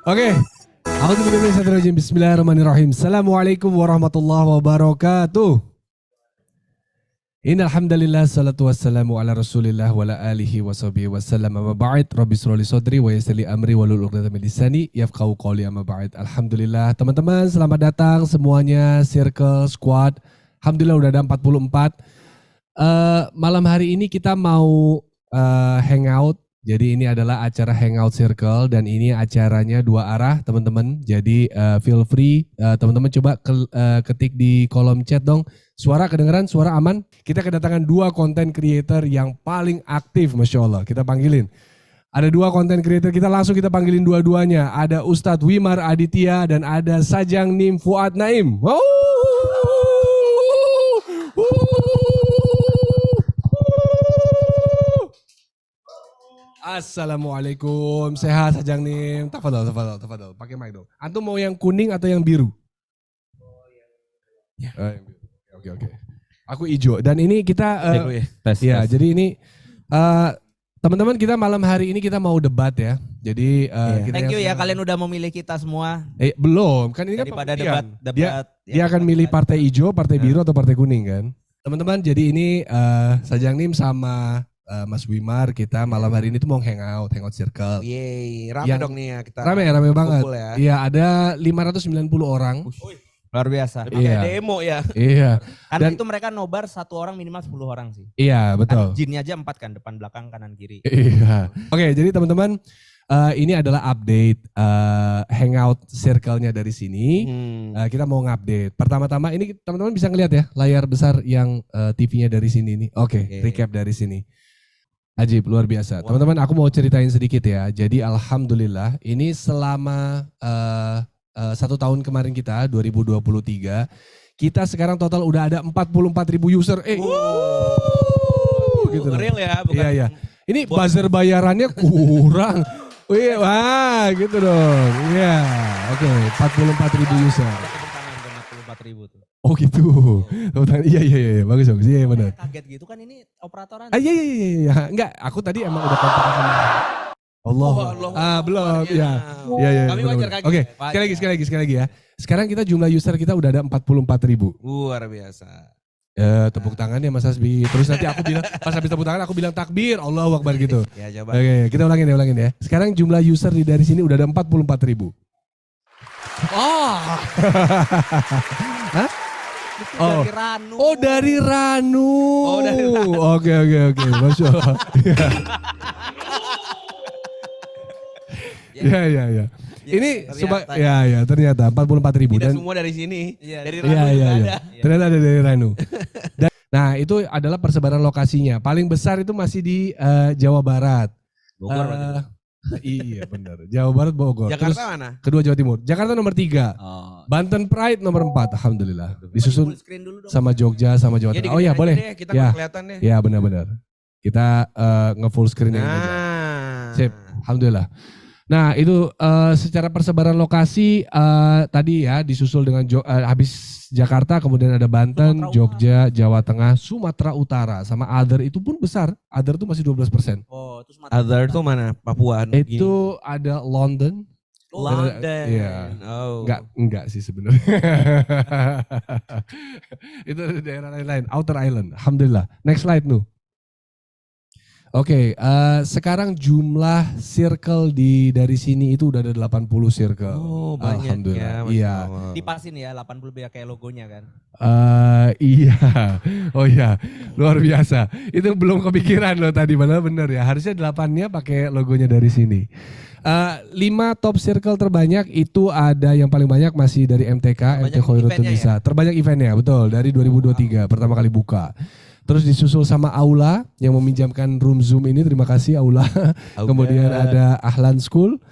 Oke. Bismillahirrahmanirrahim. Assalamualaikum warahmatullahi wabarakatuh. Innal hamdalillah salatu wassalamu ala Rasulillah wa ala alihi washabihi wasallam. Amma ba'd. Rabbi shrah li sadri wa yassir li amri wahlul 'uqdatam min lisani yafqahu qawli. Amma ba'd. Alhamdulillah, teman-teman selamat datang semuanya Circle Squad. Alhamdulillah udah ada 44. Malam hari ini kita mau hangout. Jadi ini adalah acara Hangout Circle dan ini acaranya dua arah teman-teman. Jadi feel free teman-teman coba ketik di kolom chat dong. Suara kedengeran, suara aman. Kita kedatangan dua content creator yang paling aktif, Masya Allah. Kita panggilin. Ada dua content creator, kita langsung kita panggilin dua-duanya. Ada Ustadz Wimar Aditya dan ada Sajang Nim Fuad Naim. Wow. Assalamualaikum, sehat Sajang Nim. Tafadhol. Pakai mic dong. Antum mau yang kuning atau yang biru? Yang biru. Oke. Aku hijau. Dan ini kita tes. Jadi ini teman-teman kita malam hari ini kita mau debat ya. Jadi thank you ya kalian udah memilih kita semua. Belum, kan ini kan daripada debat. Dia akan milih partai hijau, partai biru atau partai kuning kan? Teman-teman, jadi ini Sajang Nim sama Mas Wimar kita malam hari ini tuh mau hangout circle. Yeay, rame dong nih ya kita. Rame banget. Iya, ada 590 orang. Luar biasa. Iya. Demo ya. Iya. Karena itu mereka nobar satu orang minimal 10 orang sih. Iya, betul. Kan jinnya aja 4 kan, depan belakang kanan kiri. Iya. Oke, jadi teman-teman ini adalah update hangout circle-nya dari sini. Kita mau ngupdate. Pertama-tama ini teman-teman bisa ngeliat ya layar besar yang TV-nya dari sini nih. Oke, recap dari sini. Ajib, luar biasa. Teman-teman, aku mau ceritain sedikit ya. Jadi alhamdulillah ini selama 1 tahun kemarin kita 2023, kita sekarang total udah ada 44.000 user. Gitu real ya, bukan. Iya. Ini buzzer bayarannya kurang. Wah, gitu dong. Iya. Oke, 44.000 user. 44.000 tuh. Oh gitu. Iya. Bagus. Iya benar. Kaget gitu kan ini operatoran. Iya. Enggak, aku tadi emang udah kontak sama Allah. Belum. Iya. Kami wajar kaget. Oke, sekali lagi ya. Sekarang kita jumlah user kita udah ada 44.000. Luar biasa. Tepuk tangan ya Mas Hasbi. Terus nanti aku bilang, pas habis tepuk tangan aku bilang takbir, Allahu Akbar gitu. Ya coba. Oke, kita ulangin ya. Sekarang jumlah user dari sini udah ada 44.000. Hah? Dari Ranu. Dari Ranu. Oke. Masya Allah. Iya. Ini ternyata 44.000 dan semua dari sini. Dari Ranu. Iya. Ternyata ada dari Ranu. Nah, itu adalah persebaran lokasinya. Paling besar itu masih di Jawa Barat. Bogor. Iya benar. Jawa Barat Bogor. Jakarta terus mana? Kedua Jawa Timur. Jakarta nomor 3. Banten Pride nomor 4. Alhamdulillah. Disusun sama Jogja sama Jawa Tengah. Oh ya boleh. Kita kelihatan deh. Ya benar. Kita nge-full screen aja. Sip. Alhamdulillah. Nah itu secara persebaran lokasi tadi ya disusul dengan habis Jakarta, kemudian ada Banten, Jogja, Jawa Tengah, Sumatera Utara, sama Other itu pun besar. Other itu masih 12%. Oh, itu Other itu mana? Papua? Itu ada London. Iya. Enggak sih sebenarnya. Itu ada daerah lain-lain, Outer Island. Alhamdulillah. Next slide Nu. Oke, sekarang jumlah circle dari sini itu udah ada 80 circle. Oh, banyak. Alhamdulillah. Iya. Dipasin ya 80 biar kayak logonya kan. Iya. Oh iya, luar biasa. Itu belum kepikiran loh tadi, padahal bener ya. Harusnya 8-nya pakai logonya dari sini. 5 top circle terbanyak itu ada yang paling banyak masih dari MTK, MT Khairuddin Nisa. Terbanyak eventnya, betul, dari 2023 pertama kali buka. Terus disusul sama Aula yang meminjamkan room Zoom ini, terima kasih Aula. Kemudian ada Ahlan School,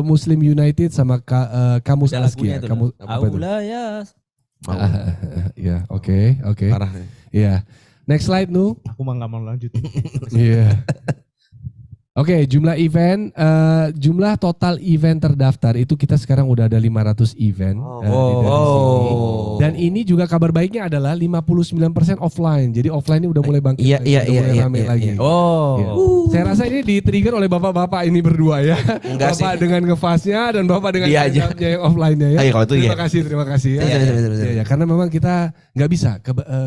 Muslim United sama Kamus Askia. Aula ya. Ya, oke. Parah. Iya. Next slide Nu. Aku mah nggak mau lanjut. Iya. Oke, jumlah event, jumlah total event terdaftar itu kita sekarang udah ada 500 event di dari sini. Dan ini juga kabar baiknya adalah 59% offline. Jadi offline ini udah mulai bangkit lagi, udah mulai rame lagi. Iya. Saya rasa ini di-trigger oleh bapak-bapak ini berdua ya. Enggak bapak sih. dengan ngefasnya dan bapak dengan Iya aja. yang offline-nya ya. Iya, kalau itu terima kasih ya. Iya, karena memang kita nggak bisa,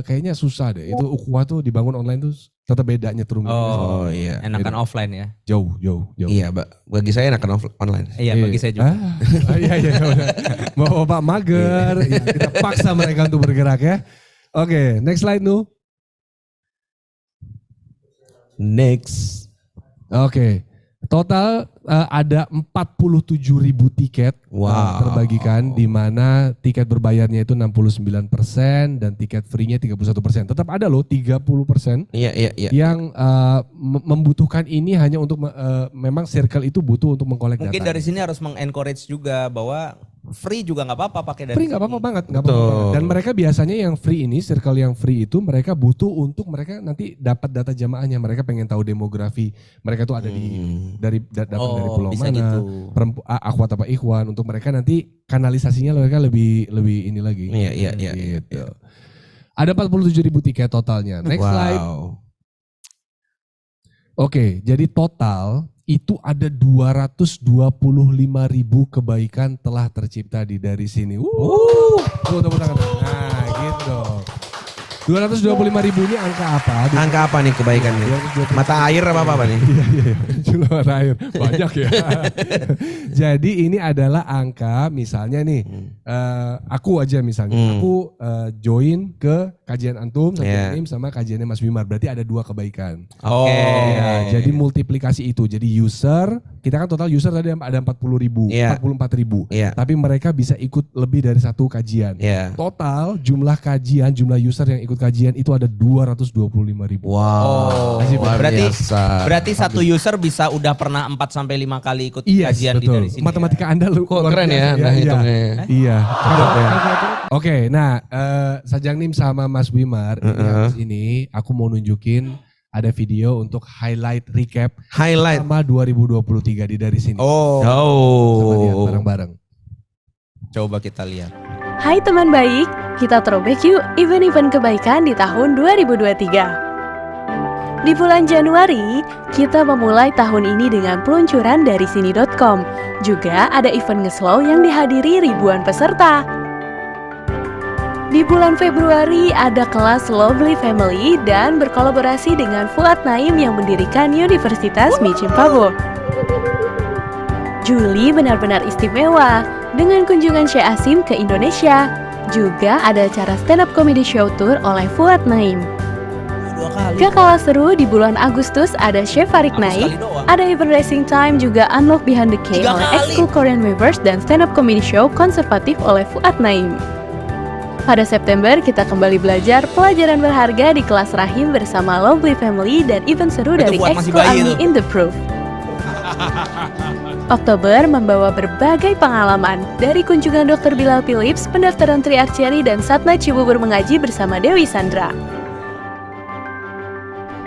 kayaknya susah deh. Itu ukhuwah tuh dibangun online tuh tetap beda nyetrum. Oh iya. Enakan offline ya. Jauh. Iya, bagi saya enakan online. Iya, bagi saya juga. Iya. Bapak mager, ya, kita paksa mereka untuk bergerak ya. Oke, next slide Nu. Next. Oke, total ada 47.000 tiket terbagikan, di mana tiket berbayarnya itu 69% dan tiket free-nya 31%. Tetap ada loh 30% Iya. yang membutuhkan ini hanya untuk memang circle itu butuh untuk mengkolek data. Mungkin dari sini harus mengencourage juga bahwa free juga nggak apa-apa pakai dari Free nggak apa-apa banget, nggak apa-apa banget. Dan mereka biasanya yang free ini, circle yang free itu mereka butuh untuk mereka nanti dapat data jamaahnya. Mereka pengen tahu demografi mereka tuh ada dari datang dari pulau bisa mana, gitu. akhwat apa ikhwan, untuk mereka nanti kanalisasinya mereka lebih ini lagi. Iya. Gitu. Ada 47.000 tiket totalnya. Next slide. Oke, jadi total itu ada 225.000 kebaikan telah tercipta dari sini. Tepuk tangan. Nah, gitu. 225.000 ini angka apa? Angka apa nih kebaikannya? 225.000. Mata air apa nih? Iya. Jumlah mata air. Banyak ya. Jadi ini adalah angka misalnya nih. Aku aja misalnya. Aku join ke kajian Antum sama kajiannya Mas Wimar. Berarti ada 2 kebaikan. Oke. Ya, jadi multiplikasi itu. Jadi user, kita kan total user tadi ada 40.000, 44.000. Tapi mereka bisa ikut lebih dari 1 kajian. Total jumlah kajian, jumlah user yang ikut kajian itu ada 225.000. Wow. Berarti satu user bisa udah pernah 4-5 kali ikut kajian betul. dari sini. Matematika Anda lu kok keren ya, hitungnya. Iya. Oke, nah Sajang Nim sama Mas Wimar ini aku mau nunjukin ada video untuk highlight recap sama 2023 dari sini. Sama lihat bareng-bareng. Coba kita lihat. Hai teman baik, kita throwback yuk event-event kebaikan di tahun 2023. Di bulan Januari, kita memulai tahun ini dengan peluncuran dari sini.com. Juga ada event ngeslow yang dihadiri ribuan peserta. Di bulan Februari ada kelas Lovely Family dan berkolaborasi dengan Fuad Naim yang mendirikan Universitas Micin Pabo. Juli benar-benar istimewa dengan kunjungan Syekh Asim ke Indonesia. Juga ada acara stand up comedy show tour oleh Fuad Naim. 2 kali. Gak kalah seru, di bulan Agustus ada Chef Farid Naik, ada event racing time, juga Unlock Behind the Cake oleh Ex-School Korean Weavers dan stand up comedy show konservatif oleh Fuad Naim. Pada September kita kembali belajar pelajaran berharga di kelas Rahim bersama Lovely Family dan event seru dari Ex-School Army in the Proof. Oktober membawa berbagai pengalaman, dari kunjungan Dr. Bilal Philips, pendaftaran Tri Archery dan Satnight Cibubur mengaji bersama Dewi Sandra.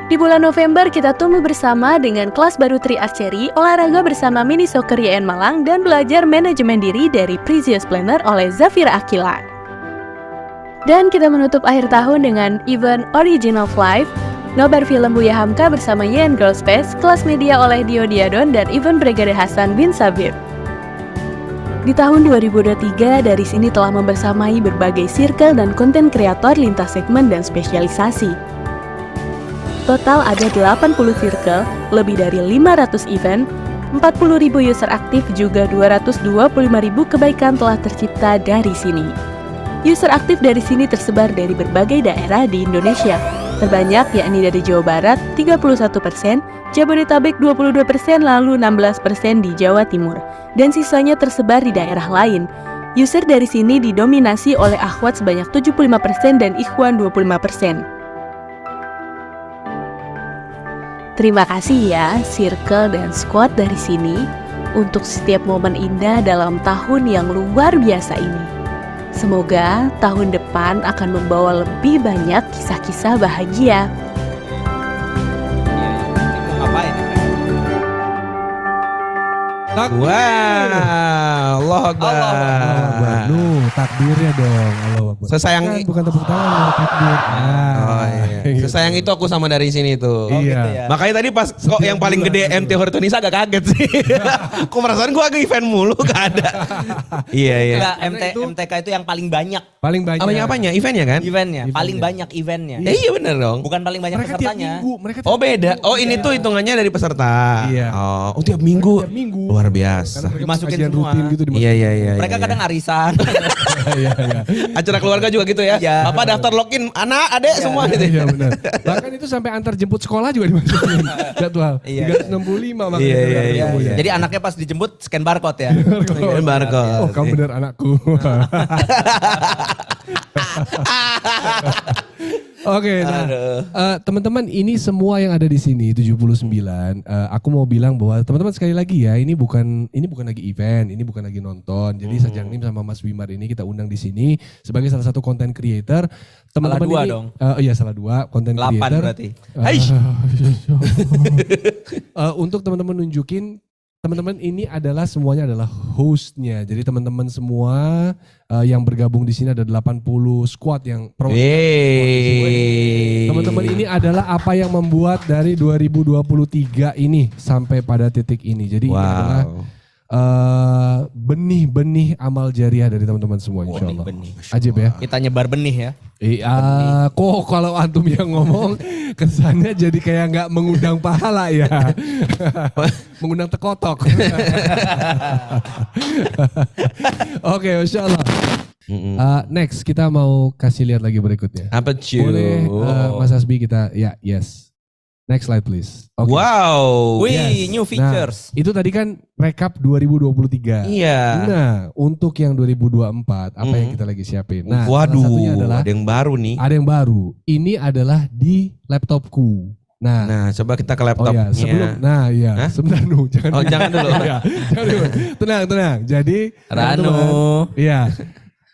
Di bulan November kita tumbuh bersama dengan kelas baru Tri Archery, olahraga bersama Mini Soccer YN Malang, dan belajar manajemen diri dari Precious Planner oleh Zafira Akila. Dan kita menutup akhir tahun dengan event Original Life, nobar film Buya Hamka bersama Yen Girl Space, kelas media oleh Dio Diadon, dan event Brigade Hasan bin Sabir. Di tahun 2023, dari sini telah membersamai berbagai circle dan konten kreator lintas segmen dan spesialisasi. Total ada 80 circle, lebih dari 500 event, 40.000 user aktif, juga 225.000 kebaikan telah tercipta dari sini. User aktif dari sini tersebar dari berbagai daerah di Indonesia. Terbanyak yakni dari Jawa Barat 31%, Jabodetabek 22%, lalu 16% di Jawa Timur, dan sisanya tersebar di daerah lain. User dari sini didominasi oleh akhwat sebanyak 75% dan ikhwan 25%. Terima kasih ya circle dan squad dari sini untuk setiap momen indah dalam tahun yang luar biasa ini. Semoga tahun depan akan membawa lebih banyak kisah-kisah bahagia. Mau ngapain? Takbir. Wow, Allah Akbar. Allahu Akbar. Nuh, takbirnya dong. Allahu Akbar. Sesayang Bukan tepuk tangan, takbir. Oh iya. Sesayang itu aku sama dari sini tuh. Iya. gitu ya. Makanya tadi pas kok yang paling gede MT Hortonisa agak kaget sih. Aku perasaan gue agak event mulu gak ada. Iya iya. Enggak, Karena itu- MTK itu yang paling banyak Paling banyak. Apanya? Eventnya kan? eventnya, Eventnya. paling banyak eventnya. Iya bener dong. Bukan paling banyak Mereka tiap pesertanya. minggu. Mereka Oh tiap beda. minggu. Oh ini tuh hitungannya dari peserta. Iya. Oh tiap minggu. Tiap minggu. Luar Karena biasa. mereka Dimasukin kajian semua. rutin gitu. Iya iya iya. Mereka iya. kadang arisan. Iya, iya. Acara keluarga juga gitu ya. Iya. Bapak daftar login anak, adek semua gitu. Iya benar. Bahkan itu sampai antar jemput sekolah juga dimasukin jadwal. Iya. 365 makanya. Iya, iya, Iya, iya, iya. Jadi anaknya pas dijemput scan barcode ya. Barcode. Oh kamu benar anakku. Oke, nah teman-teman ini semua yang ada di sini 79. Aku mau bilang bahwa teman-teman sekali lagi ya, ini bukan lagi event, ini bukan lagi nonton. Jadi Sajang Nim sama Mas Wimar ini kita undang di sini sebagai salah satu content creator. Teman-teman Salah dua ini, dong. Iya salah dua content 8 creator. berarti. Untuk teman-teman nunjukin teman-teman ini adalah semuanya adalah hostnya. Jadi teman-teman semua yang bergabung di sini ada 80 squad yang pro. Yeay. Teman-teman ini adalah apa yang membuat dari 2023 ini sampai pada titik ini. Jadi ini adalah Wow. benih-benih amal jariah dari teman-teman semua insya Allah. Benih. Ajib ya. Kita nyebar benih ya. Iya, kok kalau antum yang ngomong kesannya jadi kayak nggak mengundang pahala ya. Mengundang tekotok. Oke, Masya Allah. Next, kita mau kasih lihat lagi berikutnya. Apa cuy? Boleh Mas Asbi kita, ya yes. Next slide please. Oke. Wow. Wih, Yes. new features. Nah, itu tadi kan recap 2023. Iya. Nah, untuk yang 2024, apa yang kita lagi siapin? Nah, salah satunya Waduh, adalah ada yang baru nih. ada yang baru. Ini adalah di laptopku. Nah, Nah, coba kita ke oh laptopnya. ya, Hah? sebentar dulu, jangan. Oh, jangan dulu. Iya, jangan dulu. Tenang. Jadi, Ranu. teman-teman, iya.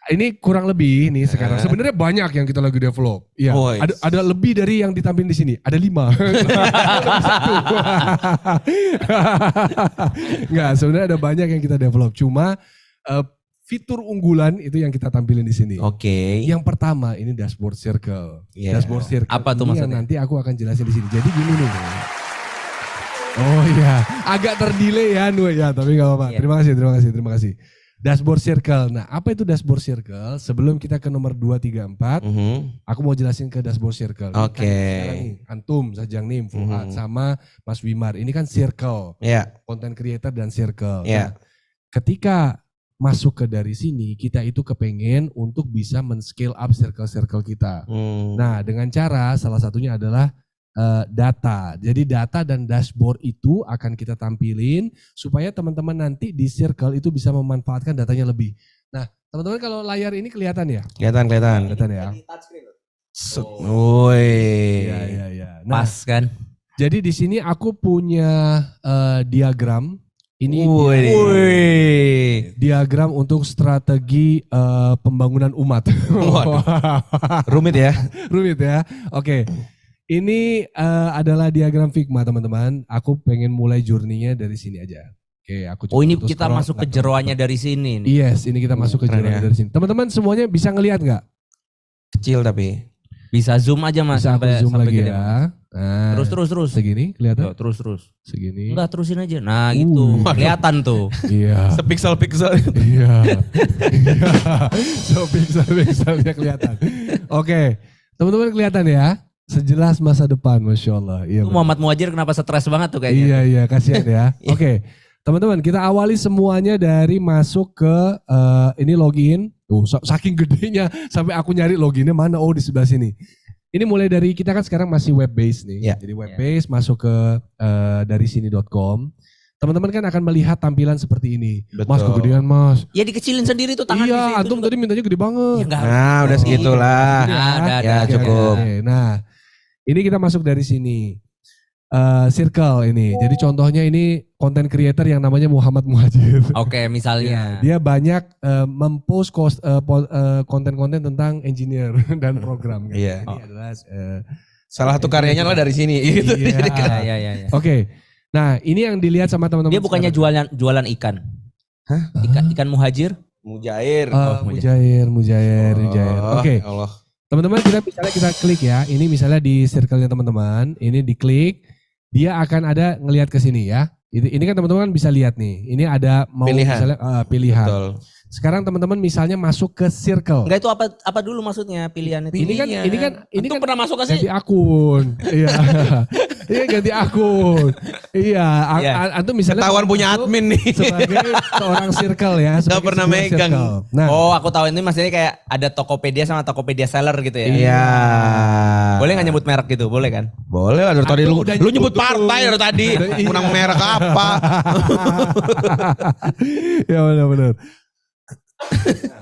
Ini kurang lebih nih sekarang. Sebenarnya banyak yang kita lagi develop. Iya. Oh, yes. Ada lebih dari yang ditampilin di sini. Ada 5. Enggak, sebenarnya ada banyak yang kita develop. Cuma fitur unggulan itu yang kita tampilin di sini. Oke. Yang pertama ini dashboard circle. Iya. Dashboard circle. Apa tuh ini yang maksudnya? nanti aku akan jelasin di sini. Jadi gini nih. Oh iya, agak terdelay ya Nu ya, tapi nggak apa-apa. Iya. Terima kasih. Dashboard circle. Nah, apa itu dashboard circle? Sebelum kita ke nomor 2, 3, 4, aku mau jelasin ke dashboard circle. Ini Oke. kan sekarang nih, Antum, Sajang Nim, Fuad, sama Mas Wimar. Ini kan circle, Ya. content creator dan circle. Iya. Nah, ketika masuk ke dari sini, kita itu kepengen untuk bisa men-scale up circle-circle kita. Nah, dengan cara salah satunya adalah data. Jadi data dan dashboard itu akan kita tampilin supaya teman-teman nanti di circle itu bisa memanfaatkan datanya lebih. Nah, teman-teman kalau layar ini kelihatan ya? Kelihatan. Kelihatan ya? Woi. Iya. Nah, Pas kan? jadi di sini aku punya diagram. Ini Woi. diagram untuk strategi pembangunan umat. Waduh. Rumit ya. Rumit ya. Oke. Ini adalah diagram Figma teman-teman. Aku pengen mulai journey-nya dari sini aja. Oke, aku Oh, ini coba kita scroll masuk ke laptop. jeroannya dari sini nih. Yes, ini kita masuk ke keren jeroannya ya. dari sini. Teman-teman semuanya bisa ngelihat nggak? Kecil tapi. Bisa zoom aja Mas Bisa aku zoom lagi gede, Mas. ya. Nah, Terus. segini kelihatan? Yo, terus. Segini. Enggak, terusin aja. Nah, gitu. Kelihatan tuh. Iya. Sepiksel-piksel. Iya. So pixel-pixelnya kelihatan. Oke, teman-teman kelihatan ya? Sejelas masa depan, Masya Allah. Iya, Tuh benar. Muhammad Muhajir kenapa stres banget tuh kayaknya. Iya, kasihan ya. Oke, teman-teman kita awali semuanya dari masuk ke ini login. Tuh, saking gedenya sampai aku nyari loginnya mana? Oh, di sebelah sini. Ini mulai dari kita kan sekarang masih web based nih. Iya. Jadi web based masuk ke dari sini.com. Teman-teman kan akan melihat tampilan seperti ini. Betul. Mas kegedean Mas. Ya dikecilin sendiri tuh tangan di Iya, situ antum juga. tadi mintanya gede banget. Ya, enggak. Nah, udah segitulah. Ada. Ya, Oke, cukup. oke. Nah, ini kita masuk dari sini. Circle ini. Jadi contohnya ini content creator yang namanya Muhammad Muhajir. Oke, misalnya. Dia banyak mempost konten-konten tentang engineer dan program. Kan. Iya. Ini adalah Salah satu karyanya lah dari sini gitu. Iya. Jadi Ya. Oke. Nah, ini yang dilihat sama teman-teman. Dia bukannya jualan ikan. Hah? Ikan muhajir? Mujair. Mujair. Oke. Allah. Teman-teman kita klik ya. Ini misalnya di circle-nya teman-teman, ini diklik, dia akan ada ngelihat ke sini ya. Ini kan teman-teman bisa lihat nih. Ini ada mau Pilihan. misalnya pilihan. Betul. Sekarang teman-teman misalnya masuk ke circle. Enggak, itu apa dulu maksudnya pilihan itu? Ini kan Antum kan pernah masuk ke sini? ganti akun. Iya. Ini ganti akun. Iya, Iya. antum misalnya Ketahuan punya masuk admin nih. sebagai seorang circle ya, sebagai pernah sebuah megang. circle. Nah, Oh, aku tahu ini maksudnya kayak ada Tokopedia sama Tokopedia seller gitu ya. Iya. Boleh nggak nyebut merek gitu? Boleh kan? Boleh lah dari tadi Aku lu udah nyebut nyebut partai dari tadi. Iya. Menang merek apa? ya benar-benar.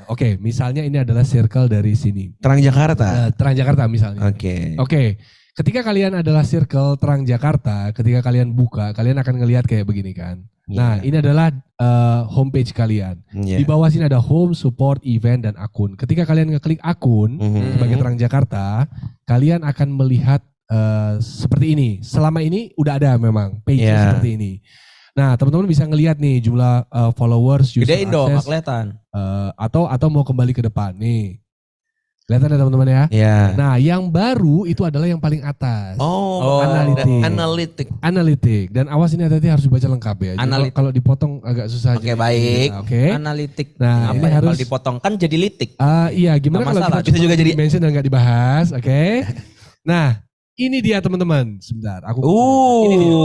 Oke, misalnya ini adalah circle dari sini. Terang Jakarta. Terang Jakarta misalnya. Oke. Oke, ketika kalian adalah circle Terang Jakarta, ketika kalian buka, kalian akan ngelihat kayak begini kan. Nah, ini adalah homepage kalian. Iya. Di bawah sini ada home, support, event, dan akun. Ketika kalian ngeklik akun Mhm. sebagai Terang Jakarta, kalian akan melihat seperti ini. Selama ini udah ada memang page Iya. seperti ini. Nah, teman-teman bisa ngelihat nih jumlah followers, user Gedein dong, nggak access, kelihatan. atau mau kembali ke depan nih. Kelihatan ya teman-teman ya? Iya. Nah, yang baru itu adalah yang paling atas. Oh, analitik. analitik. Analitik. Dan awas ini hati-hati harus dibaca lengkap ya. Jadi Analitik. kalau dipotong agak susah. Oke, aja. baik. Nah, Oke. Analitik. Nah, Apa ini ya, harus kalau dipotong kan jadi litik. iya, gimana Nggak kalau masalah, kita bisa juga jadi- mention dan nggak dibahas, oke? Nah, ini dia teman-teman. Sebentar, aku ini dia.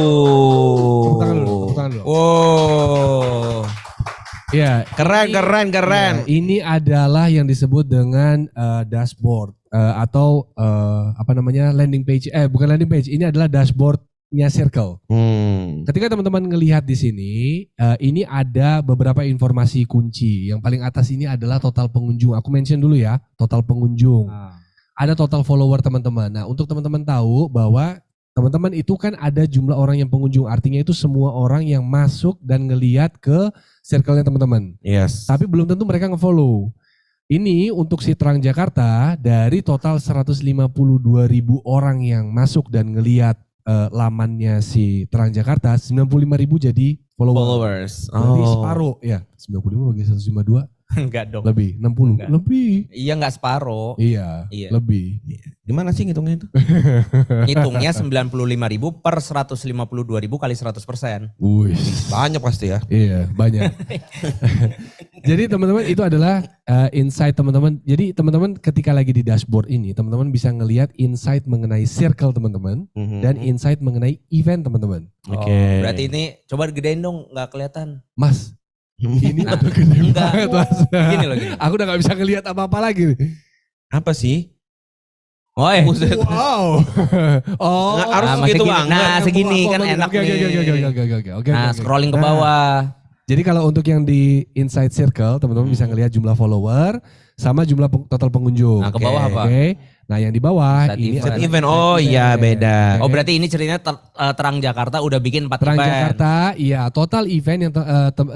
Tepuk tangan dulu, tepuk tangan dulu. Wow. Iya, Keren. ya, ini adalah yang disebut dengan dashboard atau apa namanya landing page. Bukan landing page, ini adalah dashboardnya Circle. Ketika teman-teman ngelihat di sini, ini ada beberapa informasi kunci. Yang paling atas ini adalah total pengunjung. Aku mention dulu ya, total pengunjung. Ada total follower teman-teman. Nah, untuk teman-teman tahu bahwa teman-teman itu kan ada jumlah orang yang pengunjung. Artinya itu semua orang yang masuk dan ngelihat ke circle-nya teman-teman. Yes. Tapi belum tentu mereka nge-follow. Ini untuk si Terang Jakarta dari total 152.000 orang yang masuk dan ngelihat lamannya si Terang Jakarta, 95.000 jadi followers. Jadi separuh ya. 95 bagi 152 Enggak dong. lebih, 60 Enggak. lebih. Iya nggak separuh. Iya, Iya. lebih. Gimana sih ngitungnya itu? Hitungnya 95.000 per 152.000 kali 100%. Wih. Banyak pasti ya. Iya, banyak. Jadi teman-teman itu adalah insight teman-teman. Jadi teman-teman ketika lagi di dashboard ini, teman-teman bisa ngelihat insight mengenai circle teman-teman dan insight mengenai event teman-teman. Oke. Berarti ini coba gedein dong, nggak kelihatan. Mas, ini Nah, udah gede enggak. banget mas. Gini loh gini. Aku udah gak bisa ngelihat apa-apa lagi nih. Apa sih? Oh, Buset. Wow. Oh. Nggak, harus Nah, segitu segini. banget. Nah, segini kan enak Oke, nih. Oke. Nah, scrolling ke Nah, bawah. Jadi kalau untuk yang di Inside Circle, teman-teman bisa ngelihat jumlah follower sama jumlah total pengunjung. Nah, ke bawah apa? Oke. Nah, yang di bawah Set ini event. ada Event. Oh iya beda. Oh, berarti ini ceritanya Terang Jakarta udah bikin 4 Terang event. Jakarta, iya total event yang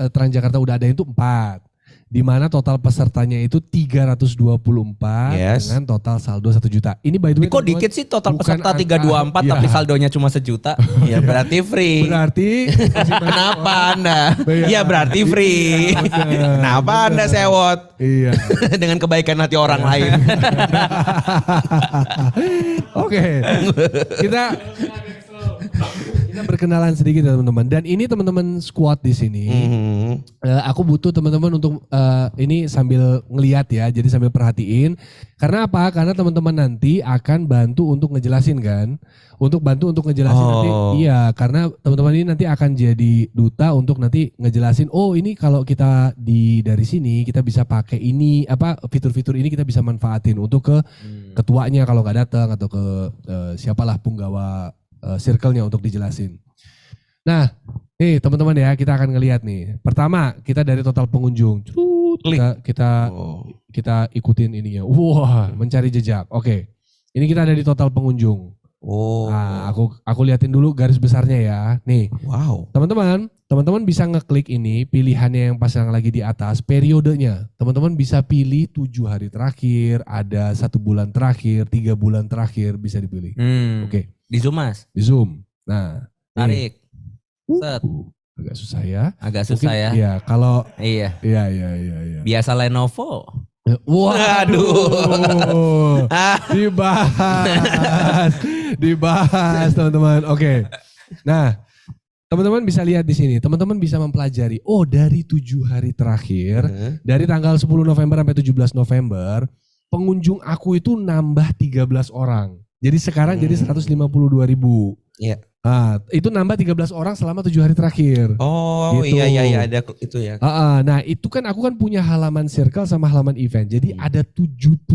Terang Jakarta udah ada itu 4. Di mana total pesertanya itu 324 Yes. dengan total saldo 1 juta. Ini by the way Tapi kok teman-teman, dikit sih total bukan peserta angka. 324 Iya. tapi saldonya cuma 1 juta. Ya berarti free. berarti masih banyak Kenapa orang. Anda? Iya. Iya berarti free. Iya, bener, Kenapa Anda bener. sewot Iya. dengan kebaikan hati orang lain? Oke. Kita berkenalan sedikit ya teman-teman. Dan ini teman-teman squad di sini. Aku butuh teman-teman untuk ini sambil ngeliat ya, jadi sambil perhatiin. Karena apa? Karena teman-teman nanti akan bantu untuk ngejelasin kan, untuk bantu untuk ngejelasin nanti. Iya, karena teman-teman ini nanti akan jadi duta untuk nanti ngejelasin. Oh ini kalau kita dari sini kita bisa pakai ini apa fitur-fitur ini kita bisa manfaatin untuk ke ketuanya kalau nggak datang atau ke siapalah punggawa circle-nya untuk dijelasin. Nah, nih teman-teman ya, kita akan ngelihat nih. Pertama, kita dari total pengunjung. Kita ikutin ininya. Wah, mencari jejak. Oke. Ini kita ada di total pengunjung. Oh. Nah, aku liatin dulu garis besarnya ya. Nih, Wow. teman-teman bisa ngeklik ini, pilihannya yang pas yang lagi di atas, periodenya. Teman-teman bisa pilih 7 hari terakhir, ada 1 bulan terakhir, 3 bulan terakhir bisa dipilih. Oke. Di zoom mas. Di zoom. Nah, nih. Tarik. Set. Agak susah ya. Agak susah ya. Iya, kalau Iya. iya. Biasa Lenovo. Waduh. Dibahas teman-teman. Oke. Nah, teman-teman bisa lihat di sini. Teman-teman bisa mempelajari. Oh, dari 7 hari terakhir, dari tanggal 10 November sampai 17 November, pengunjung aku itu nambah 13 orang. Jadi sekarang jadi 152.000. Iya. Nah, itu nambah 13 orang selama 7 hari terakhir. Oh Gitu. iya ada itu ya. Nah itu kan aku kan punya halaman circle sama halaman event. Jadi ada 70.000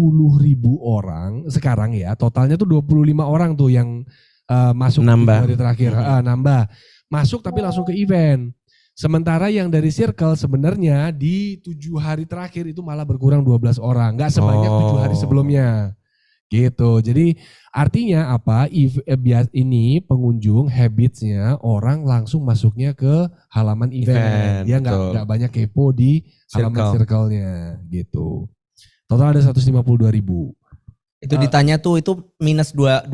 orang sekarang ya. Totalnya tuh 25 orang tuh yang masuk Nambah. 7 hari terakhir. Nambah. Masuk tapi langsung ke event. Sementara yang dari circle sebenarnya di 7 hari terakhir itu malah berkurang 12 orang. Gak sebanyak 7 hari sebelumnya. Gitu. Jadi artinya apa? Ini pengunjung habitsnya orang langsung masuknya ke halaman event. Dia nggak banyak kepo di halaman circle-nya gitu. Total ada 152.000. Itu ditanya tuh itu minus 12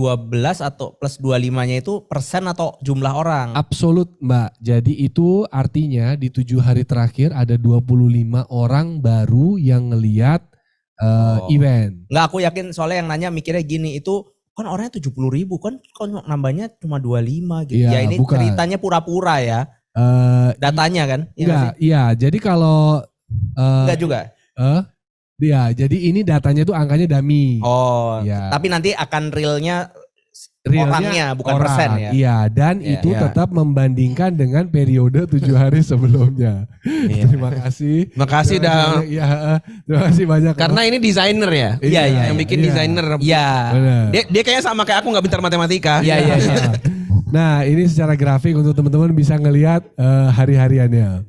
atau plus 25-nya itu persen atau jumlah orang? Absolut Mbak. Jadi itu artinya di 7 hari terakhir ada 25 orang baru yang ngeliat event. Enggak, aku yakin soalnya yang nanya mikirnya gini, itu kan orangnya 70.000 kan nambahnya cuma 25 gitu. Iya, Ya ini bukan. ceritanya pura-pura ya. Datanya kan? Enggak, iya. Jadi kalau Enggak juga. ya, jadi ini datanya tuh angkanya dummy. Oh, Ya. tapi nanti akan realnya Realnya orangnya bukan orang, persen ya. Iya, dan Iya, itu iya. tetap membandingkan dengan periode 7 hari sebelumnya. Terima kasih. Makasih dah. Iya, terima kasih banyak. Karena ini desainer ya. Iya, iya, Yang bikin iya. desainer. Iya. Benar. Dia kayaknya sama kayak aku nggak pintar matematika. Iya. Nah, ini secara grafik untuk teman-teman bisa ngelihat hari-hariannya.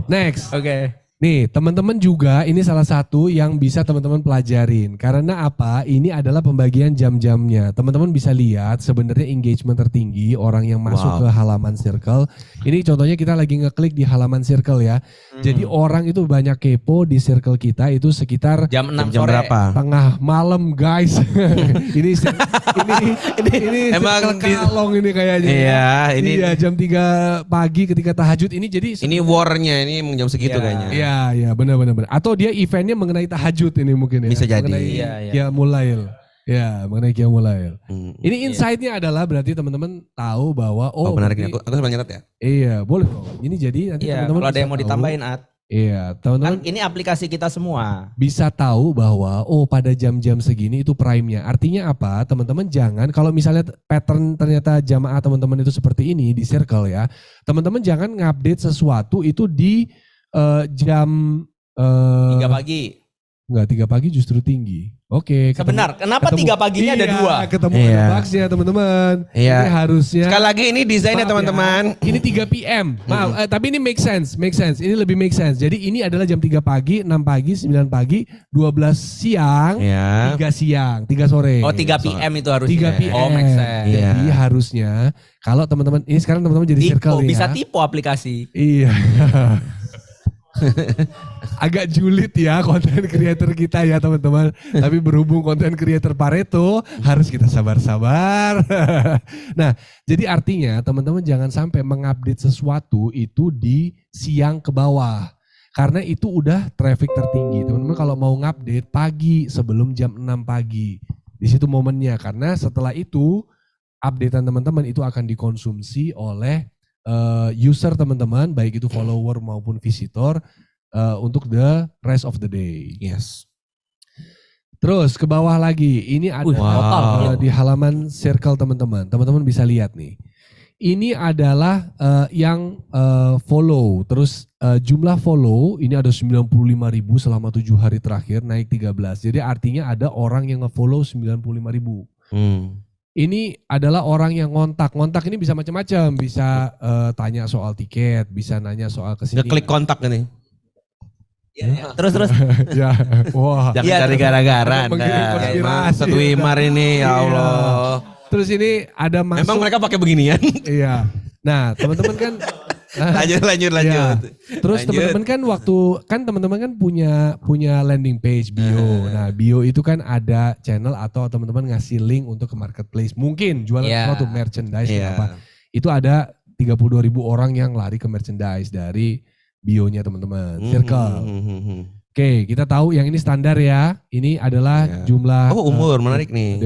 Next. Oke. Nih, teman-teman juga ini salah satu yang bisa teman-teman pelajarin. Karena apa? Ini adalah pembagian jam-jamnya. Teman-teman bisa lihat sebenarnya engagement tertinggi orang yang masuk ke halaman circle. Ini contohnya kita lagi ngeklik di halaman circle ya. Jadi orang itu banyak kepo di circle kita itu sekitar Jam 6 Jam sore. berapa? tengah malam guys. ini Emang circle kalong ini kayaknya. Iya, ini Iya, jam 3 pagi ketika tahajud ini jadi ini war-nya ini emang jam segitu Iya. kayaknya. Iya, benar. Atau dia eventnya mengenai tahajud ini mungkin ya. Bisa jadi. Mengenai Iya. Qiyamul Lail. Ya, mengenai Qiyamul Lail. Hmm. Ini insight-nya adalah berarti teman-teman tahu bahwa Oh, benar berarti- ini. Aku sambil nyatet ya. Iya, boleh dong. Ini jadi nanti Iya, teman-teman kalau ada bisa yang mau tahu. ditambahin, At. Iya, Kan teman-teman ini aplikasi kita semua. bisa tahu bahwa pada jam-jam segini itu prime-nya. Artinya apa? Teman-teman jangan kalau misalnya pattern ternyata jamaah teman-teman itu seperti ini di circle ya. Teman-teman jangan ngupdate sesuatu itu di jam 3 pagi. Enggak, 3 pagi justru tinggi. Oke. Sebenar, kenapa 3 paginya ada 2? Ketemu Iya. ada bugs-nya teman-teman. Iya. Ini harusnya. Sekali lagi ini desainnya Maaf ya, teman-teman. Ini 3 PM. Maaf, tapi ini make sense. Ini lebih make sense. Jadi ini adalah jam 3 pagi, 6 pagi, 9 pagi, 12 siang, Ya. 3 siang, 3 sore. Oh, 3 PM itu harusnya. 3 PM. Oh, make sense. Iya. Jadi harusnya kalau teman-teman ini sekarang teman-teman jadi Tipu, circle nih bisa ya. tipu aplikasi. Iya. Agak julid ya konten creator kita ya teman-teman. Tapi berhubung konten creator Pareto harus kita sabar-sabar. Nah, jadi artinya teman-teman jangan sampai mengupdate sesuatu itu di siang ke bawah. Karena itu udah traffic tertinggi. Teman-teman kalau mau ngupdate pagi sebelum jam 6 pagi. Di situ momennya karena setelah itu updatean teman-teman itu akan dikonsumsi oleh user teman-teman, baik itu follower maupun visitor untuk the rest of the day. Yes. Terus ke bawah lagi, ini ada Wow. di halaman circle teman-teman. Teman-teman bisa lihat nih. Ini adalah yang follow. Terus jumlah follow ini ada 95.000 selama 7 hari terakhir, naik 13. Jadi artinya ada orang yang nge-follow 95.000. Ini adalah orang yang ngontak. Ngontak ini bisa macam-macam. Bisa tanya soal tiket, bisa nanya soal kesini. Ngeklik kontak ini. Terus. Ya, wah. Jangan Iya, cari gara-gara. Menggiring Anda. konspirasi. Emang Satu Wimar ini ya Allah. Terus ini ada masuk. Emang mereka pakai beginian? Iya. Nah, teman-teman kan lanjut. Ya. Terus Lanjut. teman-teman kan teman-teman kan punya landing page bio. Nah, bio itu kan ada channel atau teman-teman ngasih link untuk ke marketplace. Mungkin jualan Iya. sesuatu merchandise Iya. apa. Itu ada 32.000 orang yang lari ke merchandise dari bionya teman-teman. Circle. Oke, kita tahu yang ini standar ya. Ini adalah Ya. jumlah. Oh umur, menarik nih.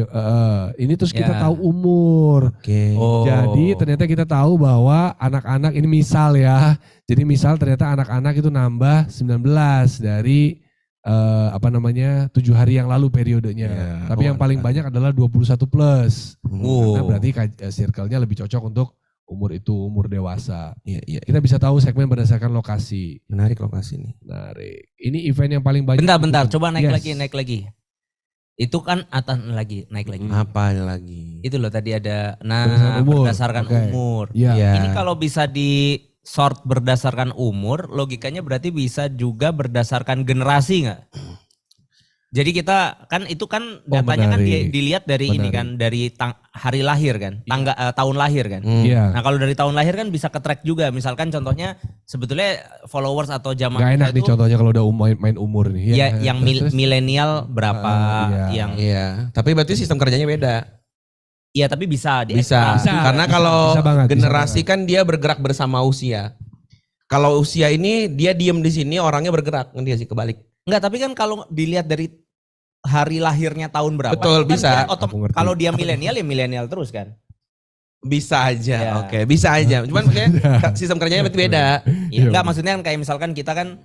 Ini terus kita Ya. tahu umur. Oke. Oh. Jadi ternyata kita tahu bahwa anak-anak ini misal ya. Jadi misal ternyata anak-anak itu nambah 19 dari 7 hari yang lalu periodenya. Ya. Tapi Oh, yang paling anak-anak. banyak adalah 21 plus. Oh. Karena berarti circle-nya lebih cocok untuk umur itu, umur dewasa. Iya. Kita bisa tahu segmen berdasarkan lokasi. Menarik lokasi nih. Menarik. Ini event yang paling banyak. Bentar, coba naik Yes. lagi. Itu kan atas naik lagi. Apa lagi? Itu loh tadi ada Berdasarkan umur. berdasarkan Oke. umur. Iya. Iya. Ini kalau bisa di sort berdasarkan umur, logikanya berarti bisa juga berdasarkan generasi nggak? Jadi kita kan itu kan datanya kan menarik. dilihat dari ini Menarik. kan, dari hari lahir kan, tahun lahir kan. Iya. Nah kalau dari tahun lahir kan bisa ke-track juga. Misalkan contohnya sebetulnya followers atau zaman Gak enak kita nih itu contohnya kalau udah main umur nih. ya yang Terus? milenial berapa, iya. yang Iya. Tapi berarti sistem kerjanya beda. iya tapi bisa Bisa. Bisa. Karena kalau Bisa banget, bisa generasi kan dia bergerak bersama usia. Kalau usia ini dia diem di sini, orangnya bergerak, ngerti gak sih, kebalik. Enggak, tapi kan kalau dilihat dari hari lahirnya tahun berapa. Betul, kan bisa. dia Aku ngerti. kalau dia milenial ya milenial terus kan. Bisa aja, Ya. oke, bisa aja. Cuman maksudnya sistem kerjanya berarti beda. Ya, enggak maksudnya kan kayak misalkan kita kan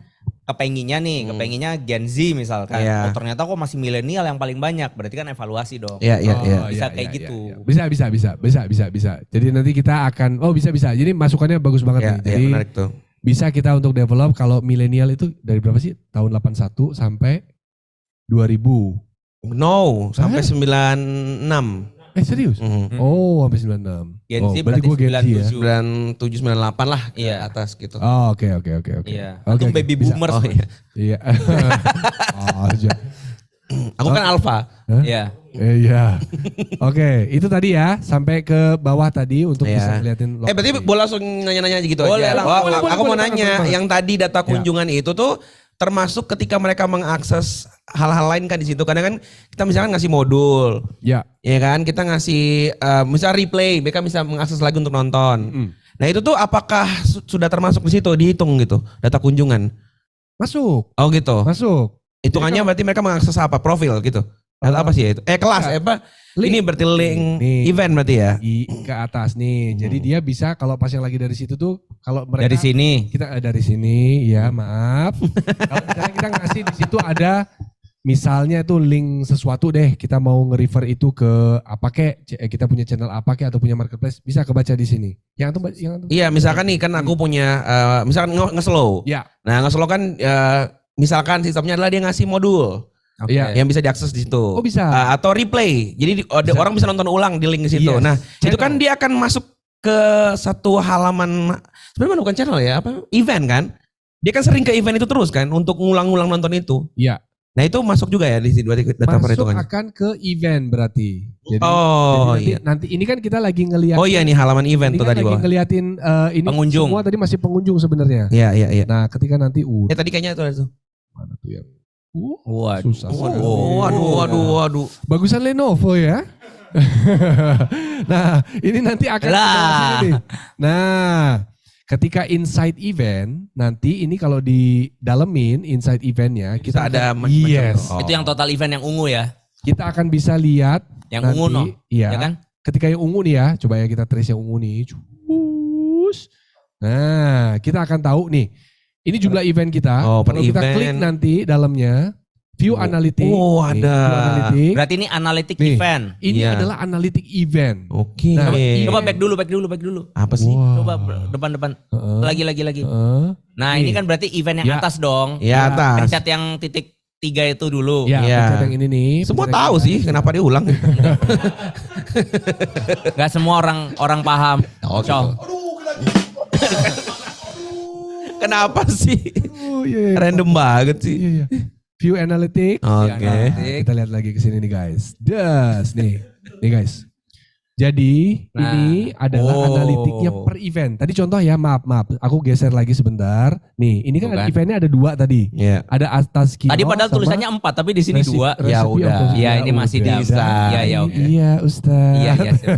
kepenginnya Gen Z misalkan. Iya. Oh, ternyata kok masih milenial yang paling banyak. Berarti kan evaluasi dong. Iya. Bisa kayak gitu. Bisa. Jadi nanti kita akan, bisa. Jadi masukannya bagus banget Iya, nih. Jadi menarik tuh. bisa kita untuk develop kalau milenial itu dari berapa sih? Tahun 81 sampai 2000. No, sampai 96. Serius? Mhm. Oh, sampai 96. Gen Z berarti gue Gen Z ya. 97. 97, 98 lah ke Iya. atas gitu. Oh, oke. Iya. Oke, Itu baby bisa. boomers. Oh iya. Iya. Aja. Aku kan alpha. Iya. Iya. Oke, itu tadi ya sampai ke bawah tadi untuk Iya. bisa ngeliatin lokasi. Berarti boleh langsung nanya-nanya gitu Boleh, aja. langsung. Oh, aku mau boleh, nanya, boleh. yang tadi data kunjungan itu tuh termasuk ketika mereka mengakses hal-hal lain kan di situ. Kadang kan kita misalkan ngasih modul, Ya. ya kan? Kita ngasih misal replay, mereka bisa mengakses lagi untuk nonton. Nah itu tuh apakah sudah termasuk di situ, dihitung gitu, data kunjungan? Masuk. Oh gitu. Masuk. Hitungannya berarti mereka mengakses apa? Profil gitu? Atau apa sih itu? Kelas, apa? Link. Ini berarti link Nih. event berarti ya? Ke atas nih. Jadi dia bisa kalau pas yang lagi dari situ tuh kalau mereka Dari sini. kita dari sini ya maaf. Kalau misalnya kita ngasih di situ ada misalnya tuh link sesuatu deh, kita mau nge-refer itu ke apa kek, kita punya channel apa kek atau punya marketplace, bisa kebaca di sini. Yang itu Iya, misalkan nih kan aku punya, misalkan nge-slow. Ya. Nah nge-slow kan misalkan sistemnya adalah dia ngasih modul. Oke. Iya. Yang bisa diakses di situ. Oh, bisa. Atau replay. Jadi orang bisa nonton ulang di link di situ. Yes. Nah, itu Channel. kan dia akan masuk ke satu halaman, sebenarnya bukan channel ya, apa event kan? Dia kan sering ke event itu terus kan untuk ngulang-ngulang nonton itu. Iya. Nah, itu masuk juga ya di sini berarti data Masuk perhitungannya. akan ke event berarti. Jadi, Oh, jadi iya. nanti ini kan kita lagi ngeliat. Oh iya nih halaman event Ini tuh kan tadi lagi bawah. ngeliatin ini Pengunjung. semua tadi masih pengunjung sebenarnya. Iya. Nah, ketika nanti Ya tadi kayaknya itu ada tuh. mana tuh yang Waduh. susah. Waduh. Bagusan Lenovo ya. Nah, ini nanti akan Lah. ke sini nih. Nah, ketika inside event nanti ini kalau didalemin inside eventnya Bisa kita ada akan- macam-macam. yes, Oh. Itu yang total event yang ungu ya. kita akan bisa lihat Yang nanti, ungu no. iya. Ya kan? Ketika yang ungu nih ya, coba ya kita trace yang ungu nih. Cus. Nah, kita akan tahu nih. Ini jumlah event kita. Oh, per Kalau kita event. klik nanti dalamnya view analytic. Oh, Nih, ada. view analytic. Berarti ini analitik Nih. event. Ini Iya. adalah analytic event. Oke. Nah, Coba back dulu. Apa sih? Wow. Coba depan. Heeh. Lagi. Heeh. Nah, ini kan berarti event yang Ya. atas dong. Ya atas. Pencet yang titik 3 itu dulu. Ya, Iya. pencet yang ini nih. Semua pencet yang tahu ini. sih kenapa diulang. Gak semua orang paham. Oh, Cong. Kenapa sih? Oh, iya, iya. Random banget sih. Iya, iya. View analytic. Oke. Nah, kita lihat lagi ke sini nih guys. Das nih. Nih guys. Jadi Nah. ini adalah Oh. analitiknya per event. Tadi contoh ya, maaf, aku geser lagi sebentar. Nih, ini kan Tuh kan. eventnya ada 2 tadi. Iya. Ada atas kilo. Tadi padahal sama tulisannya 4 tapi di sini 2. Ya udah. Ya, ini masih udah. bisa. Iya, oke. Iya, Ustaz. Iya, iya. siap.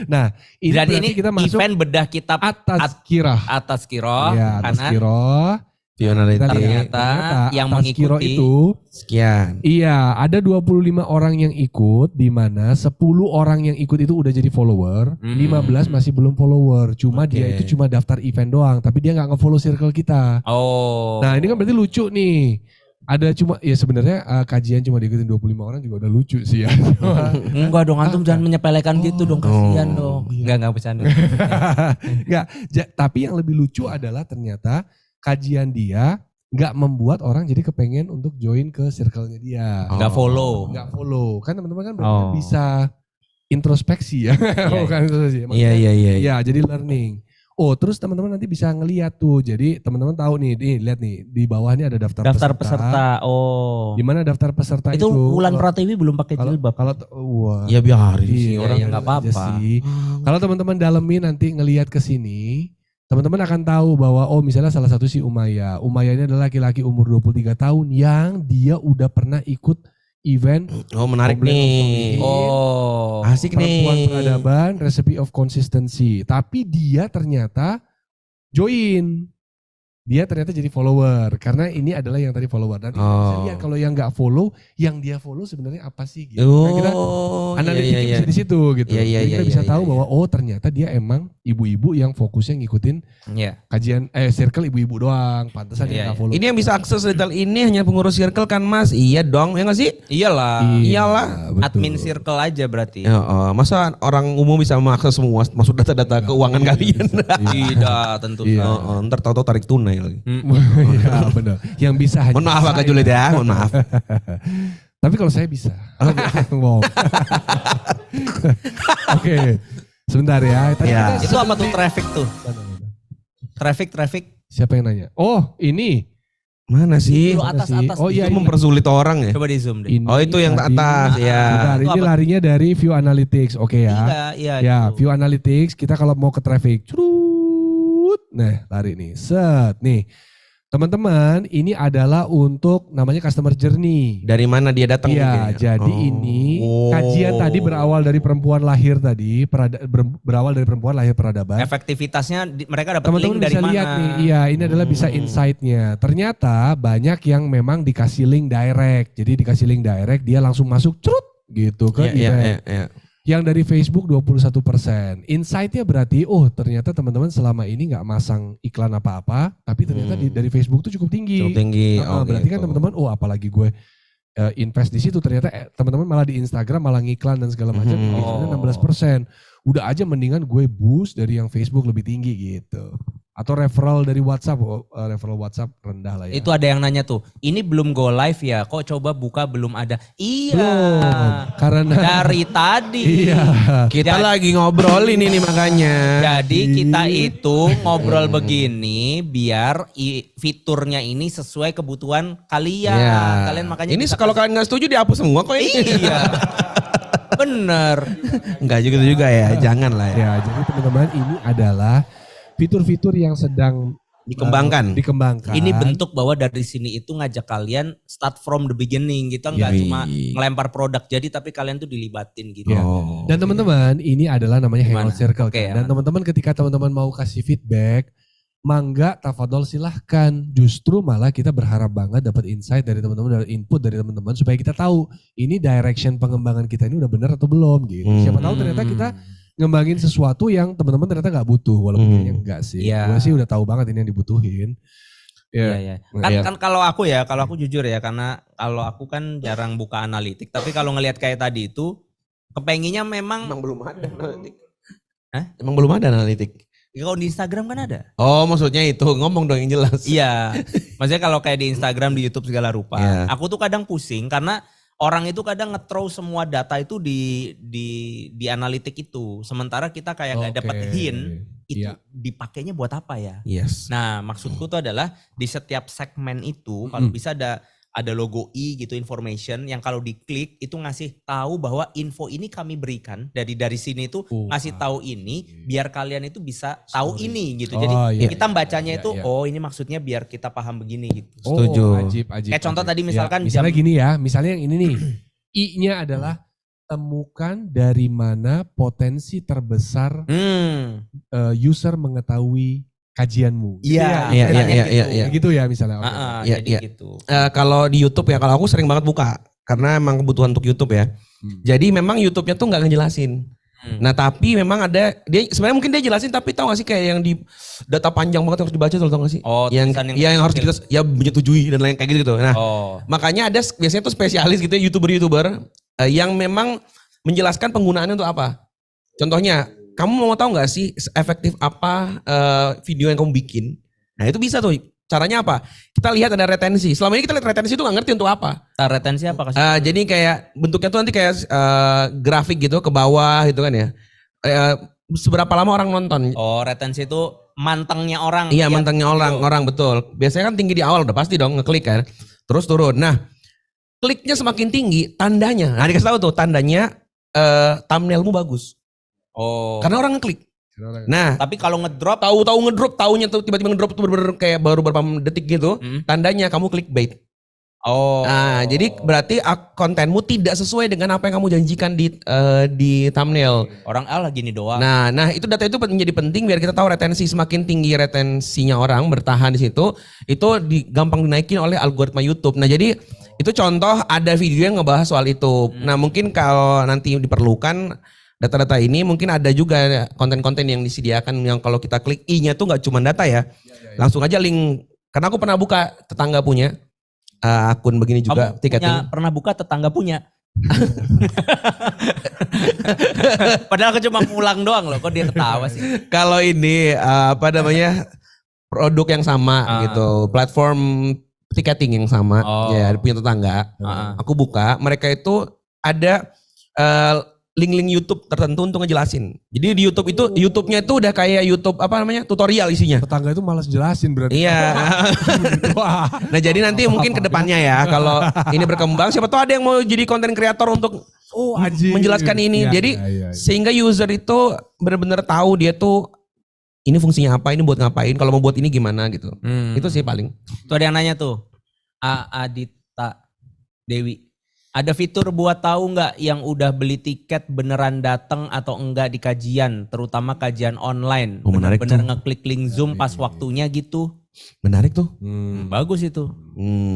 Nah, ini Berarti berarti ini kita masuk event bedah kitab atas kirah. atas kiroh, Ya, atas kanan. kiroh. View Kita analitik. lihat, Ternyata yang atas kiroh mengikuti- itu Sekian. iya, ada 25 orang yang ikut, di mana 10 orang yang ikut itu udah jadi follower, 15 masih belum follower. Cuma dia Oke. itu cuma daftar event doang, tapi dia nggak nge-follow circle kita. Oh. Nah, ini kan berarti lucu nih. Ada cuma ya sebenarnya kajian cuma diikutin 25 orang juga udah lucu sih ya. Enggak dong, antum jangan menyepelekan gitu dong, kasihan dong. iya. Enggak bercanda. Nggak, tapi yang lebih lucu adalah ternyata kajian dia nggak membuat orang jadi kepengen untuk join ke circle-nya dia. Enggak follow. Nggak follow. Kan teman-teman kan berarti Oh. bisa introspeksi ya. Bukan introspeksi. Iya Maksudnya, iya iya. Iya, jadi learning. Oh, terus teman-teman nanti bisa ngeliat tuh. Jadi teman-teman tahu nih, lihat nih di bawah ini ada daftar Daftar peserta. Oh. Di mana daftar peserta Itu itu? Wulan Kalau- Pratiwi belum pakai jilbab. Kalau wah. Ya biarin sih Iya, orang. ya, nggak aja apa-apa. sih. Kalau teman-teman dalemin nanti ngelihat ke sini, teman-teman akan tahu bahwa oh misalnya salah satu si Umayya. Umayya ini adalah laki-laki umur 23 tahun yang dia udah pernah ikut event Oh menarik Komplain nih. Oh. Asik perempuan nih. peradaban, recipe of consistency. Tapi dia ternyata join. Dia ternyata jadi follower karena ini adalah yang tadi follower. Nanti kita bisa Oh. lihat kalau yang nggak follow, yang dia follow sebenarnya apa sih gitu. Nah, kita Oh, analitiknya bisa di situ gitu. Iya, iya, Jadi kita iya, bisa iya, tahu iya. bahwa oh ternyata dia emang ibu-ibu yang fokusnya ngikutin Iya. kajian circle ibu-ibu doang. Pantesan Iya, dia nggak iya. follow. Ini yang bisa akses detail ini hanya pengurus circle kan Mas? Iya dong, ya nggak sih? Iyalah. Iyalah. betul. Admin circle aja berarti. Ya, masa orang umum bisa mengakses semua masuk data-data keuangan kalian? Tidak, tentu Iya. saja. Ntar tahu-tahu tarik tunai lagi. Iya benar. Yang bisa hanya Mohon maaf Kak saya. Julid ya, mohon maaf. Tapi kalau saya bisa. Wow. Oke. Sebentar ya. Tadi Ya. kita Itu apa tuh traffic tuh? Traffic. Siapa yang nanya? Oh, ini. Mana sih? Itu atas. Oh iya, Itu ini. mempersulit orang ya? Coba di zoom deh. Ini Oh itu yang tadi- atas ya. Bentar, Itu ini apa? larinya dari view analytics. Oke ya. Iya, iya. Ya, itu. view analytics kita kalau mau ke traffic, curut, nah lari nih, set nih. Teman-teman, ini adalah untuk namanya customer journey. Dari mana dia datang? Iya, mungkin ya? jadi Oh. ini kajian tadi berawal dari perempuan lahir tadi, berawal dari perempuan lahir peradaban. Efektivitasnya mereka dapat Teman-teman link dari bisa mana? lihat nih, iya ini adalah bisa insight-nya. Ternyata banyak yang memang dikasih link direct. Jadi dikasih link direct, dia langsung masuk cerut gitu ke Iya, event. iya. Yang dari Facebook 21%. Insight-nya berarti, oh ternyata teman-teman selama ini nggak masang iklan apa-apa, tapi ternyata dari Facebook tuh cukup tinggi. Cukup tinggi. Berarti kan gitu. teman-teman, oh apalagi gue invest di situ, ternyata teman-teman malah di Instagram malah ngiklan dan segala macam, Mhm. engagementnya 16%. Udah aja mendingan gue boost dari yang Facebook lebih tinggi gitu. Atau referral dari WhatsApp, referral WhatsApp rendah lah ya. Itu ada yang nanya tuh, ini belum go live ya, kok coba buka belum ada. Iya, belum, karena dari tadi. iya. Kita Jadi- lagi ngobrolin ini makanya. Jadi kita itu ngobrol begini biar fiturnya ini sesuai kebutuhan kalian. Iya. Kalian makanya Ini bisa kalau kalian nggak setuju dihapus semua kok ini. Iya. Bener. Enggak juga ya, jangan lah ya. Ya, jadi teman-teman ini adalah fitur-fitur yang sedang Dikembangkan. dikembangkan. Ini bentuk bahwa dari sini itu ngajak kalian start from the beginning gitu, nggak Iya. cuma ngelempar produk jadi tapi kalian tuh dilibatin gitu. Iya. Oh. Dan teman-teman, ini adalah namanya Gimana? Hangout Circle. Oke, kan? ya. Dan teman-teman ketika teman-teman mau kasih feedback, mangga tafadol silahkan. Justru malah kita berharap banget dapat insight dari teman-teman, dari input dari teman-teman supaya kita tahu ini direction pengembangan kita ini udah benar atau belum gitu. Siapa tahu ternyata kita ngembangin sesuatu yang teman-teman ternyata nggak butuh, walaupun kayaknya enggak sih. Iya. Gue sih udah tahu banget ini yang dibutuhin. Iya, Ya. iya. Iya. Kan kalau aku jujur ya, karena kalau aku kan jarang buka analitik, tapi kalau ngelihat kayak tadi itu kepenginnya memang Emang belum ada analitik. Hah? Emang belum ada analitik. ya kalau di Instagram kan ada. Oh maksudnya itu, ngomong dong yang jelas. Iya. Maksudnya kalau kayak di Instagram, di YouTube segala rupa. Iya. Aku tuh kadang pusing karena orang itu kadang nge-throw semua data itu di analitik itu. Sementara kita kayak nggak dapat Oke. hint itu Iya. dipakainya buat apa ya. Yes. Nah maksudku tuh adalah di setiap segmen itu kalau bisa ada ada logo I gitu, information yang kalau diklik itu ngasih tahu bahwa info ini kami berikan dari sini itu ngasih tahu ini biar kalian itu bisa tahu ini gitu. Jadi kita bacanya itu oh ini maksudnya biar kita paham begini gitu. Setuju. Ajib. Kayak contoh tadi misalkan misalnya gini ya, misalnya yang ini nih. I-nya adalah temukan dari mana potensi terbesar user mengetahui kajianmu. Iya. Gitu ya misalnya. Jadi gitu. Kalau di YouTube ya, kalau aku sering banget buka karena emang kebutuhan untuk YouTube ya. Jadi memang YouTube-nya tuh nggak ngejelasin. Nah tapi memang ada dia sebenarnya mungkin dia jelasin tapi tahu gak sih kayak yang di data panjang banget harus dibaca tuh tau gak sih? Oh, yang harus kita ya menyetujui dan lain kayak gitu. Nah makanya ada biasanya tuh spesialis gitu YouTuber yang memang menjelaskan penggunaannya untuk apa. Contohnya kamu mau tahu nggak sih efektif apa video yang kamu bikin? Nah itu bisa tuh. Caranya apa? Kita lihat ada retensi. Selama ini kita lihat retensi itu nggak ngerti untuk apa. Retensi apa kasih? Jadi kayak bentuknya tuh nanti kayak grafik gitu ke bawah gitu kan ya. Seberapa lama orang nonton? Oh retensi itu mantengnya orang. Iya mantengnya orang betul. Biasanya kan tinggi di awal udah pasti dong ngeklik kan. Terus turun. Nah kliknya semakin tinggi tandanya. Nah dikasih tahu tuh tandanya thumbnailmu bagus. Oh. Karena orang ngeklik. Nah, tapi kalau ngedrop, tahu taunya tuh tiba-tiba ngedrop tuh bener-bener kayak baru beberapa detik gitu, tandanya kamu clickbait. Oh. Nah, jadi berarti kontenmu tidak sesuai dengan apa yang kamu janjikan di thumbnail. Orang lagi ini doang. Nah, itu data itu menjadi penting biar kita tahu retensi, semakin tinggi retensinya orang bertahan di situ, itu gampang dinaikin oleh algoritma YouTube. Nah, jadi itu contoh ada video yang ngebahas soal itu. Nah, mungkin kalau nanti diperlukan data-data ini mungkin ada juga konten-konten yang disediakan yang kalau kita klik I-nya tuh nggak cuma data ya. Langsung aja link. Karena aku pernah buka tetangga punya akun begini juga tiketing. Pernah buka tetangga punya. Padahal aku cuma ngulang doang loh, kok dia ketawa sih. Kalau ini produk yang sama gitu, platform tiketing yang sama, ya punya tetangga. Aku buka, mereka itu ada link-link YouTube tertentu untuk ngejelasin. Jadi di YouTube itu YouTube-nya itu udah kayak YouTube tutorial isinya. Tetangga itu malas jelasin berarti. Iya. Nah jadi nanti mungkin ke depannya ya kalau ini berkembang siapa tahu ada yang mau jadi konten kreator untuk menjelaskan ini. Jadi sehingga user itu benar-benar tahu dia tuh ini fungsinya apa, ini buat ngapain, kalau mau buat ini gimana gitu. Itu sih paling. Tuh ada yang nanya tuh. Adita Dewi. Ada fitur buat tahu nggak yang udah beli tiket beneran datang atau enggak di kajian, terutama kajian online. Bener-bener ngeklik link Zoom pas waktunya gitu. Menarik tuh. Bagus itu.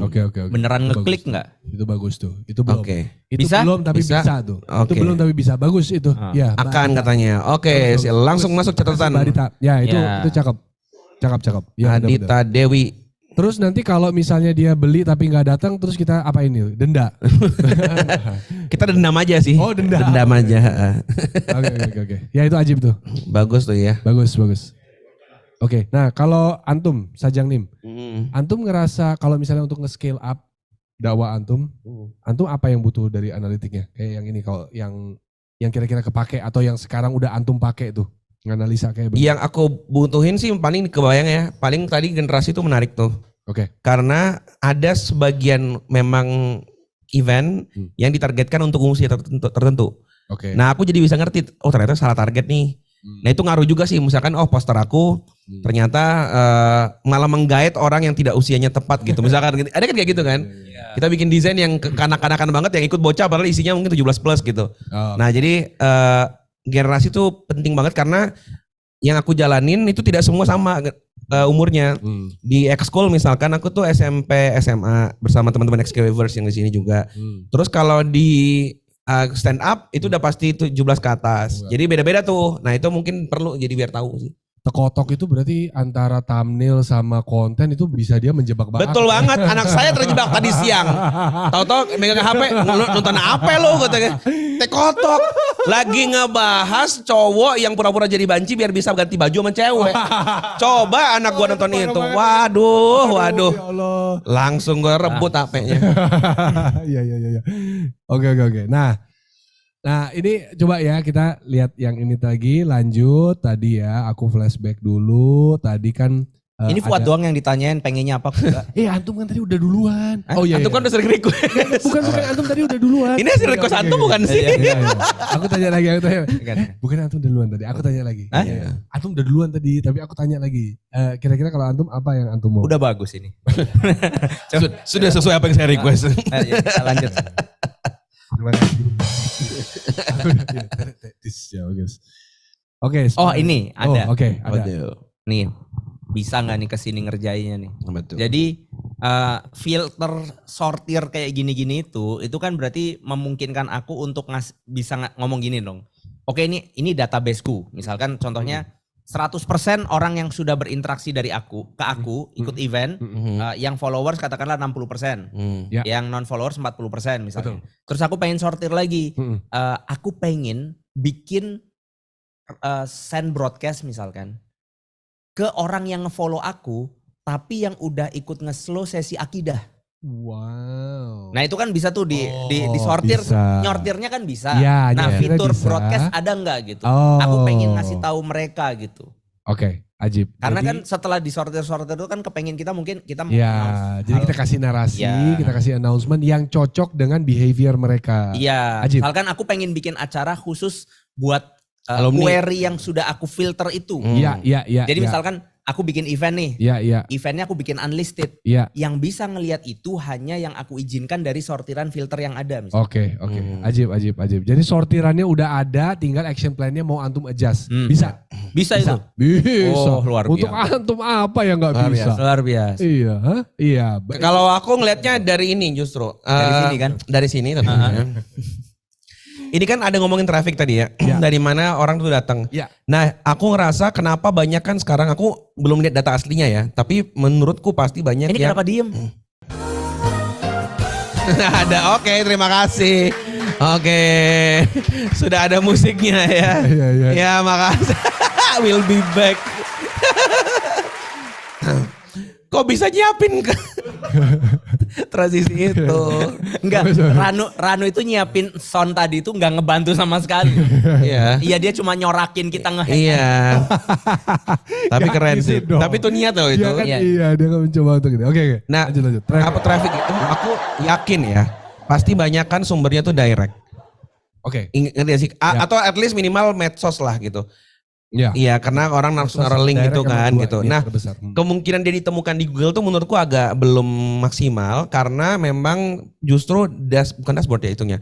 Oke. Beneran ngeklik nggak? Itu bagus tuh. Itu belum. Itu bisa? belum tapi bisa tuh. Itu belum tapi bisa. Bagus itu. Ya. Akan katanya. Oke, langsung masuk catatan. Ya itu cakep. Cakep. Ya, Adita Dewi. Terus nanti kalau misalnya dia beli tapi nggak datang, terus kita apa ini? Denda. Kita dendam aja sih. Oh dendam. Dendam aja. Oke. Ya itu ajib tuh. Bagus tuh ya. Bagus. Oke. Nah kalau antum Sajang Nim, antum ngerasa kalau misalnya untuk nge-scale up dakwah antum apa yang butuh dari analitiknya? Kayak yang ini kalau yang kira-kira kepake atau yang sekarang udah antum pakai tuh. Nganalisa kayak begitu. Yang aku butuhin sih paling kebayang ya, paling tadi generasi itu menarik tuh. Oke. Karena ada sebagian memang event yang ditargetkan untuk usia tertentu. Oke. Nah aku jadi bisa ngerti, oh ternyata salah target nih. Nah itu ngaruh juga sih, misalkan poster aku ternyata malah menggait orang yang tidak usianya tepat gitu. Misalkan ada kan kayak gitu kan. Kita bikin desain yang kanak-kanakan banget yang ikut bocah padahal isinya mungkin 17 plus gitu. Nah jadi generasi itu penting banget karena yang aku jalanin itu tidak semua sama umurnya. Di ekskul misalkan aku tuh SMP, SMA bersama teman-teman XKWavers yang di sini juga. Terus kalau di stand up itu udah pasti 17 ke atas. Jadi beda-beda tuh. Nah itu mungkin perlu jadi biar tahu sih. Tekotok itu berarti antara thumbnail sama konten itu bisa dia menjebak banget. Betul banget, anak saya terjebak tadi siang. Tahu-tahu megang HP, nonton apa lo katanya. Tekotok lagi ngebahas cowok yang pura-pura jadi banci biar bisa ganti baju sama cewek. Coba anak gua nonton itu. Waduh. Langsung gua rebut HP-nya. Iya. Oke. Nah ini coba ya kita lihat yang ini lagi lanjut tadi ya aku flashback dulu tadi kan Ini Fuad ada- doang yang ditanyain pengennya apa enggak. Antum kan tadi udah duluan. Oh iya. Antum kan udah sering request. Bukan antum tadi udah duluan. Ini hasil request Oke, antum oke. bukan sih? Iya. Aku tanya lagi. Bukan antum duluan tadi. Aku tanya lagi. Hah? Iya. Antum udah duluan tadi, tapi aku tanya lagi. Kira-kira kalau antum apa yang antum mau? Udah bagus ini. Sudah sesuai apa yang saya request. Ayo, kita lanjut. Terima kasih. Oke. Oh ini ada. Oh, oke, ada. Nih bisa nggak nih kesini ngerjainnya nih. Betul. Jadi filter sortir kayak gini-gini itu kan berarti memungkinkan aku untuk ngomong gini dong. Oke ini databaseku. Misalkan contohnya 100% orang yang sudah berinteraksi dari aku ke aku ikut event, yang followers katakanlah 60%, Ya. yang non followers 40% misalnya. Betul. Terus aku pengen sortir lagi. Aku pengen bikin send broadcast misalkan ke orang yang nge-follow aku tapi yang udah ikut nge-slow sesi akidah. Wow. Nah itu kan bisa tuh disortir, bisa. nyortirnya kan bisa. Ya, Nah nyortirnya fitur bisa. broadcast ada nggak gitu? Oh. Aku pengen ngasih tahu mereka gitu. Oke, ajib. Karena Jadi- kan setelah disortir-sortir itu kan kepengen kita mungkin kita mau Ya, announce jadi hal- kita kasih narasi, Ya. kita kasih announcement yang cocok dengan behavior mereka. Iya, Ajib. misalkan aku pengen bikin acara khusus buat Alumni. query yang sudah aku filter itu. Iya, iya, iya. Jadi iya. misalkan aku bikin event nih, Iya, iya, eventnya aku bikin unlisted. iya. Yang bisa ngelihat itu hanya yang aku izinkan dari sortiran filter yang ada misalnya. Oke, oke. Ajib. Jadi sortirannya udah ada, tinggal action plan-nya mau antum adjust. Bisa? Bisa itu. Bisa. Oh, luar Untuk biasa. antum apa yang nggak Luar bisa? Luar biasa. Iya, hah? Iya. Kalau aku ngelihatnya dari ini justru. Dari sini kan? Dari sini tentunya. Ini kan ada ngomongin traffic tadi ya. Dari mana orang tuh datang. Ya. Nah aku ngerasa kenapa banyak kan sekarang aku belum lihat data aslinya ya. Tapi menurutku pasti banyak Ini yang. kenapa diem? Ada, oke, terima kasih. Oke, sudah ada musiknya ya. Iya. Ya makasih. We'll be back. Kok bisa nyiapin ke transisi itu? Enggak, Ranu itu nyiapin sound tadi itu enggak ngebantu sama sekali. Iya. Iya dia cuma nyorakin kita nge-hack. Iya. Tapi Gak keren gitu sih. dong. Tapi itu niat loh itu. Iya kan, Iya. iya, dia kan mencoba untuk gitu. Oke. Nah, lanjut. apa traffic itu aku yakin ya. Pasti banyak kan sumbernya tuh direct. Oke. Ngerti gak sih? Ya. Atau at least minimal medsos lah gitu. Iya. Iya, karena orang langsung naruh link Direct gitu emang kan dua gitu. ini Nah, terbesar. kemungkinan dia ditemukan di Google tuh menurutku agak belum maksimal karena memang justru bukan dashboard ya hitungnya.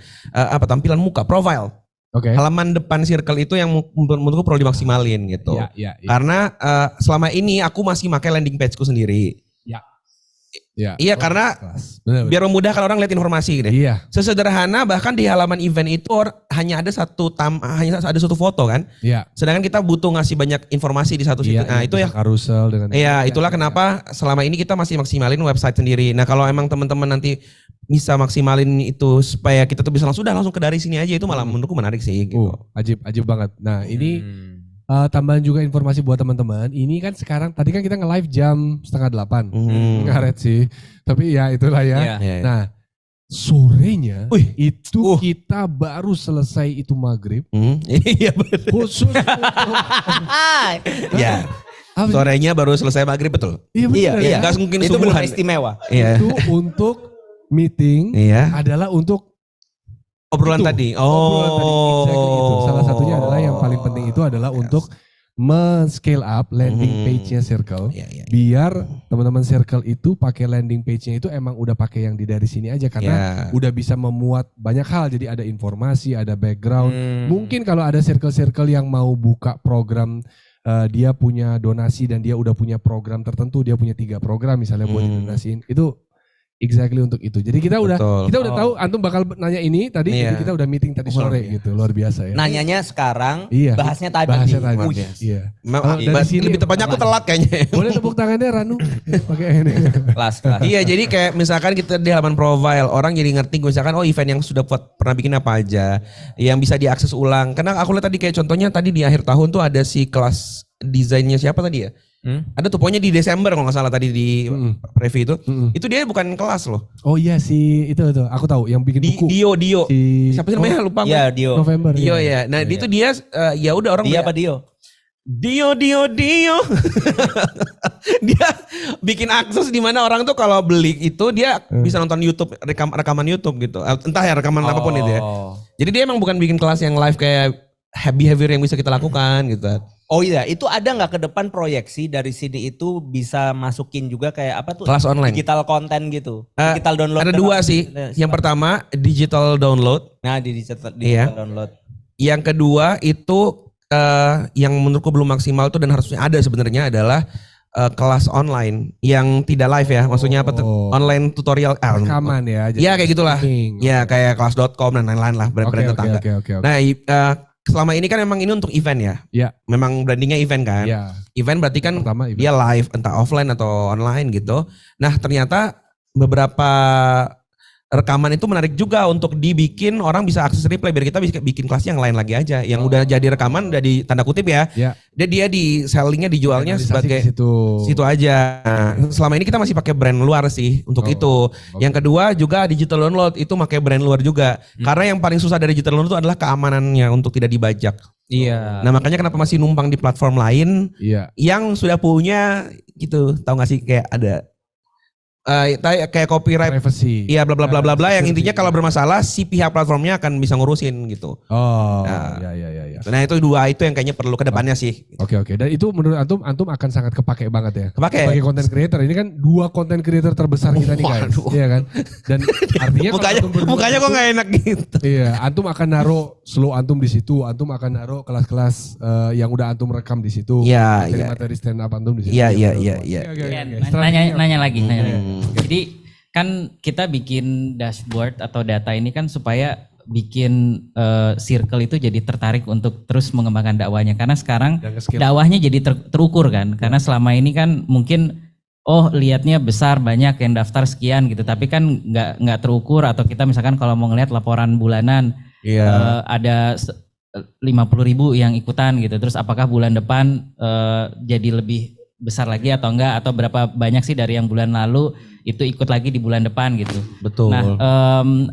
Tampilan muka, profile. Oke. Halaman depan circle itu yang menurutku perlu dimaksimalin gitu. Iya. Karena selama ini aku masih pakai landing pageku sendiri. Iya, karena Benar. biar memudahkan orang lihat informasi gitu. Iya. Sesederhana bahkan di halaman event itu hanya ada satu foto kan. Iya. Sedangkan kita butuh ngasih banyak informasi di satu situ. Nah, itu ya. Karusel dengan. Iya, itulah kenapa selama ini kita masih maksimalin website sendiri. Nah, kalau emang teman-teman nanti bisa maksimalin itu supaya kita tuh bisa langsung ke dari sini aja, itu malah menurutku menarik sih gitu. Ajib banget. Nah, ini tambahan juga informasi buat teman-teman. Ini kan sekarang tadi kan kita nge-live jam 7:30. Ngaret sih. Tapi ya itulah ya. Iya. Nah, sorenya Wih. itu kita baru selesai itu maghrib. Iya benar. Khusus untuk Ya. apa sih? Sorenya baru selesai maghrib betul. Iya benar ya. Gak mungkin Itu benar subuhan. istimewa. Iya. Itu untuk meeting Iya. adalah untuk Obrolan itu. tadi. Obrolan tadi. Exactly itu. Salah satunya Oh. adalah yang paling penting itu adalah untuk men-scale up landing page-nya Circle. Iya. Biar teman-teman Circle itu pakai landing page-nya itu emang udah pakai yang di dari sini aja karena Iya. udah bisa memuat banyak hal. Jadi ada informasi, ada background. Hmm. Mungkin kalau ada circle-circle yang mau buka program, dia punya donasi dan dia udah punya program tertentu, dia punya 3 program misalnya buat didonasiin, itu exactly untuk itu. Jadi kita udah Betul. tahu antum bakal nanya ini tadi, Iya. jadi kita udah meeting tadi sore gitu, luar biasa ya. Nanyanya sekarang, Iya. bahasnya tadi. Bahasnya tadi. Wih. Iya. Dari sini Lebih tepatnya aku telat kayaknya. boleh tepuk tangannya Ranu pakai ini. Kelas. Iya, jadi kayak misalkan kita di halaman profile, orang jadi ngerti misalkan event yang sudah pernah bikin apa aja, yang bisa diakses ulang. Karena aku lihat tadi kayak contohnya tadi di akhir tahun tuh ada si kelas desainnya siapa tadi ya? Ada tuh pokoknya di Desember kalau nggak salah tadi di preview itu. Itu dia bukan kelas loh. Oh iya si itu aku tahu yang bikin buku. Dio. Si Siapa sih namanya? Lupa gue. Iya, Dio. November. Dio ya. Nah, itu dia ya udah orang Dia apa Dio? Dio. Dia bikin akses di mana orang tuh kalau beli itu dia bisa nonton YouTube, rekaman YouTube gitu. Entah ya rekaman apapun itu ya. Jadi dia emang bukan bikin kelas yang live kayak behavior yang bisa kita lakukan gitu. Oh iya, itu ada nggak ke depan proyeksi dari sini itu bisa masukin juga kayak apa tuh? Kelas online. Digital konten gitu. Digital download. Ada dua sih. Yang pertama digital download. Nah di digital download. Yang kedua itu yang menurutku belum maksimal tuh dan harusnya ada sebenarnya adalah kelas online yang tidak live ya. Maksudnya apa tuh? Online tutorial. Rekaman ya. Iya kayak gitulah. Ya kayak kelas.com dan lain-lain lah brand-brand tetangga. Oke. Nah selama ini kan memang ini untuk event ya. Iya. Memang brandingnya event kan. Iya. Event berarti kan Pertama event. dia live entah offline atau online gitu. Nah ternyata beberapa rekaman itu menarik juga untuk dibikin orang bisa akses replay biar kita bisa bikin kelas yang lain lagi aja. Yang udah jadi rekaman udah di tanda kutip ya. Iya. Dia di sellingnya dijualnya sebagai situ aja. Nah, selama ini kita masih pakai brand luar sih untuk itu. Yang kedua juga digital download itu pakai brand luar juga. Karena yang paling susah dari digital download itu adalah keamanannya untuk tidak dibajak. Iya. Nah makanya kenapa masih numpang di platform lain yang sudah punya gitu. Tahu gak sih kayak ada kayak copyright, privacy. Iya bla bla bla bla bla yang intinya kalau bermasalah si pihak platformnya akan bisa ngurusin gitu. Oh, nah, ya. Nah itu dua itu yang kayaknya perlu ke depannya sih. Oke. Dan itu menurut antum akan sangat kepake banget ya. Kepake. Sebagai content creator ini kan dua content creator terbesar kita nih guys. Iya kan? Dan artinya mukanya kok nggak enak gitu. Iya, antum akan naruh slow antum di situ, antum akan naruh kelas-kelas yang udah antum rekam di situ. Iya. Materi stand up antum di situ. Iya. Nanya lagi. Jadi kan kita bikin dashboard atau data ini kan supaya bikin circle itu jadi tertarik untuk terus mengembangkan dakwahnya karena sekarang dakwahnya jadi terukur kan karena selama ini kan mungkin lihatnya besar banyak yang daftar sekian gitu tapi kan nggak terukur atau kita misalkan kalau mau ngelihat laporan bulanan ada 50.000 yang ikutan gitu terus apakah bulan depan jadi lebih besar lagi atau enggak atau berapa banyak sih dari yang bulan lalu itu ikut lagi di bulan depan gitu. Betul. Nah,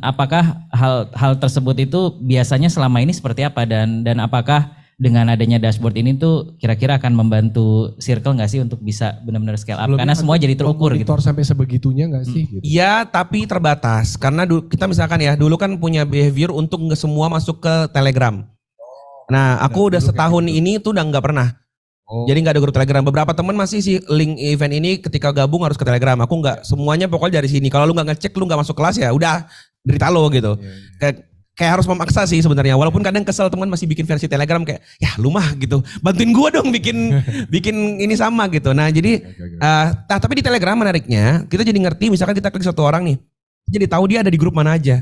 apakah hal tersebut itu biasanya selama ini seperti apa dan apakah dengan adanya dashboard ini tuh kira-kira akan membantu circle nggak sih untuk bisa benar-benar scale up? Karena semua jadi terukur gitu. Sampai sebegitunya nggak sih? Gitu. Iya, tapi terbatas karena kita misalkan ya dulu kan punya behavior untuk nggak semua masuk ke Telegram. Nah, aku udah setahun ini tuh udah nggak pernah. Jadi nggak ada grup Telegram. Beberapa teman masih sih link event ini ketika gabung harus ke Telegram. Aku nggak semuanya pokoknya dari sini. Kalau lu nggak ngecek, lu nggak masuk kelas ya udah derita lo gitu. Kayak harus memaksa sih sebenarnya. Walaupun kadang kesel teman masih bikin versi Telegram kayak ya lu mah gitu. Bantuin gua dong bikin ini sama gitu. Nah jadi tapi di Telegram menariknya kita jadi ngerti misalkan kita klik satu orang nih. Jadi tahu dia ada di grup mana aja.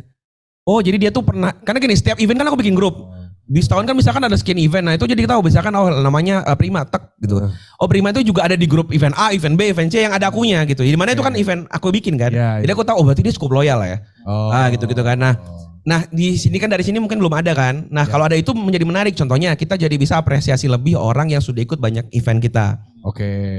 Oh jadi dia tuh pernah karena gini setiap event kan aku bikin grup. Di setahun kan misalkan ada sekian event, nah itu jadi kita tahu misalkan namanya Prima tek gitu. Oh Prima itu juga ada di grup event A, event B, event C yang ada akunya gitu. Di mana itu kan event aku bikin kan. Jadi aku tahu berarti dia cukup loyal ya. Gitu kan. Nah di sini kan dari sini mungkin belum ada kan. Nah kalau ada itu menjadi menarik. Contohnya kita jadi bisa apresiasi lebih orang yang sudah ikut banyak event kita.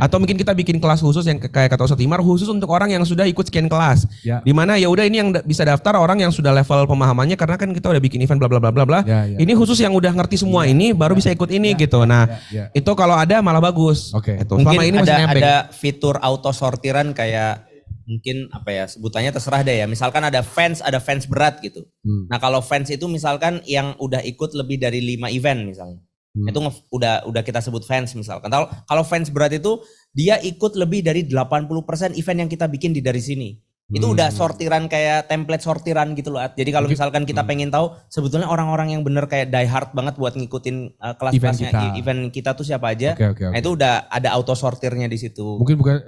Atau mungkin kita bikin kelas khusus yang kayak kata Ustadz Timar khusus untuk orang yang sudah ikut sekian kelas. Dimana ya udah ini yang bisa daftar orang yang sudah level pemahamannya karena kan kita udah bikin event bla bla bla bla bla. Ini khusus yang udah ngerti semua ini baru bisa ikut ini gitu. Nah itu kalau ada malah bagus. Mungkin ini ada fitur auto sortiran kayak mungkin apa ya sebutannya terserah deh ya. Misalkan ada fans berat gitu. Nah kalau fans itu misalkan yang udah ikut lebih dari 5 event misalnya. Itu udah kita sebut fans misalkan. Kalau fans berat itu dia ikut lebih dari 80% event yang kita bikin dari sini. Itu udah sortiran kayak template sortiran gitu loh. Jadi kalau misalkan kita pengen tahu sebetulnya orang-orang yang bener kayak die hard banget buat ngikutin kelas-kelasnya event kita tuh siapa aja. Nah itu udah ada auto sortirnya di situ. Mungkin bukan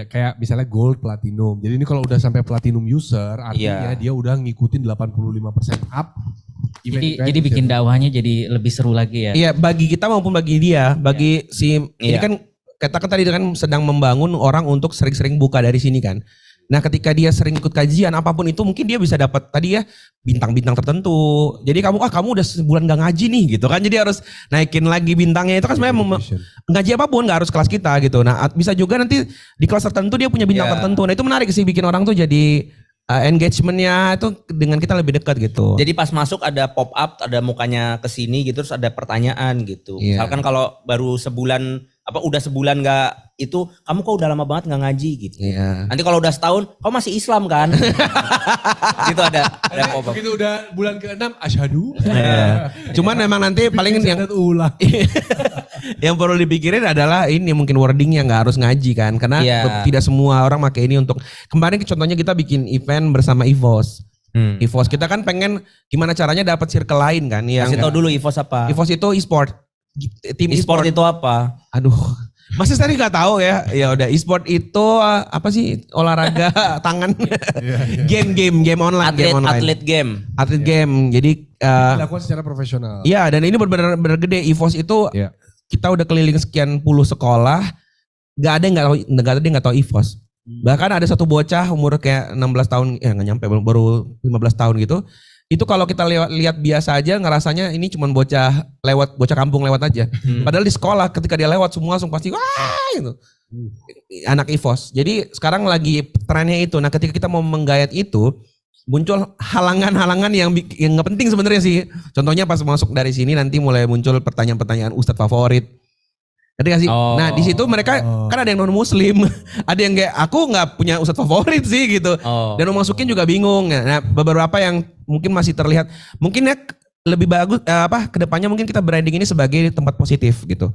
kayak misalnya gold, platinum. Jadi ini kalau udah sampai platinum user artinya dia udah ngikutin 85% up. Jadi bikin dakwahnya jadi lebih seru lagi ya. Iya, bagi kita maupun bagi dia, bagi ini kan katakan tadi kan sedang membangun orang untuk sering-sering buka dari sini kan. Nah, ketika dia sering ikut kajian apapun itu mungkin dia bisa dapat tadi ya bintang-bintang tertentu. Jadi kamu udah sebulan gak ngaji nih gitu kan. Jadi harus naikin lagi bintangnya itu kan sebenarnya ngaji apapun gak harus kelas kita gitu. Nah, bisa juga nanti di kelas tertentu dia punya bintang tertentu. Nah, itu menarik sih bikin orang tuh jadi engagementnya itu dengan kita lebih dekat gitu. Jadi pas masuk ada pop up, ada mukanya ke sini gitu, terus ada pertanyaan gitu. Iya. Misalkan kalau baru sebulan udah sebulan nggak itu, kamu kok udah lama banget nggak ngaji gitu. Iya. Nanti kalau udah setahun, kau masih Islam kan? Gitu ada pop up. Begitu udah bulan ke-6 asyhadu. Iya. Cuman memang nanti paling yang Syahadat ulang. yang perlu dipikirin adalah ini mungkin wordingnya nggak harus ngaji kan, karena Iya. tidak semua orang pakai ini untuk kemarin contohnya kita bikin event bersama EVOS. EVOS kita kan pengen gimana caranya dapat circle lain kan yang Kasih tau dulu EVOS apa? EVOS itu e-sport. Tim E-sport e-sport. itu apa? Aduh. Masih tadi nggak tahu ya. Ya udah e-sport itu apa sih olahraga tangan. Game online, game online. Atlet game. Jadi Dilakukan secara profesional. iya dan ini benar-benar gede. EVOS itu Iya. kita udah keliling sekian puluh sekolah, nggak ada yang nggak tahu EVOS. Bahkan ada satu bocah umur kayak 16 tahun, ya nggak nyampe, baru 15 tahun gitu. Itu kalau kita lihat biasa aja ngerasanya ini cuma bocah kampung lewat aja. Padahal di sekolah ketika dia lewat semua langsung pasti wah gitu. Anak EVOS. Jadi sekarang lagi trennya itu. Nah ketika kita mau menggayat itu, muncul halangan-halangan yang nggak penting sebenarnya sih. Contohnya pas masuk dari sini nanti mulai muncul pertanyaan-pertanyaan ustadz favorit. Ngerti gak sih? Oh. Nah di situ mereka kan ada yang non muslim, ada yang kayak aku nggak punya ustadz favorit sih gitu. Oh. Dan mau masukin juga bingung. Nah beberapa yang mungkin masih terlihat, mungkin ya lebih bagus kedepannya mungkin kita branding ini sebagai tempat positif gitu.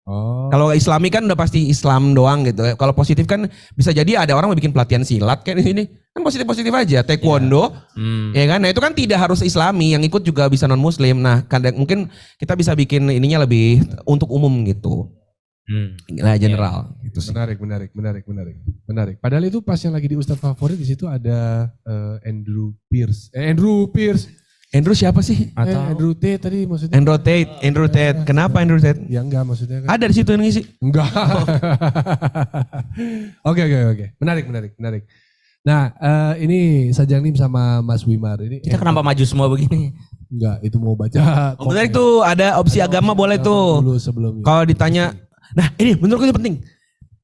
Oh. Kalau Islami kan udah pasti Islam doang gitu. Kalau positif kan bisa jadi ada orang mau bikin pelatihan silat kayak di sini. Kan positif-positif aja, taekwondo. Ya kan? Nah, itu kan tidak harus Islami, yang ikut juga bisa non muslim. Nah, kadang mungkin kita bisa bikin ininya lebih untuk umum gitu. Nah, general gitu sih. Menarik. Padahal itu pas yang lagi di Ustadz favorit di situ ada Andrew Pierce. Andrew siapa sih? Andrew Tate tadi maksudnya. Andrew Tate. Kenapa Andrew Tate? Ya enggak maksudnya kan. Ada di situ yang ngisi. Enggak. Oke. Menarik. Nah, ini Sajang Nim sama Mas Wimar ini. Kita kenapa maju semua begini? Enggak, itu mau baca. Benar tuh ada opsi agama boleh tuh. Dulu sebelumnya. Kalau ditanya, nah ini menurutku ini penting.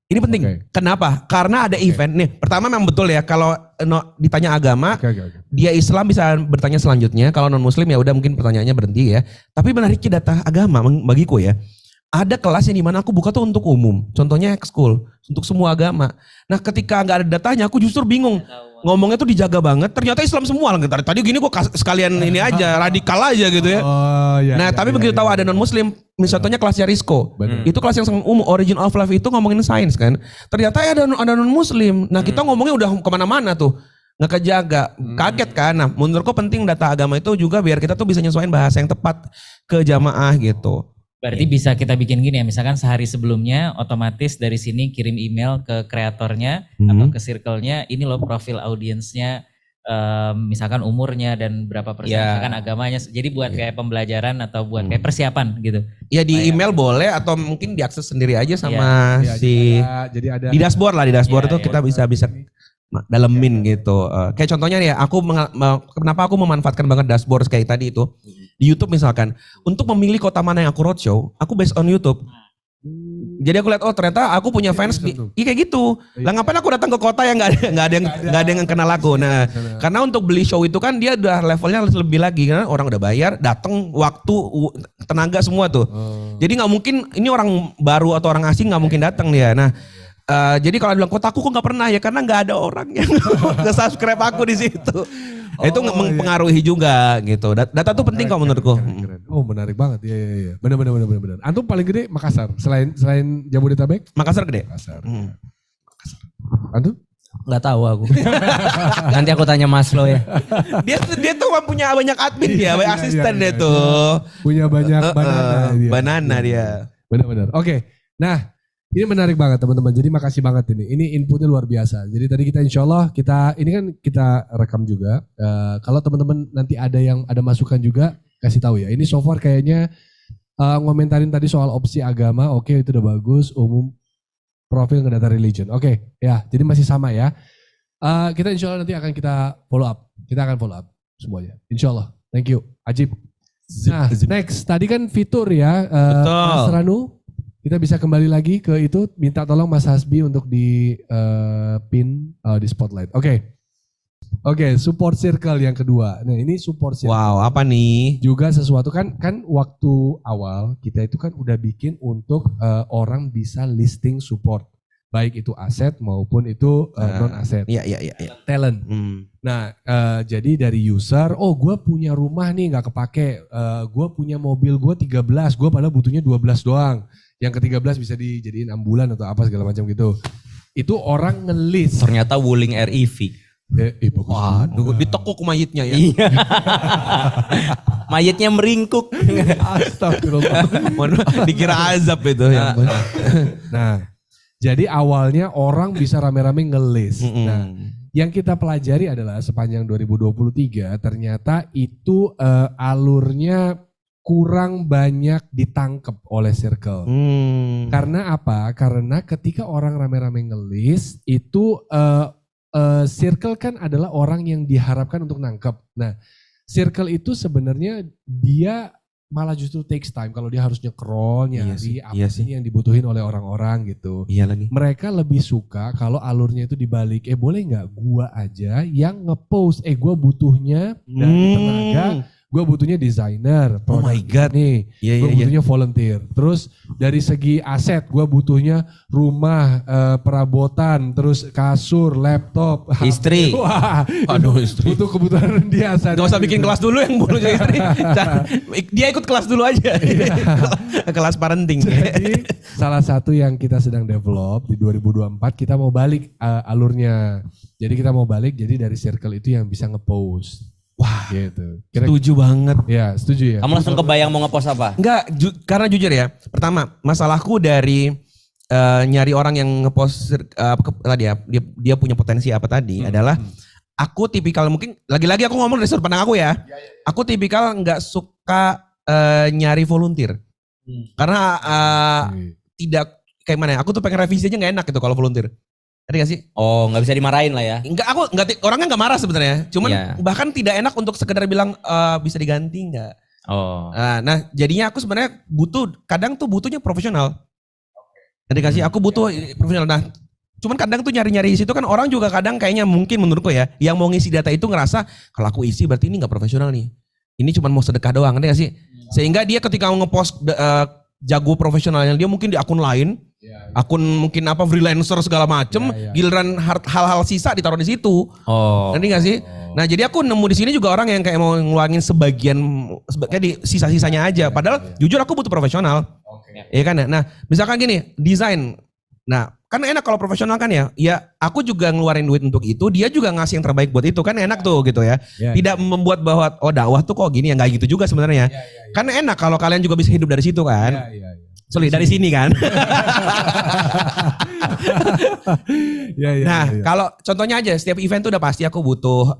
Ini penting. Oke. Kenapa? Karena ada event nih. Pertama memang betul ya kalau ditanya agama, Oke. dia Islam bisa bertanya selanjutnya. Kalau non Muslim ya udah mungkin pertanyaannya berhenti ya. Tapi menariknya data agama bagiku ya. Ada kelas yang dimana aku buka tuh untuk umum. Contohnya ekskul, untuk semua agama. Nah ketika nggak ada datanya aku justru bingung. Ngomongnya tuh dijaga banget. Ternyata Islam semua. Tadi gini gue sekalian ini aja, radikal aja gitu ya. Oh, iya. Nah tapi begitu tahu ada non Muslim, misalnya kelasnya Risco. Benar. Itu kelas yang sangat umum, Origin of Life itu ngomongin sains kan. Ternyata ada non Muslim. Nah kita ngomongnya udah kemana-mana tuh. Nggak kejaga, kaget kan. Nah menurutku penting data agama itu juga biar kita tuh bisa nyesuaiin bahasa yang tepat ke jamaah gitu. Berarti bisa kita bikin gini ya, misalkan sehari sebelumnya otomatis dari sini kirim email ke kreatornya atau ke circle-nya, ini loh profil audiensnya, misalkan umurnya dan berapa persen, misalkan agamanya. Jadi buat kayak pembelajaran atau buat kayak persiapan gitu. Ya di email boleh atau mungkin diakses sendiri aja sama Jadi ada di dashboard lah, di dashboard tuh Iya, kita bisa dalemin gitu. Kayak contohnya nih ya, kenapa aku memanfaatkan banget dashboard kayak tadi itu. Di YouTube misalkan, untuk memilih kota mana yang aku roadshow, aku based on YouTube. Jadi aku lihat ternyata aku punya fans kayak gitu. Lah ngapain aku datang ke kota yang nggak ada yang kenal aku. Nah, karena untuk beli show itu kan dia udah levelnya lebih lagi karena orang udah bayar, datang waktu, tenaga semua tuh. Jadi nggak mungkin ini orang baru atau orang asing nggak mungkin datang dia. Nah, jadi kalau bilang kotaku kok nggak pernah ya karena nggak ada orang yang nge-subscribe aku di situ. Itu mempengaruhi juga gitu. Data tuh penting kok menurutku. Keren. Oh menarik banget. Iya. Benar. Antum paling gede Makassar selain Jabodetabek? Makassar gede. Makassar. Antum? Nggak tahu aku. Nanti aku tanya Mas Lo ya. Dia tuh punya banyak admin dia, banyak asisten dia tuh. Punya banyak banana dia. Benar. Oke. Nah, ini menarik banget teman-teman. Jadi makasih banget ini. Ini inputnya luar biasa. Jadi tadi kita insya Allah ini kan kita rekam juga. Kalau teman-teman nanti ada masukan juga kasih tahu ya. Ini so far kayaknya ngomentarin tadi soal opsi agama. Oke, itu udah bagus. Umum profil ke data religion. Oke, ya. Jadi masih sama ya. Kita insya Allah nanti akan kita follow up. Kita akan follow up semuanya. Insya Allah. Thank you. Ajib. Nah, next. Tadi kan fitur ya. Mas Ranu. Kita bisa kembali lagi ke itu, minta tolong Mas Hasbi untuk di pin di spotlight. Oke. Oke, support circle yang kedua. Nah, ini support circle. Wow, apa nih? Juga sesuatu kan waktu awal kita itu kan udah bikin untuk orang bisa listing support. Baik itu aset maupun itu non aset. Iya. Talent. Nah, jadi dari user, oh gue punya rumah nih nggak kepake, gue punya mobil gue 13, gue padahal butuhnya 12 doang. Yang ke-13 bisa dijadiin ambulan atau apa segala macam gitu. Itu orang nge-list. Ternyata Wuling REV. Bagus. Waduh, ditekuk mayitnya ya. Iya. Mayatnya meringkuk. Astagfirullah. Dikira azab itu ya. Nah, jadi awalnya orang bisa rame-rame nge-list. Nah, yang kita pelajari adalah sepanjang 2023 ternyata itu alurnya kurang banyak ditangkep oleh circle. Karena apa? Karena ketika orang rame-rame nge-list itu circle kan adalah orang yang diharapkan untuk nangkep. Nah, circle itu sebenarnya dia malah justru takes time kalau dia harus nge-crawl, nyari apa sih yang dibutuhin oleh orang-orang gitu. Iya lagi. Mereka lebih suka kalau alurnya itu dibalik. Boleh nggak gua aja yang nge-post, gua butuhnya dari tenaga, gue butuhnya desainer, Oh my God. nih, Iya, gue iya, butuhnya volunteer. Terus dari segi aset, gue butuhnya rumah, perabotan, terus kasur, laptop, Istri. Wah, Aduh, istri. butuh kebutuhan dia. Gak usah bikin kelas dulu yang bulu istri. Dia ikut kelas dulu aja. Kelas parenting. Jadi salah satu yang kita sedang develop di 2024 kita mau balik alurnya. Jadi kita mau balik jadi dari circle itu yang bisa ngepost. Wah, Gitu. setuju banget. Ya, setuju ya. Kamu langsung kebayang mau ngepost apa? Enggak, karena jujur ya. Pertama, masalahku dari nyari orang yang ngepost tadi ya, dia punya potensi apa tadi adalah aku tipikal, mungkin lagi-lagi aku ngomong dari sudut pandang aku ya. Aku tipikal nggak suka nyari volunteer. Karena tidak kayak mana ya, aku tuh pengen revisi aja nggak enak gitu kalau volunteer. Ngerti gak sih? Oh, nggak bisa dimarahin lah ya. Enggak, aku orangnya nggak marah sebenarnya. Cuman Iya. bahkan tidak enak untuk sekedar bilang bisa diganti nggak. Oh. Nah, jadinya aku sebenarnya kadang tuh butuhnya profesional. Ngerti gak sih? Aku butuh profesional. Nah, cuman kadang tuh nyari-nyari isi itu kan orang juga kadang kayaknya mungkin menurutku ya, yang mau ngisi data itu ngerasa kalau aku isi berarti ini nggak profesional nih. Ini cuma mau sedekah doang, ngerti gak sih? Sehingga dia ketika nge-post jago profesionalnya dia mungkin di akun lain, akun mungkin apa freelancer segala macem, giliran hal-hal sisa ditaruh di situ. Oh. Ngerti gak sih? Nah, jadi aku nemu di sini juga orang yang kayak mau ngeluangin sebagian kayak di sisa-sisanya aja. Padahal jujur aku butuh profesional. Iya kan ya? Nah, misalkan gini, desain. Nah, kan enak kalau profesional kan ya. Ya, aku juga ngeluarin duit untuk itu, dia juga ngasih yang terbaik buat itu. Kan enak tuh gitu ya. Tidak membuat bahwa dakwah tuh kok gini ya, enggak gitu juga sebenarnya. Kan enak kalau kalian juga bisa hidup dari situ kan. Sorry, dari sini kan. Nah, kalau contohnya aja setiap event tuh udah pasti aku butuh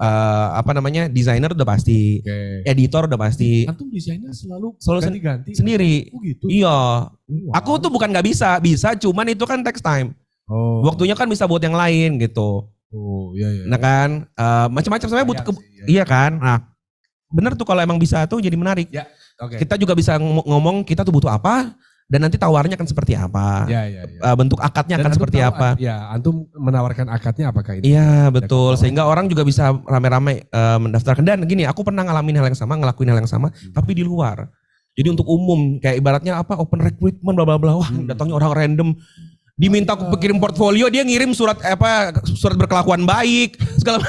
desainer udah pasti, editor udah pasti. Antum desainnya selalu ganti sendiri. Oh gitu. Iya. Aku tuh bukan nggak bisa, cuman itu kan text time. Waktunya kan bisa buat yang lain gitu. Oh iya. Nah kan, macam-macam sebenarnya butuh. Iya kan. Nah, bener tuh kalau emang bisa tuh jadi menarik. Ya, oke. Kita juga bisa ngomong kita tuh butuh apa. Dan nanti tawarnya akan seperti apa, bentuk akadnya akan seperti apa. Ya, antum menawarkan akadnya apakah itu? Iya betul, sehingga orang juga bisa rame-rame mendaftarkan. Dan gini, aku pernah ngalamin hal yang sama, ngelakuin hal yang sama, tapi di luar. Jadi untuk umum, kayak ibaratnya open recruitment bla bla bla. Wah, datangnya orang random. Diminta aku kirim portfolio, dia ngirim surat berkelakuan baik segala.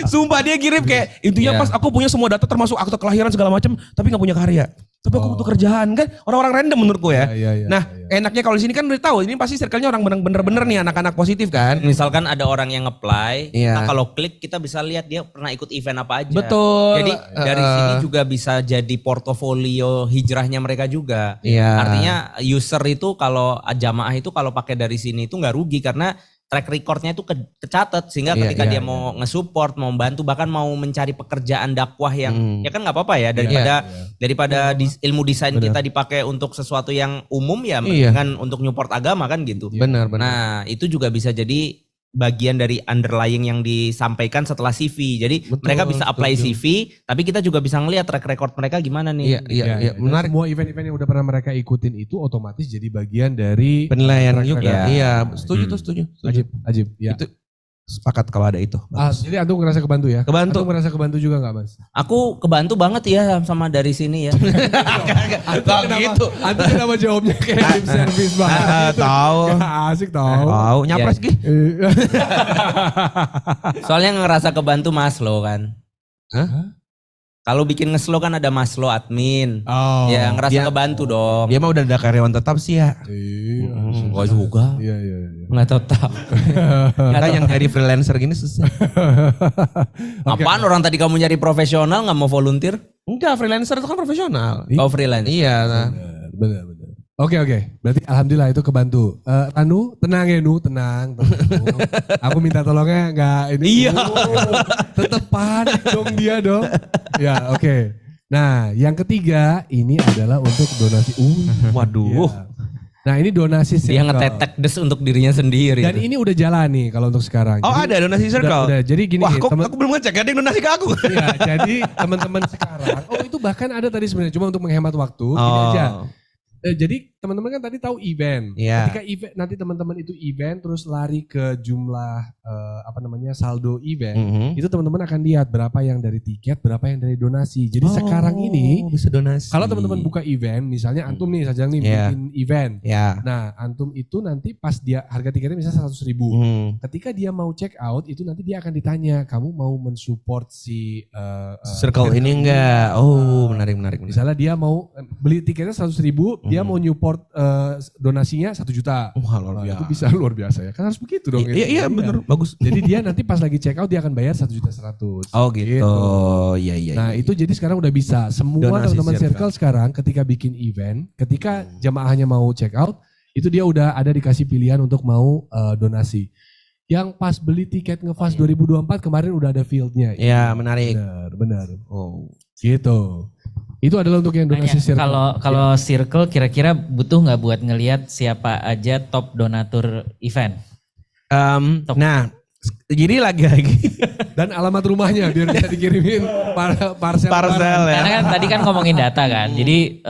Sumpah dia kirim kayak intinya pas aku punya semua data termasuk akte kelahiran segala macam, tapi nggak punya karya. Tapi aku butuh kerjaan kan, orang-orang random menurutku ya. Nah, enaknya kalau di sini kan udah tahu, ini pasti circle-nya orang bener-bener nih anak-anak positif kan. Misalkan ada orang yang nge-apply, Iya. nah kalau klik kita bisa lihat dia pernah ikut event apa aja. Betul. Jadi dari sini juga bisa jadi portofolio hijrahnya mereka juga. Iya. Artinya user itu kalau jamaah itu kalau pakai dari sini itu nggak rugi karena track recordnya itu kecatat sehingga ketika dia mau nge-support, mau bantu bahkan mau mencari pekerjaan dakwah yang ya kan nggak apa-apa ya daripada ilmu desain kita dipakai untuk sesuatu yang umum ya dengan untuk nyupport agama kan gitu. Benar. Nah, itu juga bisa jadi bagian dari underlying yang disampaikan setelah CV. Jadi mereka bisa apply CV, tapi kita juga bisa ngelihat track record mereka gimana nih. Iya. Menarik. Semua event-event yang udah pernah mereka ikutin itu otomatis jadi bagian dari Penilaian juga. record. Iya, setuju. Ajib. Ya. Itu sepakat kalau ada itu. Jadi antum ngerasa kebantu ya? Kebantu. Antum ngerasa kebantu juga nggak Mas? Aku kebantu banget ya sama dari sini ya. Gitu. Antum kenapa jawabnya kayak lip service banget? Tahu. Asik tahu. Tahu nyapres Gi. Soalnya ngerasa kebantu Mas Lo kan. Hah? Kalau bikin ngeslo kan ada Mas Lo admin. Oh. Ya ngerasa Dia- kebantu dong. Dia mah udah ada karyawan tetap sih ya. Iya. Enggak juga. Iya. Nggak tetap. Kita yang jadi freelancer gini susah. Apaan orang tadi kamu nyari profesional nggak mau volunteer? Enggak, freelancer itu kan profesional. Oh freelance. Iya. Nah. Benar. Oke. Berarti alhamdulillah itu kebantu. Tanu, tenang ya Nu, tenang. Aku minta tolongnya nggak ini. Iya. Tetep panik dong dia dong. Ya oke. Nah yang ketiga ini adalah untuk donasi. Waduh. Iya. Nah ini donasi Dia circle. ngetetek des untuk dirinya sendiri. Dan ini udah jalan nih kalau untuk sekarang. Oh Jadi, ada donasi circle. Udah. Jadi gini Wah, nih, kok aku belum ngecek ada yang donasi ke aku. Iya, jadi teman-teman sekarang, itu bahkan ada tadi sebenarnya cuma untuk menghemat waktu, ini aja. Jadi teman-teman kan tadi tahu event. Iya. Ketika event nanti teman-teman itu event terus lari ke jumlah saldo event, itu teman-teman akan lihat berapa yang dari tiket, berapa yang dari donasi. Jadi sekarang ini bisa donasi. kalau teman-teman buka event, misalnya antum nih saja nih Iya. bikin event. Ya. Nah, antum itu nanti pas dia harga tiketnya misalnya 100.000. Ketika dia mau check out itu nanti dia akan ditanya, kamu mau mensupport si Circle ini enggak. Oh, menarik. Misalnya dia mau beli tiketnya 100.000, dia mau nyupport donasinya 1 juta. Wah, luar Nah, biasa. itu bisa luar biasa ya. Kan harus begitu dong. Iya, bener, bagus. Jadi dia nanti pas lagi check out dia akan bayar 1.100.000. Oh gitu. Iya. Nah itu jadi sekarang udah bisa. Semua Donasi teman-teman circle. circle sekarang ketika bikin event, ketika jamaahnya mau check out, itu dia udah ada dikasih pilihan untuk mau donasi. Yang pas beli tiket Ngefast 2024 kemarin udah ada fieldnya. Iya, menarik. Benar. Oh. Gitu. Itu adalah untuk yang donasi circle. Kalau circle kira-kira butuh nggak buat ngelihat siapa aja top donatur event? Nah, jadi lagi-lagi Dan alamat rumahnya biar bisa dikirimin parcel. parcel ya. Karena kan tadi kan ngomongin data kan, jadi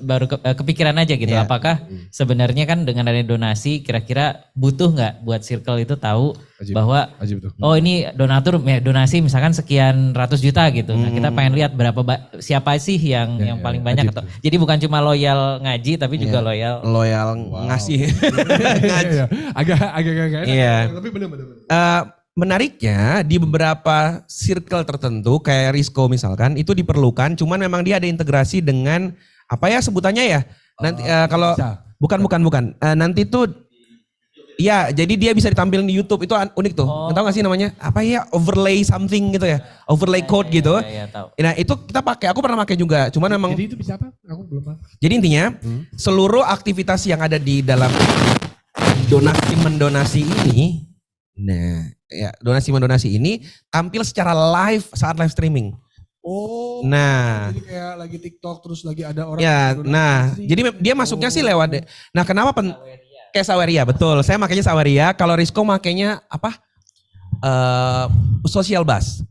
baru kepikiran aja gitu. Iya. Apakah sebenarnya kan dengan adanya donasi, kira-kira butuh nggak buat circle itu tahu bahwa Ajib tuh. oh ini donatur donasi misalkan sekian ratus juta gitu. Nah kita pengen lihat berapa siapa sih yang paling banyak ajib atau jadi bukan cuma loyal ngaji tapi juga loyal. Loyal ngasih. Iya. Agak enak. Iya. Tapi benar. Menariknya di beberapa circle tertentu kayak Risco misalkan itu diperlukan, cuman memang dia ada integrasi dengan apa ya sebutannya ya. Nanti kalau bisa. bukan. Nanti tuh ya jadi dia bisa ditampilin di YouTube itu unik tuh. Tahu gak sih namanya? Apa ya overlay something gitu ya. Overlay code gitu. Iya, tahu. Nah itu kita pakai, aku pernah pakai juga. Cuman memang Jadi itu bisa apa? Aku belum paham. jadi intinya seluruh aktivitas yang ada di dalam donasi ini, nah ya donasi ini tampil secara live saat live streaming. Oh. Nah, Jadi kayak lagi TikTok terus lagi ada orang. ya, yang nah donasi. jadi dia masuknya sih lewat. Nah kenapa kayak Saweria betul. Saya makanya Saweria. Kalau Risco makanya apa? Social Bus.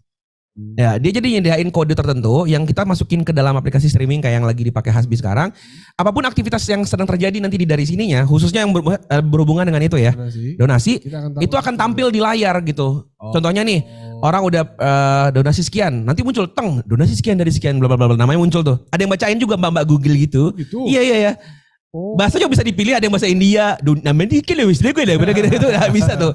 Ya, dia jadi nyediain kode tertentu yang kita masukin ke dalam aplikasi streaming kayak yang lagi dipakai Hasbi sekarang. Apapun aktivitas yang sedang terjadi nanti di dari sininya, khususnya yang berhubungan dengan itu ya, donasi, Kita akan tahu itu akan tampil di layar gitu. Oh. Contohnya nih, orang udah donasi sekian, nanti muncul donasi sekian dari sekian, bla bla bla, namanya muncul tuh. Ada yang bacain juga mbak Google gitu. Gitu. Iya. Oh. Bahasa juga bisa dipilih, ada yang bahasa India, namanya dikit ya, gitu, bisa tuh.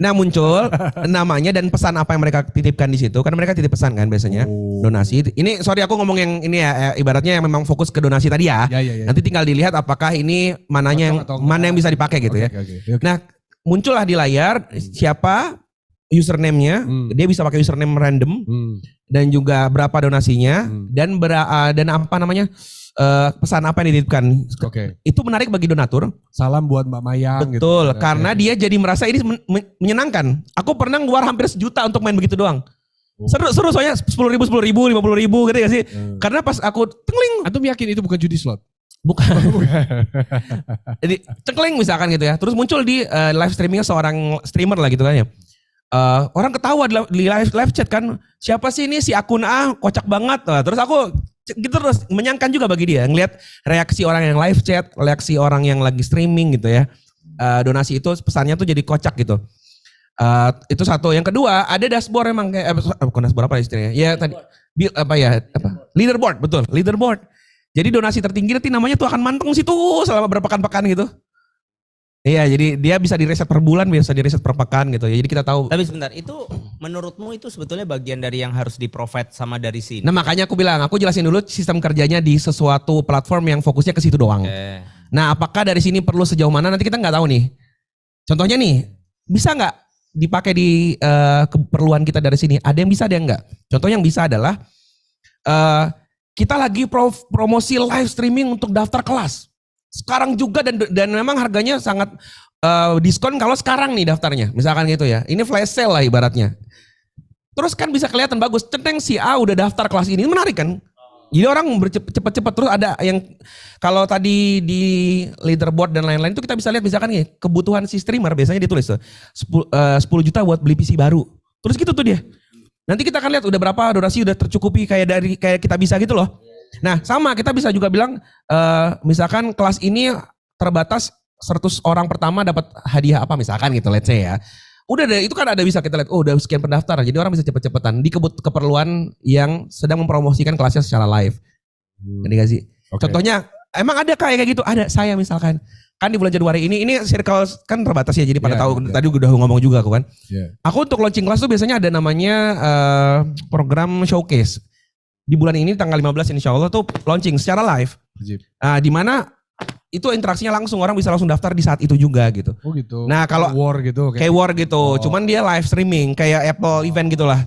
Nah muncul namanya dan pesan apa yang mereka titipkan di situ, karena mereka titip pesan kan biasanya, donasi. Ini sorry aku ngomong yang ini ya, ibaratnya yang memang fokus ke donasi tadi ya. Ya. Nanti tinggal dilihat apakah ini mananya yang Atau mana yang bisa dipakai gitu ya. Oke. Nah muncullah di layar siapa username-nya, dia bisa pakai username random dan juga berapa donasinya dan apa namanya pesan apa yang dititipkan. Oke. Itu menarik bagi donatur. Salam buat Mbak Mayang. Betul, gitu. karena dia jadi merasa ini menyenangkan. Aku pernah ngeluar hampir 1 juta untuk main begitu doang. Seru soalnya 10.000, 50.000 gitu ya sih. Karena pas aku tengling, Antum yakin itu bukan judi slot? bukan. Jadi cengkling misalkan gitu ya. Terus muncul di live streamingnya seorang streamer lah gitu kan ya. Orang ketawa di live chat kan, siapa sih ini si akun A kocak banget. Nah, terus aku gitu terus menyangkan juga bagi dia ngelihat reaksi orang yang live chat, reaksi orang yang lagi streaming gitu ya. Donasi itu pesannya tuh jadi kocak gitu. Itu satu. Yang kedua ada dashboard emang kayak bukan dashboard apa istilahnya? Ya tadi leaderboard, betul, leaderboard. Jadi donasi tertinggi nanti namanya tuh akan manteng situ selama berpekan-pekan gitu. Iya, jadi dia bisa direset per bulan, bisa direset per pekan gitu. Jadi kita tahu. Tapi sebentar, itu menurutmu itu sebetulnya bagian dari yang harus di-provide sama dari sini? Nah makanya aku bilang, aku jelasin dulu sistem kerjanya di sesuatu platform yang fokusnya ke situ doang. Nah apakah dari sini perlu sejauh mana nanti kita nggak tahu nih. Contohnya nih, bisa nggak dipakai di keperluan kita dari sini? Ada yang bisa, ada yang nggak. Contoh yang bisa adalah kita lagi promosi live streaming untuk daftar kelas. Sekarang juga dan memang harganya sangat diskon kalau sekarang nih daftarnya. Misalkan gitu ya. Ini flash sale lah ibaratnya. Terus kan bisa kelihatan bagus. Centeng si A udah daftar kelas ini. Menarik kan? Jadi orang cepet-cepet. Terus ada yang kalau tadi di leaderboard dan lain-lain itu kita bisa lihat misalkan nih kebutuhan si streamer biasanya ditulis tuh 10 juta buat beli PC baru. Terus gitu tuh dia. Nanti kita akan lihat udah berapa donasi udah tercukupi kayak kita bisa gitu loh. Nah sama kita bisa juga bilang misalkan kelas ini terbatas 100 orang pertama dapat hadiah apa misalkan gitu let's say ya. Udah deh itu kan ada bisa kita lihat udah sekian pendaftar jadi orang bisa cepet-cepetan di keperluan yang sedang mempromosikan kelasnya secara live. Ngerti gak sih? Okay. Contohnya emang ada kayak gitu? Ada saya misalkan. Kan di bulan Januari ini circle kan terbatas ya jadi pada tahu tadi udah ngomong juga aku kan. Aku untuk launching kelas tuh biasanya ada namanya program showcase. Di bulan ini tanggal 15 insya Allah tuh launching secara live. Di mana itu interaksinya langsung orang bisa langsung daftar di saat itu juga gitu. Oh gitu. Nah kalau war gitu. Kayak war gitu. Cuman dia live streaming kayak Apple event gitulah.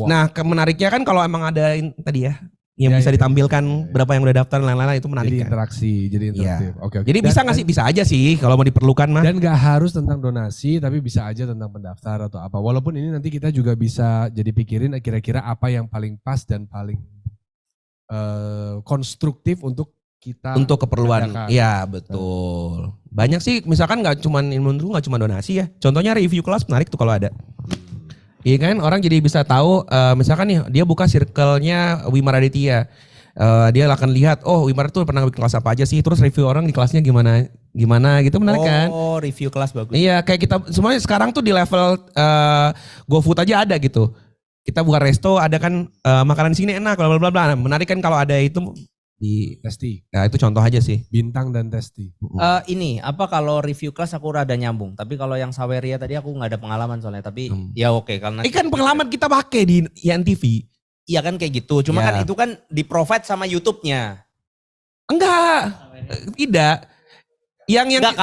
Nah menariknya kan kalau emang ada tadi ya. Yang bisa ditampilkan berapa yang udah daftar lain-lain itu menarik. Jadi kan? interaksi, jadi interaktif. Oke. Jadi bisa nggak sih? Bisa aja sih kalau mau diperlukan mah. Dan nggak harus tentang donasi, tapi bisa aja tentang pendaftar atau apa. Walaupun ini nanti kita juga bisa jadi pikirin kira-kira apa yang paling pas dan paling konstruktif untuk kita. Untuk keperluan. Iya betul. Banyak sih. Misalkan nggak cuman nggak cuma donasi ya. Contohnya review kelas menarik tuh kalau ada. Iya kan orang jadi bisa tahu misalkan nih dia buka circle-nya Wimar Aditya. Dia akan lihat Wimar tuh pernah bikin kelas apa aja sih terus review orang di kelasnya gimana gitu menarik kan. Oh review kelas bagus. Iya kayak kita semuanya sekarang tuh di level GoFood aja ada gitu. Kita buka resto ada kan makanan di sini enak bla bla bla. Menarik kan kalau ada itu di Testi. Ya itu contoh aja sih. Bintang dan Testi. Ini apa kalau review kelas aku rada nyambung. Tapi kalau yang Saweria tadi aku nggak ada pengalaman soalnya. Tapi ya oke karena. Kan pengalaman kita pakai di INTV. Iya kan kayak gitu. Cuma kan itu kan di provide sama YouTube-nya. Enggak. Tidak. Yang enggak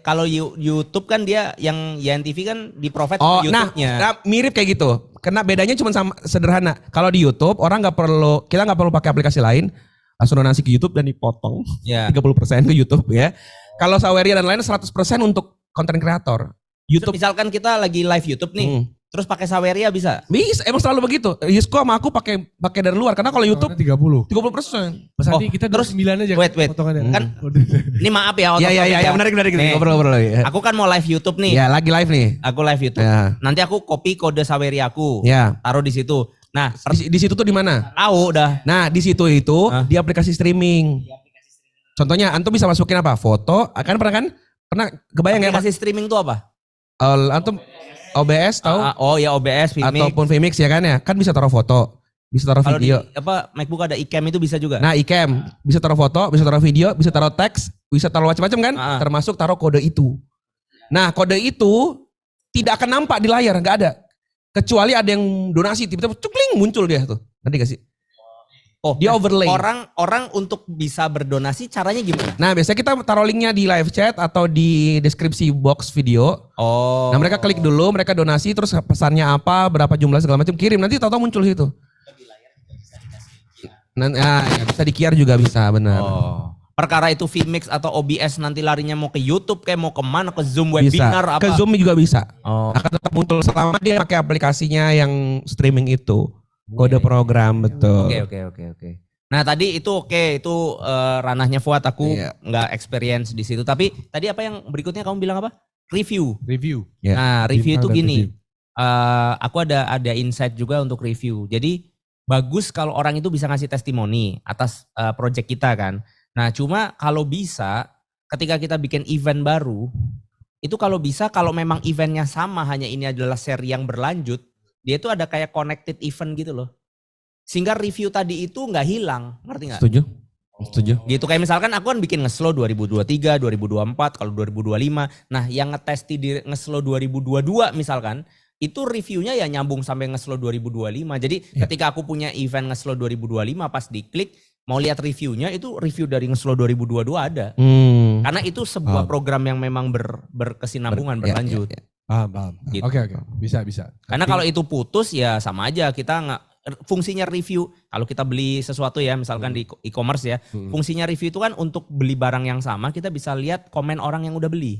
kalau YouTube kan dia yang INTV kan di provide sama YouTube-nya. Nah, mirip kayak gitu. Karena bedanya cuma sama sederhana. Kalau di YouTube kita nggak perlu pakai aplikasi lain. Langsung donasi ke YouTube dan dipotong 30% ke YouTube ya. Kalau Saweria dan lain 100% untuk konten kreator. YouTube misalkan kita lagi live YouTube nih, terus pakai Saweria bisa? Bisa, emang selalu begitu. Yusko sama aku pakai dari luar karena kalau YouTube 30%. Pesan kita terus 9 aja. Wait. Kan ini maaf ya. Iya, menarik ngobrol ya. Aku kan mau live YouTube nih. Ya, lagi live nih. Aku live YouTube. Ya. Nanti aku copy kode Saweria aku. Ya. Taruh di situ. Nah, di situ tuh di mana? Tahu udah. Nah, di situ itu di aplikasi streaming. Contohnya antum bisa masukin apa? Foto, pernah kebayang ya? Aplikasi streaming itu apa? Antum OBS tahu? Ya OBS, Vimix. Ataupun Vimix ya kan ya? Kan bisa taruh foto, bisa taruh video. Kalau di MacBook ada iCam itu bisa juga? Nah iCam, bisa taruh foto, bisa taruh video, bisa taruh teks, bisa taruh macam-macam kan? Termasuk taruh kode itu. Nah kode itu tidak akan nampak di layar, nggak ada. Kecuali ada yang donasi, tiba-tiba cukling muncul dia tuh. Nanti gak sih? Dia overlay. Orang untuk bisa berdonasi caranya gimana? Nah biasanya kita taruh linknya di live chat atau di deskripsi box video. Nah mereka klik dulu, mereka donasi, terus pesannya apa, berapa jumlah segala macam, kirim. Nanti tahu-tahu muncul situ. Bisa di QR juga bisa, benar. Perkara itu Vimix atau OBS nanti larinya mau ke YouTube kayak mau kemana, ke Zoom webinar bisa. apa? Ke Zoom juga bisa. Akan tetap muncul selama dia pakai aplikasinya yang streaming itu. Kode program betul. Oke. Nah tadi itu itu ranahnya Fuad, aku nggak experience di situ. Tapi tadi apa yang berikutnya kamu bilang apa? Review. Yeah. Nah review itu gini. Review. Aku ada insight juga untuk review. Jadi bagus kalau orang itu bisa ngasih testimoni atas project kita kan. Nah cuma kalau bisa ketika kita bikin event baru itu kalau bisa kalau memang eventnya sama, hanya ini adalah seri yang berlanjut, dia itu ada kayak connected event gitu loh. Sehingga review tadi itu nggak hilang, ngerti nggak? Setuju. Gitu kayak misalkan aku kan bikin ngeslow 2023, 2024, kalau 2025. Nah yang ngetesti di ngeslow 2022 misalkan, itu reviewnya ya nyambung sampai ngeslow 2025. Jadi ketika aku punya event ngeslow 2025 pas diklik, mau lihat reviewnya itu review dari ngeslow 2022 ada. Karena itu sebuah program yang memang berkesinambungan, berlanjut. Paham. Gitu. Oke. Bisa. Karena kalau itu putus ya sama aja, kita nggak, fungsinya review kalau kita beli sesuatu ya misalkan di e-commerce ya, fungsinya review itu kan untuk beli barang yang sama kita bisa lihat komen orang yang udah beli,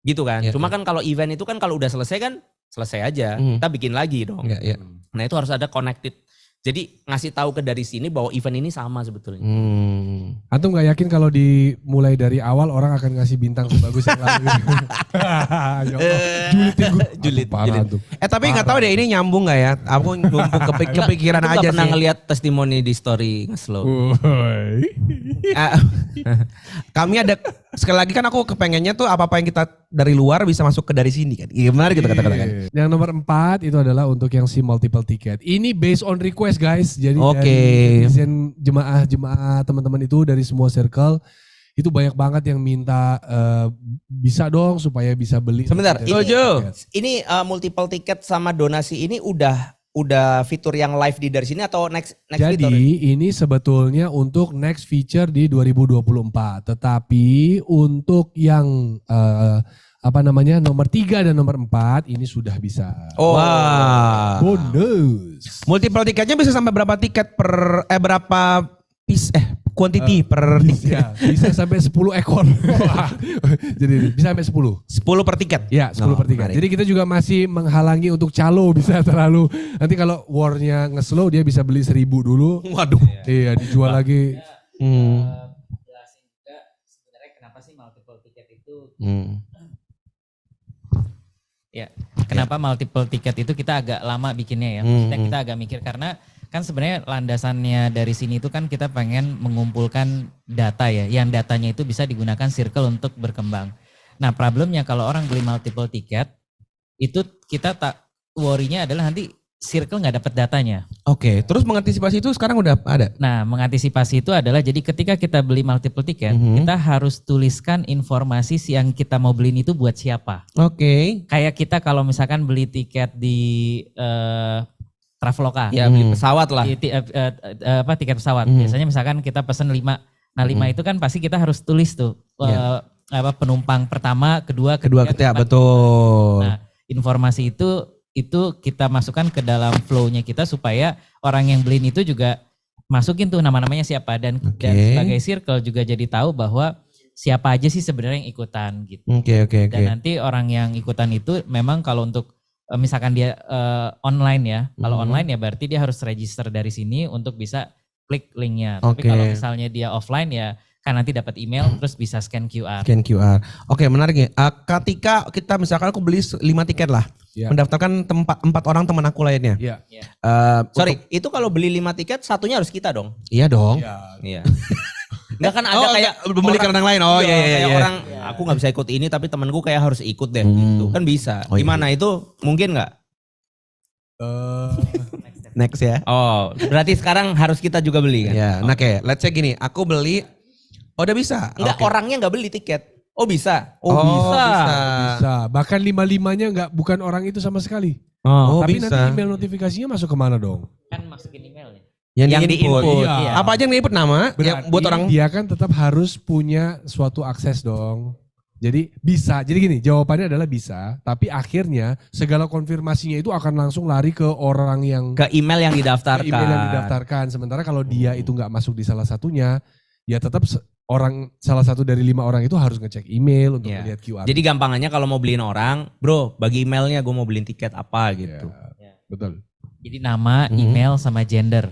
gitu kan. Cuma kan kalau event itu kan kalau udah selesai kan selesai aja, kita bikin lagi dong. Nah itu harus ada connected. Jadi ngasih tahu ke dari sini bahwa event ini sama sebetulnya. Antum nggak yakin kalau dimulai dari awal orang akan ngasih bintang sebagus yang lalu? Ya Allah, julitin gue. Parah antum. Tapi nggak tahu deh ini nyambung nggak ya? Aku numpuk kepikiran Aku aja nggak pernah sih. ngeliat testimoni di story ngeslow. Kami ada sekali lagi kan aku kepengennya tuh apa-apa yang kita dari luar bisa masuk ke dari sini kan. Gimana kita katakan. Yang nomor 4 itu adalah untuk yang si multiple ticket. Ini based on request guys. Jadi Oke. dari netizen, jemaah teman-teman itu dari semua circle itu banyak banget yang minta bisa dong supaya bisa beli. Sebentar, Setuju. ini multiple ticket sama donasi ini udah fitur yang live di dari sini atau next Jadi fitur? ini sebetulnya untuk next feature di 2024. Tetapi untuk yang nomor 3 dan nomor 4 ini sudah bisa. Wah. Bonus. Multiple tiketnya bisa sampai berapa tiket per berapa piece quantity per tiket? Bisa sampai 10 ekor. Wah. Jadi bisa sampai 10. 10 per tiket. Ya, 10 per tiket. menarik. Jadi kita juga masih menghalangi untuk calo bisa terlalu. Nanti kalau warnya nge-slow dia bisa beli 1000 dulu. Waduh. Iya, dijual lagi. Jelasin juga sebenarnya kenapa sih multiple ticket itu kenapa multiple ticket itu kita agak lama bikinnya ya. Maksudnya kita agak mikir karena kan sebenarnya landasannya dari sini itu kan kita pengen mengumpulkan data ya. Yang datanya itu bisa digunakan circle untuk berkembang. Nah problemnya kalau orang beli multiple ticket itu kita tak worry-nya adalah nanti circle nggak dapat datanya. Oke, terus mengantisipasi itu sekarang udah ada. Nah, mengantisipasi itu adalah jadi ketika kita beli multiple ticket, kita harus tuliskan informasi yang kita mau beliin itu buat siapa. Oke. Kayak kita kalau misalkan beli tiket di Traveloka, Ya beli pesawat lah. tiket pesawat. Biasanya misalkan kita pesen 5. Nah, 5 itu kan pasti kita harus tulis tuh penumpang pertama, kedua, Ketiga, keempat. betul. Nah, informasi itu kita masukkan ke dalam flow-nya kita supaya orang yang beliin itu juga masukin tuh nama-namanya siapa dan sebagai circle juga jadi tahu bahwa siapa aja sih sebenarnya yang ikutan gitu. Oke. Dan nanti orang yang ikutan itu memang kalau untuk misalkan dia online ya, kalau online ya berarti dia harus register dari sini untuk bisa klik linknya. Tapi kalau misalnya dia offline ya kan nanti dapat email terus bisa scan QR. Oke, menarik ya. Ketika kita misalkan aku beli 5 tiket lah, mendaftarkan 4 orang teman aku lainnya. Iya. Sorry, itu kalau beli 5 tiket satunya harus kita dong. Iya dong. Iya. Enggak kan ada kayak beli ke orang lain. Oh iya. Orang aku nggak bisa ikut ini tapi temanku kayak harus ikut deh gitu. Kan bisa. Gimana itu mungkin nggak? Next ya. Oh, berarti sekarang harus kita juga beli kan? Ya, nah kayak let's say gini, aku beli udah bisa. Enggak, orangnya nggak beli tiket. Oh bisa. Bisa. Bahkan 5-5-nya bukan orang itu sama sekali. Tapi bisa. nanti email notifikasinya masuk kemana dong? Kan masukin emailnya. Yang di-input. Iya. Apa aja yang di-input nama? Yang buat orang. Dia kan tetap harus punya suatu akses dong. Jadi bisa. Jadi gini, jawabannya adalah bisa. Tapi akhirnya segala konfirmasinya itu akan langsung lari ke orang yang Ke email yang didaftarkan. email yang didaftarkan. Sementara kalau dia itu nggak masuk di salah satunya, ya tetap salah satu dari 5 orang itu harus ngecek email untuk melihat QR. Jadi gampangannya kalau mau beliin orang, bro, bagi emailnya gue mau beliin tiket apa gitu. Betul. Jadi nama, email sama gender.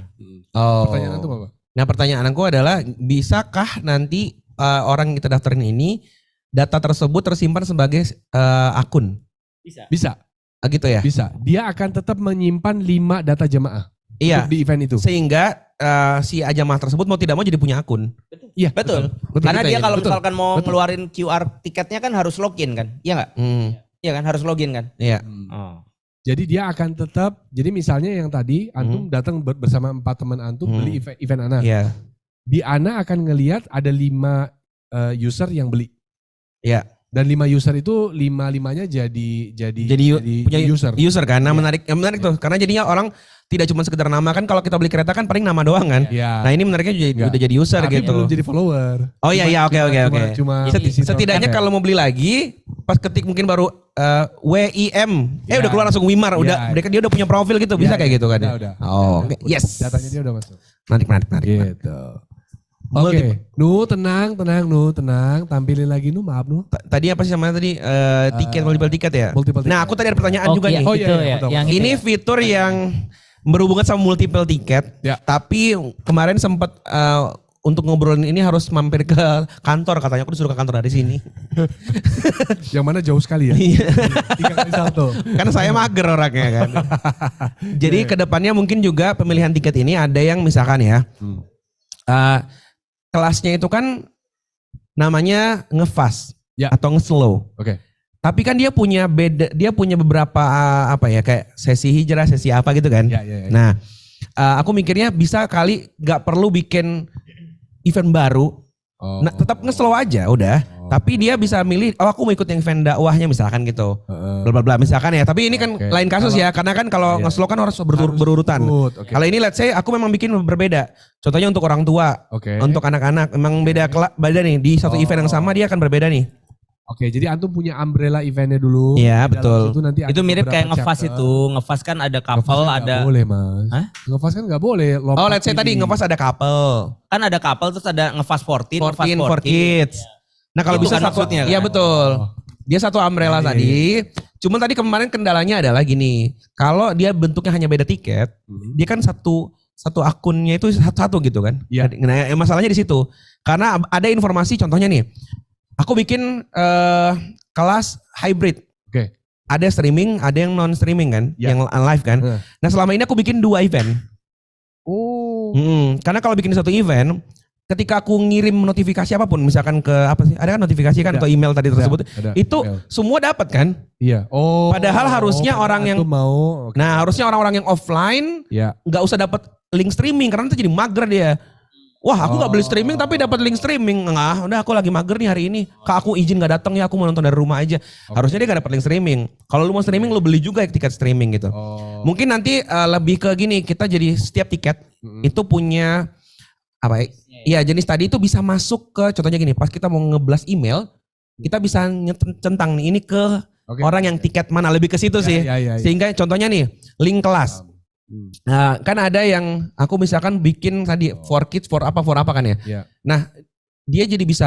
Pertanyaan itu apa? Nah pertanyaanku adalah bisakah nanti orang yang kita daftarin ini data tersebut tersimpan sebagai akun? Bisa. Gitu ya? Bisa. Dia akan tetap menyimpan 5 data jemaah. Iya. Untuk di event itu. Sehingga si Ajamah tersebut mau tidak mau jadi punya akun. Iya, Betul. betul. Karena Gitu dia ya, kalau betul. misalkan mau Betul. ngeluarin QR tiketnya kan harus login kan? Iya nggak? Iya kan harus login kan? Iya. Oh. Jadi dia akan tetap, jadi misalnya yang tadi antum datang bersama 4 teman antum beli event Ana. Iya. Di Ana akan ngelihat ada 5 user yang beli. Iya. Dan 5 user itu 5-5-nya jadi punya user kan. Nah, Iya. menarik tuh karena jadinya orang tidak cuma sekedar nama kan, kalau kita beli kereta kan paling nama doang kan. Iya. Nah, ini menariknya udah jadi user Tapi gitu. belum jadi follower. Oh iya iya oke. Cuma Setidaknya kalau mau beli lagi pas ketik mungkin baru WIM udah keluar langsung Wimar, udah Iya. dia udah punya profil gitu, bisa kayak gitu kan. Udah. Oh, oke. Yes. Datanya dia udah masuk. Menarik. Gitu. Oke, Nu tenang. Tampilin lagi Nu, maaf Nu. Tadi apa sih namanya tadi? Tiket, multiple tiket ya? Multiple tiket. Nah, aku tadi ada pertanyaan juga nih. Oh, iya, itu iya, ya. betul. Yang itu Ini ya. fitur yang berhubungan sama multiple tiket. Ya. Tapi kemarin sempat untuk ngobrolin ini harus mampir ke kantor, katanya aku disuruh ke kantor dari sini. Yang mana jauh sekali ya? Iya. 3 kali salto. Karena saya mager orangnya kan. Jadi kedepannya mungkin juga pemilihan tiket ini ada yang misalkan ya, kelasnya itu kan namanya ngefast Ya. atau ngeslow. Oke. Tapi kan dia punya beberapa apa ya, kayak sesi hijrah, sesi apa gitu kan. Ya. Nah, aku mikirnya bisa kali nggak perlu bikin event baru. Oh. Nah, tetap nge-slow aja udah. Tapi dia bisa milih, oh aku mau ikut yang event dakwahnya misalkan gitu. Bla bla bla misalkan ya. Tapi ini kan Oke. lain kasus ya, karena kan kalau Iya. nge-slow kan harus berurutan. Oke. Kalau ini let's say aku memang bikin berbeda. Contohnya untuk orang tua, Oke. untuk anak-anak memang beda nih di satu event yang sama dia akan berbeda nih. Oke, jadi antum punya umbrella eventnya dulu. Iya, Di dalam betul. situ nanti ada Itu mirip beberapa kayak ngefast chapter. itu. Ngefast kan ada couple, Ngefast kan ada nggak boleh mas. Hah? Ngefast kan nggak boleh. Oh let's say tadi ngefast ada couple. kan ada couple terus ada ngefast 14, 14 for kids. Nah kalau Itu bisa kan satu, maksudnya kan? iya betul. Dia satu umbrella Iya, tadi. Cuman tadi kemarin kendalanya adalah gini. Kalau dia bentuknya hanya beda tiket, dia kan satu akunnya itu satu gitu kan. Iya. Nah masalahnya di situ. Karena ada informasi contohnya nih. Aku bikin kelas hybrid. Oke. Ada streaming, ada yang non streaming kan, Ya. yang live kan. Heeh. Nah selama ini aku bikin 2 event. Oh. Karena kalau bikin satu event, ketika aku ngirim notifikasi apapun, misalkan ke apa sih? Ada kan notifikasi kan Ada. atau email tadi tersebut, Ada. itu Email. semua dapat kan? Iya. Oh. Padahal harusnya orang padahal yang- antum mau. Oke. Nah harusnya orang-orang yang offline Ya. nggak usah dapat link streaming karena itu jadi mager dia. Wah aku nggak beli streaming tapi dapat link streaming. Nggak, udah aku lagi mager nih hari ini. Kak aku izin nggak datang ya, aku mau nonton dari rumah aja. Harusnya dia nggak dapat link streaming. Kalau lu mau streaming lu beli juga tiket streaming gitu. Oh. Mungkin nanti lebih ke gini, kita jadi setiap tiket itu punya apa ya? Iya jenis tadi itu bisa masuk ke, contohnya gini, pas kita mau ngeblas email, kita bisa centang nih ini ke Oke. orang yang tiket mana, lebih ke situ sih. Ya. Sehingga contohnya nih, link kelas. Nah, kan ada yang aku misalkan bikin tadi for kids, for apa kan ya. Iya. Nah, dia jadi bisa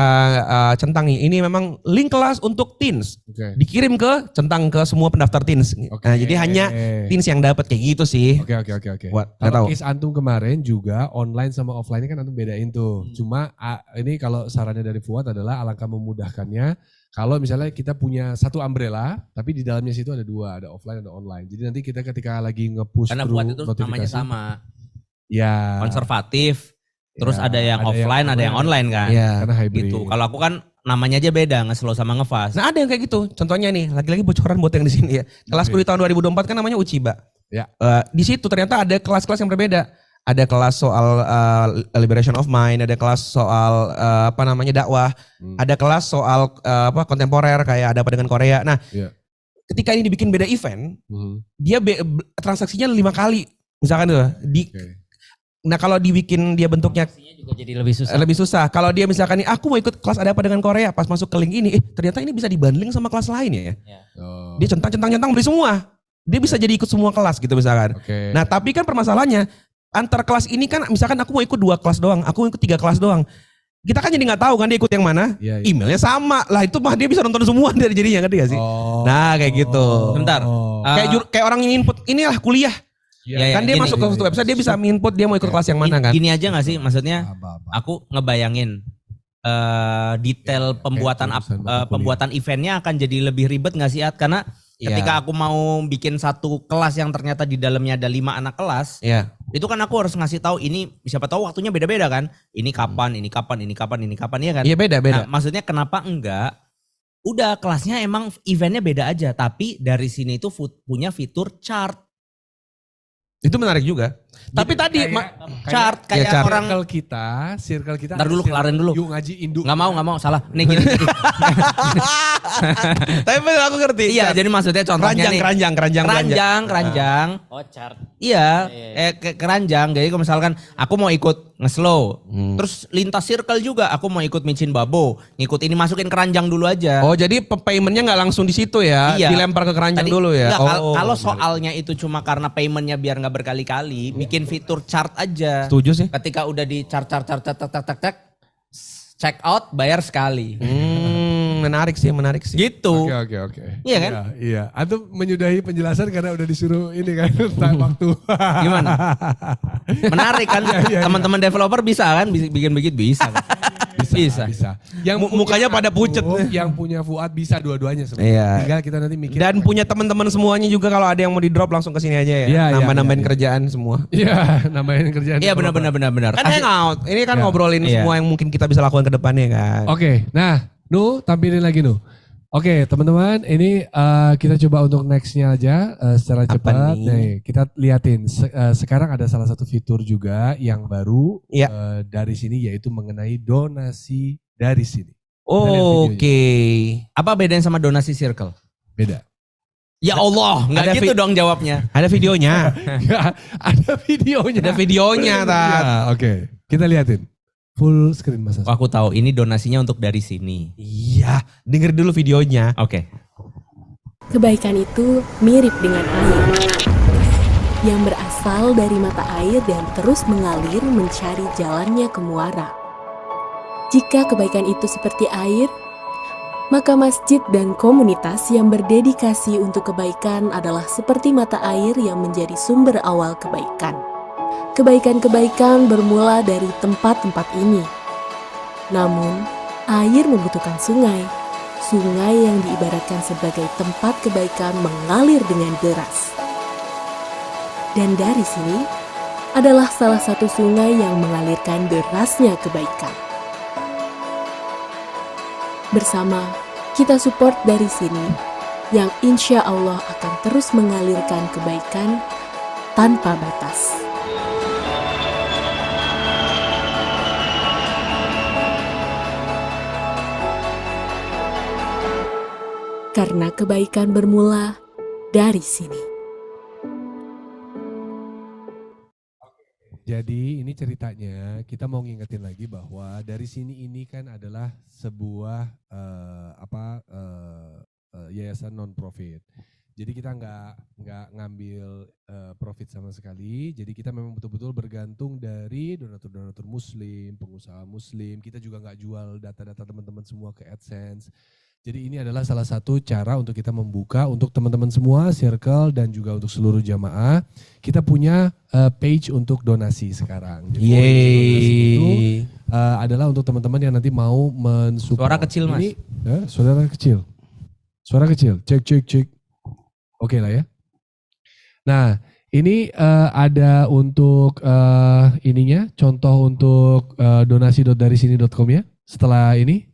centang nih, ini memang link kelas untuk teens. Oke. Dikirim ke centang ke semua pendaftar teens. Oke. Nah, jadi hanya teens yang dapat kayak gitu sih. Oke. Wah, nggak tahu. Kalau case antum kemarin juga online sama offline kan antum bedain tuh. Cuma ini kalau sarannya dari Fuad adalah alangkah memudahkannya kalau misalnya kita punya satu umbrella tapi di dalamnya situ ada 2, ada offline ada online. Jadi nanti kita ketika lagi nge-push Karena through buat itu namanya notifikasi. sama. Ya. Konservatif. Terus Ya, ada yang offline, ada yang online kan. Iya. Karena hybrid. Gitu. Kalau aku kan namanya aja beda, nge-slow sama ngefast. Nah, ada yang kayak gitu. Contohnya nih, lagi-lagi bocoran buat yang di sini ya. Kelasku di tahun 2024 kan namanya Uchiba. Ya. Di situ ternyata ada kelas-kelas yang berbeda. Ada kelas soal liberation of mind, ada kelas soal dakwah, ada kelas soal kontemporer kayak ada apa dengan Korea. Nah, Iya. ketika ini dibikin beda event, Mhm. dia transaksinya 5 kali. Misalkan tuh. Oke. Nah, kalau dibikin dia bentuknya Transaksinya juga jadi lebih susah. lebih susah. Kalau dia misalkan nih, aku mau ikut kelas ada apa dengan Korea, pas masuk ke link ini, ternyata ini bisa dibundling sama kelas lain ya. Oh. Dia centang beli semua. Dia bisa jadi ikut semua kelas gitu misalkan. Oke. Nah tapi kan permasalahannya, antar kelas ini kan misalkan aku mau ikut 2 kelas doang, aku mau ikut 3 kelas doang. Kita kan jadi nggak tahu kan dia ikut yang mana. Iya, iya. Emailnya sama. Lah itu mah dia bisa nonton semua dari jadinya, ngerti gak sih? Oh. Nah kayak gitu. Bentar. Kayak orang ini input, inilah kuliah. Ya, Kan dia gini, masuk ke suatu website, dia bisa input dia mau ikut kelas yang mana kan. Gini aja gak sih, maksudnya Apa-apa. aku ngebayangin detail pembuatan kayak urusan mata pembuatan eventnya akan jadi lebih ribet gak sih At? Karena Iya. ketika aku mau bikin satu kelas yang ternyata di dalamnya ada 5 anak kelas, Iya. Itu kan aku harus ngasih tahu ini siapa tahu waktunya beda-beda kan. Ini kapan, ini kapan, ini kapan, ini kapan ya kan. Iya beda. Nah, maksudnya kenapa enggak? Udah kelasnya emang eventnya beda aja. Tapi dari sini itu punya fitur chart. Itu menarik juga. Tapi tadi Chart kayak chart. orang. Circle kita. Ntar dulu, ada kelarin dulu. Yuk ngaji induk. Nggak mau salah. Nih gini. Tapi bener aku ngerti. Iya, jadi maksudnya contohnya nih. Keranjang. Oh, chart. Iya, keranjang. Jadi kalau misalkan aku mau ikut ngeslow, terus lintas circle juga, aku mau ikut micin babo, ngikut ini masukin keranjang dulu aja. Oh jadi paymentnya nggak langsung di situ ya, Iya. dilempar ke keranjang dulu ya. Enggak, kalau soalnya itu cuma karena paymentnya biar nggak berkali-kali, bikin fitur chart aja. Setuju sih. Ketika udah di chart, check out, bayar sekali. Menarik sih. Gitu. Oke. Iya kan? Iya. Antum menyudahi penjelasan karena udah disuruh ini kan waktu. Gimana? Menarik kan? Iya. Teman-teman developer bisa kan? Bikin begitu bisa kan? Bisa. Yang Mukanya pada pucet. Yang punya Fuad bisa dua-duanya sebenarnya. Iya. Tinggal kita nanti mikir. Dan punya teman-teman semuanya juga kalau ada yang mau di drop langsung ke sini aja ya. Iya, Nambah-nambahin iya. kerjaan semua. Iya, namanya kerjaan. Iya benar. Kan hangout. Ini kan Iya. ngobrolin Iya. semua yang mungkin kita bisa lakukan ke depannya kan. Oke, nah, tampilin lagi Oke, teman-teman, ini kita coba untuk nextnya aja secara Apa cepat. nih? Nih, kita liatin. Sekarang ada salah satu fitur juga yang baru Iya. dari sini, yaitu mengenai donasi dari sini. Kita lihat Oke. Apa bedanya sama donasi circle? Beda. Ya Allah, nggak Ada gitu dong jawabnya. Ada videonya. Ada videonya. Ada videonya, Tat. Ya, oke, kita liatin. Full screen Mas Oh, aku tahu ini donasinya untuk dari sini. Iya, denger dulu videonya. Oke. Kebaikan itu mirip dengan air yang berasal dari mata air dan terus mengalir mencari jalannya ke muara. Jika kebaikan itu seperti air, maka masjid dan komunitas yang berdedikasi untuk kebaikan adalah seperti mata air yang menjadi sumber awal kebaikan. Kebaikan-kebaikan bermula dari tempat-tempat ini. Namun, air membutuhkan sungai. Sungai yang diibaratkan sebagai tempat kebaikan mengalir dengan deras. Dan dari sini adalah salah satu sungai yang mengalirkan derasnya kebaikan. Bersama, kita support dari sini yang insya Allah akan terus mengalirkan kebaikan tanpa batas. Karena kebaikan bermula dari sini. Jadi ini ceritanya, kita mau ngingetin lagi bahwa dari sini ini kan adalah sebuah yayasan non profit. Jadi kita nggak ngambil profit sama sekali. Jadi kita memang betul-betul bergantung dari donatur-donatur Muslim, pengusaha Muslim. Kita juga nggak jual data-data teman-teman semua ke AdSense. Jadi ini adalah salah satu cara untuk kita membuka untuk teman-teman semua, circle dan juga untuk seluruh jamaah. Kita punya page untuk donasi sekarang. Jadi donasi itu adalah untuk teman-teman yang nanti mau mensupport. Suara kecil, Mas. Ini, suara kecil. Cek. Oke lah ya. Nah, ini ada untuk ininya, contoh untuk donasi.darisini.com ya. Setelah ini,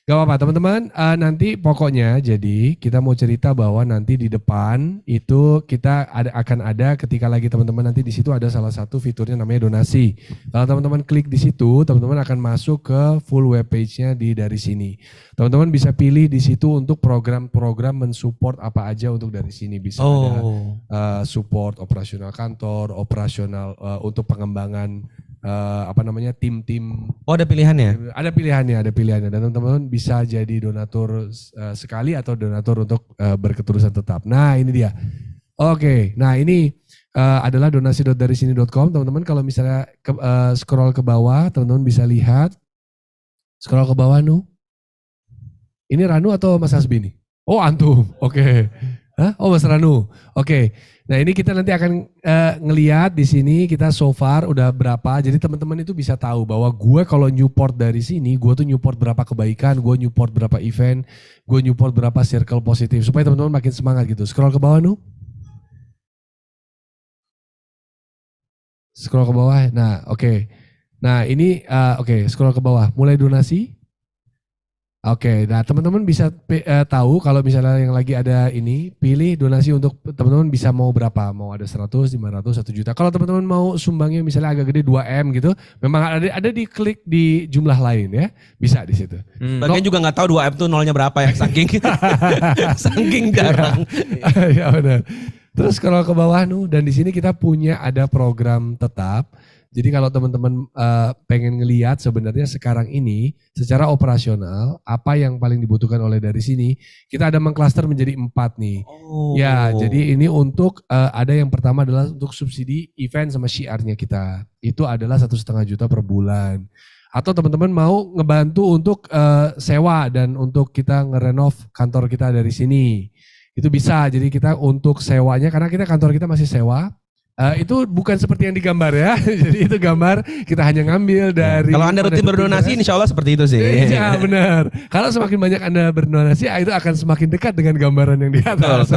Gak apa-apa teman-teman, nanti pokoknya jadi kita mau cerita bahwa nanti di depan itu kita akan ada ketika lagi teman-teman nanti di situ ada salah satu fiturnya namanya donasi. Kalau teman-teman klik di situ, teman-teman akan masuk ke full web page-nya dari sini. Teman-teman bisa pilih di situ untuk program-program mensupport apa aja untuk dari sini. Bisa ada support operasional kantor, operasional untuk pengembangan tim-tim. Oh ada pilihannya? Ada pilihannya dan teman-teman bisa jadi donatur sekali atau donatur untuk berketerusan tetap. Nah ini dia. Oke, nah ini adalah donasi.darisini.com. Teman-teman kalau misalnya scroll ke bawah, teman-teman bisa lihat. Scroll ke bawah Ini Ranu atau Mas Hasbi nih? Oh antum, oke. Hah? Oh Mas Ranu, oke. Nah ini kita nanti akan ngeliat di sini kita so far udah berapa. Jadi teman-teman itu bisa tahu bahwa gue kalau Newport dari sini, gue tuh Newport berapa kebaikan, gue Newport berapa event, gue Newport berapa circle positif. Supaya teman-teman makin semangat gitu. Scroll ke bawah Scroll ke bawah. Nah, oke. Nah, ini scroll ke bawah. Mulai donasi. Oke, nah teman-teman bisa tahu kalau misalnya yang lagi ada ini, pilih donasi untuk teman-teman bisa mau berapa, mau ada 100, 500, 1 juta. Kalau teman-teman mau sumbangnya misalnya agak gede 2M gitu, memang ada di klik di jumlah lain ya, bisa di situ. Bagian juga nggak tahu 2M tuh nolnya berapa ya, saking jarang. Ya benar. Terus kalau ke bawah dan di sini kita punya ada program tetap. Jadi kalau teman-teman pengen ngelihat sebenarnya sekarang ini secara operasional apa yang paling dibutuhkan oleh dari sini, kita ada mengklaster menjadi 4 nih. Ya, jadi ini untuk ada yang pertama adalah untuk subsidi event sama syiarnya kita. Itu adalah 1,5 juta per bulan. Atau teman-teman mau ngebantu untuk sewa dan untuk kita ngerenov kantor kita dari sini. Itu bisa, jadi kita untuk sewanya karena kantor kita masih sewa. Itu bukan seperti yang digambar ya, jadi itu gambar kita hanya ngambil dari. Kalau Anda rutin berdonasi, insya Allah seperti itu sih. Iya benar. Kalau semakin banyak Anda berdonasi, itu akan semakin dekat dengan gambaran yang di atas.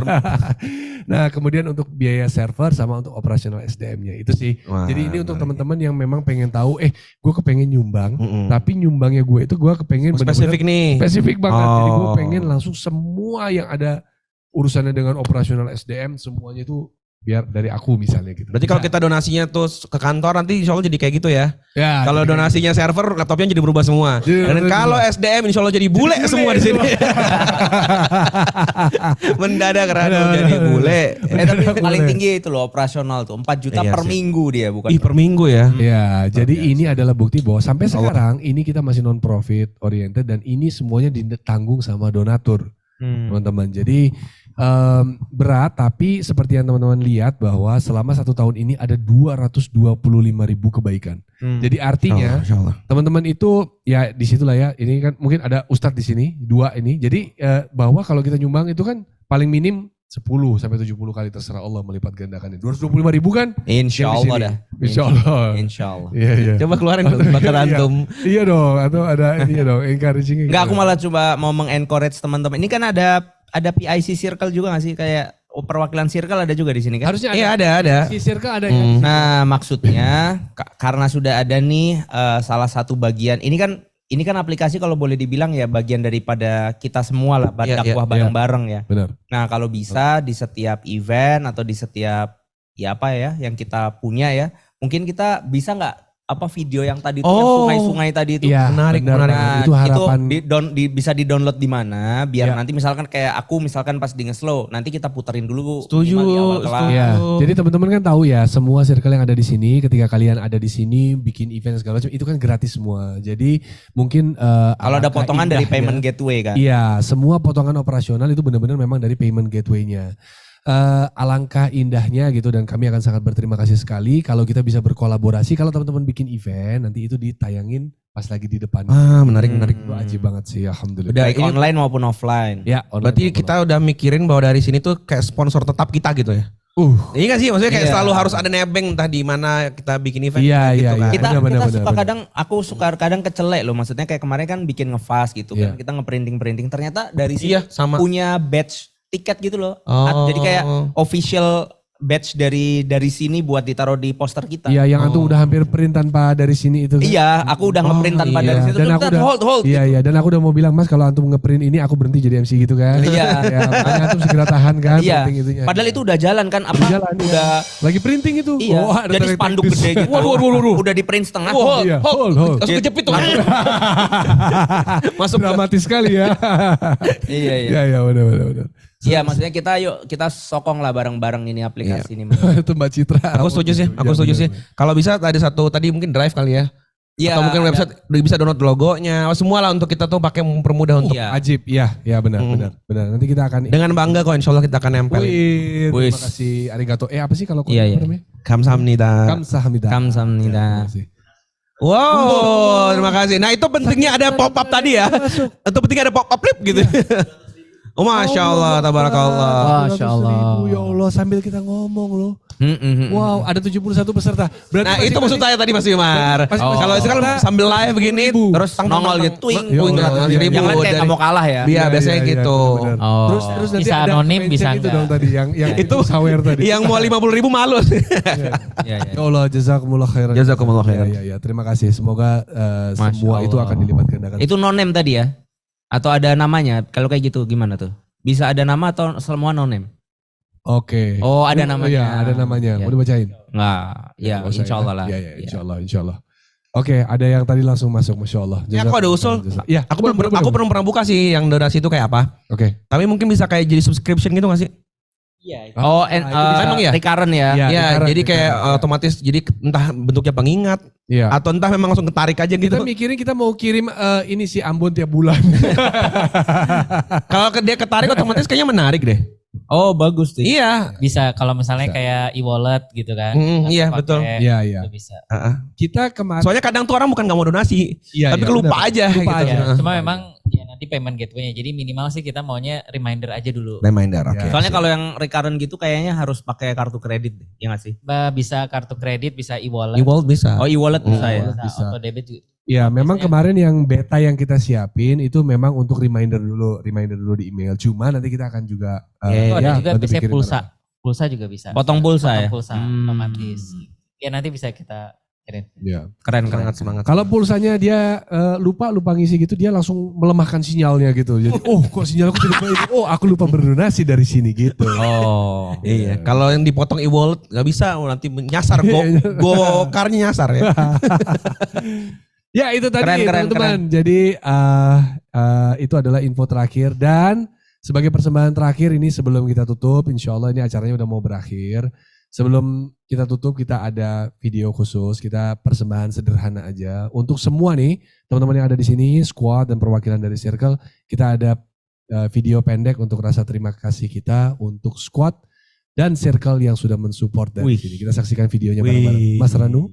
Nah kemudian untuk biaya server sama untuk operasional SDM-nya itu sih. Wah, jadi ini untuk teman-teman yang memang pengen tahu, gue kepengen nyumbang, tapi nyumbangnya gue itu gue kepengen spesifik nih. Spesifik banget. Jadi gue pengen langsung semua yang ada urusannya dengan operasional SDM semuanya itu biar dari aku misalnya gitu. Berarti kalau kita donasinya tuh ke kantor nanti insya Allah jadi kayak gitu ya. Ya. Kalau donasinya server, laptopnya jadi berubah semua. Dan kalau SDM insya Allah jadi bule semua di sini. Mendadak rado jadi bule. Tapi paling tinggi itu loh operasional tuh 4 juta per minggu dia bukan. Per minggu ya. Ya, jadi ini adalah bukti bahwa sampai sekarang ini kita masih non profit oriented dan ini semuanya ditanggung sama donatur. Teman-teman. Jadi berat, tapi seperti yang teman-teman lihat bahwa selama 1 tahun ini ada 225.000 kebaikan. Jadi artinya teman-teman itu ya disitulah ya. Ini kan mungkin ada ustadz di sini 2 ini. Jadi bahwa kalau kita nyumbang itu kan paling minim 10 sampai 70 kali terserah Allah melipat gandakannya. 225.000 kan? Insya Allah dah. Insya Allah. Insya Allah. Iya, iya. Coba keluarin bakat antum. Iya dong, atau ada ini dong encouraging. Enggak, aku malah coba mau mengencourage teman-teman. Ini kan ada PIC Circle juga gak sih? Kayak perwakilan Circle ada juga di sini kan? Harusnya ada. Iya ada. Si Circle ada ya. Nah maksudnya karena sudah ada nih salah satu bagian. Ini kan aplikasi kalau boleh dibilang ya bagian daripada kita semua lah. Dakwah bareng-bareng ya. Benar. Nah kalau bisa di setiap event atau di setiap ya apa ya yang kita punya ya. Mungkin kita bisa gak video yang tadi itu yang sungai-sungai tadi itu iya, menarik. Nah, itu harapan bisa di-download di mana biar nanti misalkan kayak aku pas di nge-slow nanti kita puterin dulu. Setuju. Ya. Jadi teman-teman kan tahu ya semua circle yang ada di sini ketika kalian ada di sini bikin event segala macam itu kan gratis semua. Jadi mungkin kalau ada potongan dari payment gateway kan. Iya, semua potongan operasional itu benar-benar memang dari payment gateway-nya. Alangkah indahnya gitu dan kami akan sangat berterima kasih sekali kalau kita bisa berkolaborasi. Kalau teman-teman bikin event nanti itu ditayangin pas lagi di depan. Menarik. Itu aji banget sih, alhamdulillah. Baik online maupun offline. Ya, berarti kita udah mikirin bahwa dari sini tuh kayak sponsor tetap kita gitu ya. Iya gak sih? Maksudnya kayak selalu harus ada nebeng entah di mana kita bikin event gitu kan. Kita suka kadang, aku suka kadang kecelek loh. Maksudnya kayak kemarin kan bikin nge-fast gitu kan. Kita nge-printing ternyata dari sini punya badge tiket gitu loh. Jadi kayak official badge dari sini buat ditaruh di poster kita. Iya, yang antum udah hampir print tanpa dari sini itu kan. Iya, aku udah ngeprint tanpa dari situ. Dan aku udah hold. Iya, iya, dan aku udah mau bilang Mas kalau antum ngeprint ini aku berhenti jadi MC gitu kan. Iya. Ya, makanya antum segera tahan kan printing itunya. Padahal itu udah jalan kan udah lagi printing itu. Iya. Jadi spanduk gede gitu. Waduh. Udah di print setengah. Hold. Langsung kejepit tuh. Masuk dramatis sekali ya. Iya, benar. Iya, maksudnya kita sokong lah bareng-bareng ini aplikasi ini. Itu Mbak Citra. Aku setuju sih. Kalau bisa ada satu tadi mungkin drive kali ya. Iya. Atau mungkin website bisa download logonya. Semua lah untuk kita tuh pakai mempermudah untuk. Ajib, iya benar. Nanti kita akan dengan bangga kok insya Allah kita akan nempel. Terima kasih, arigato. Apa sih kalau namanya? Kamsahamnida. Wow, terima kasih. Nah itu pentingnya ada pop up tadi ya. Itu pentingnya ada pop up flip gitu. Oh Masya Allah, tabarakallah. Masya Allah. Ya Allah, sambil kita ngomong loh. Hmm. Wow, ada 71 peserta. Berarti Nah itu maksud saya tadi Mas Wimar. Masing-masing Kalau itu kan peserta sambil live begini, Terus nongol gitu, twing, Ya twing, Allah, ratus ribu. yang lain Kayak nggak mau kalah ya. Iya biasanya gitu. benar. Oh. Terus nanti Bisa ada anonim, mention bisa itu enggak. dong tadi yang Itu sawer tadi. Yang mau 50.000 malu. Iya. Ya Allah, jazakumullah khairan. Jazakumullah khairan. Ya, terima kasih. Semoga Masya semua itu Allah. akan dilipat gandakan. Itu no name tadi ya? Atau ada namanya? Kalau kayak gitu gimana tuh? Bisa ada nama atau semua no name? Oke. Oh, ada namanya. Iya, ada namanya. Iya. Mau dibacain? Nggak, ya Nggak usah insya Allah lah. Iya, insya Allah. Oke, ada yang tadi langsung masuk, Masya Allah. Ya aku ada usul. Iya, Aku belum pernah buka sih yang donasi itu kayak apa. Oke. Tapi mungkin bisa kayak jadi subscription gitu gak sih? Iya. Oh, Emang ya? recurrent ya? Iya. Ya, recurrent, jadi kayak recurrent. otomatis jadi entah bentuknya pengingat Iya. atau entah memang langsung ketarik aja gitu. Kita mikirin kita mau kirim ini si Ambon tiap bulan. Kalau dia ketarik otomatis kayaknya menarik deh. Oh, bagus tuh. Iya. Bisa kalau misalnya Bisa. kayak e-wallet gitu kan. Iya, Atau betul. pakai, Iya, iya. itu bisa. Kita kemarin Soalnya kadang tuh orang bukan gak mau donasi, Iya, tapi iya, kelupa benar. aja Lupa gitu. aja. Ya, cuma memang ya nanti payment gateway-nya. Jadi minimal sih kita maunya reminder aja dulu. Reminder, oke. Ya. Soalnya kalau yang recurrent gitu kayaknya harus pakai kartu kredit deh, ya nggak sih? Bisa kartu kredit, bisa e-wallet. E-wallet bisa. Oh, e-wallet bisa ya? bisa. Auto debit juga. Ya, memang Biasanya- kemarin yang beta yang kita siapin itu memang untuk reminder dulu di email. Cuma nanti kita akan juga Oh, ada juga bantu biasanya pikirin pulsa. bareng. Pulsa juga bisa. Potong pulsa Potong ya? pulsa Hmm. otomatis. Ya nanti bisa kita kirim. Ya. Keren. Semangat. Kalau pulsanya dia lupa ngisi gitu, dia langsung melemahkan sinyalnya gitu. Jadi, oh kok sinyalku tidak ini? Oh, aku lupa berdonasi dari sini gitu. Oh. Iya, kalau yang dipotong e-wallet nggak bisa, nanti nyasar gokarnya nyasar ya. Ya itu tadi Keren, teman-teman. Jadi itu adalah info terakhir dan sebagai persembahan terakhir ini sebelum kita tutup, insya Allah ini acaranya udah mau berakhir. Sebelum kita tutup kita ada video khusus, kita persembahan sederhana aja untuk semua nih teman-teman yang ada di sini, squad dan perwakilan dari Circle. Kita ada video pendek untuk rasa terima kasih kita untuk squad dan Circle yang sudah mensupport dari Wih. sini. Kita saksikan videonya bareng-bareng. Mas Ranu.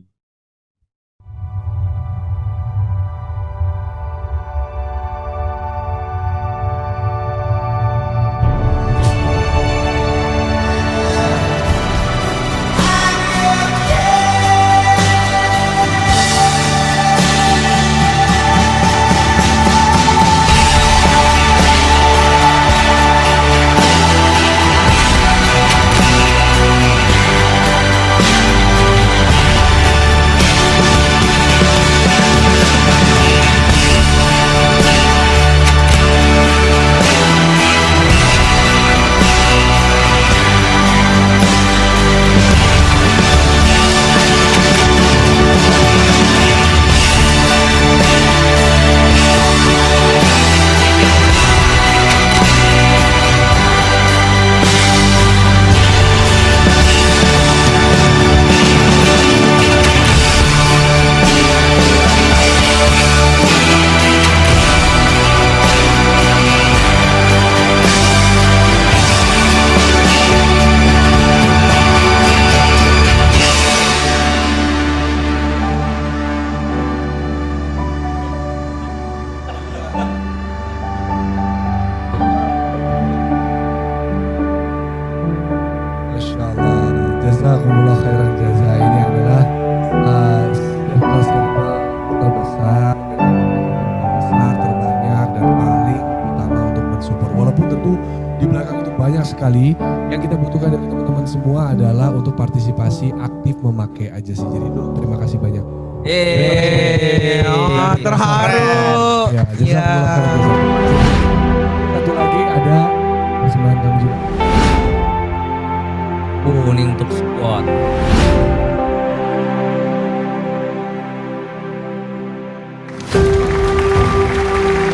Masya Allah, jazakumullah khairan jaza. Ini adalah circle-circle terbesar, besar, terbanyak dan paling utama untuk mensupport. Walaupun tentu di belakang itu banyak sekali, yang kita butuhkan dari teman-teman semua adalah untuk partisipasi aktif memakai aja sih. Jadi terima kasih banyak. Terharu. Ya, jazakumullah khairan jaza. Satu lagi ada persembahan kami juga. Ini untuk squad.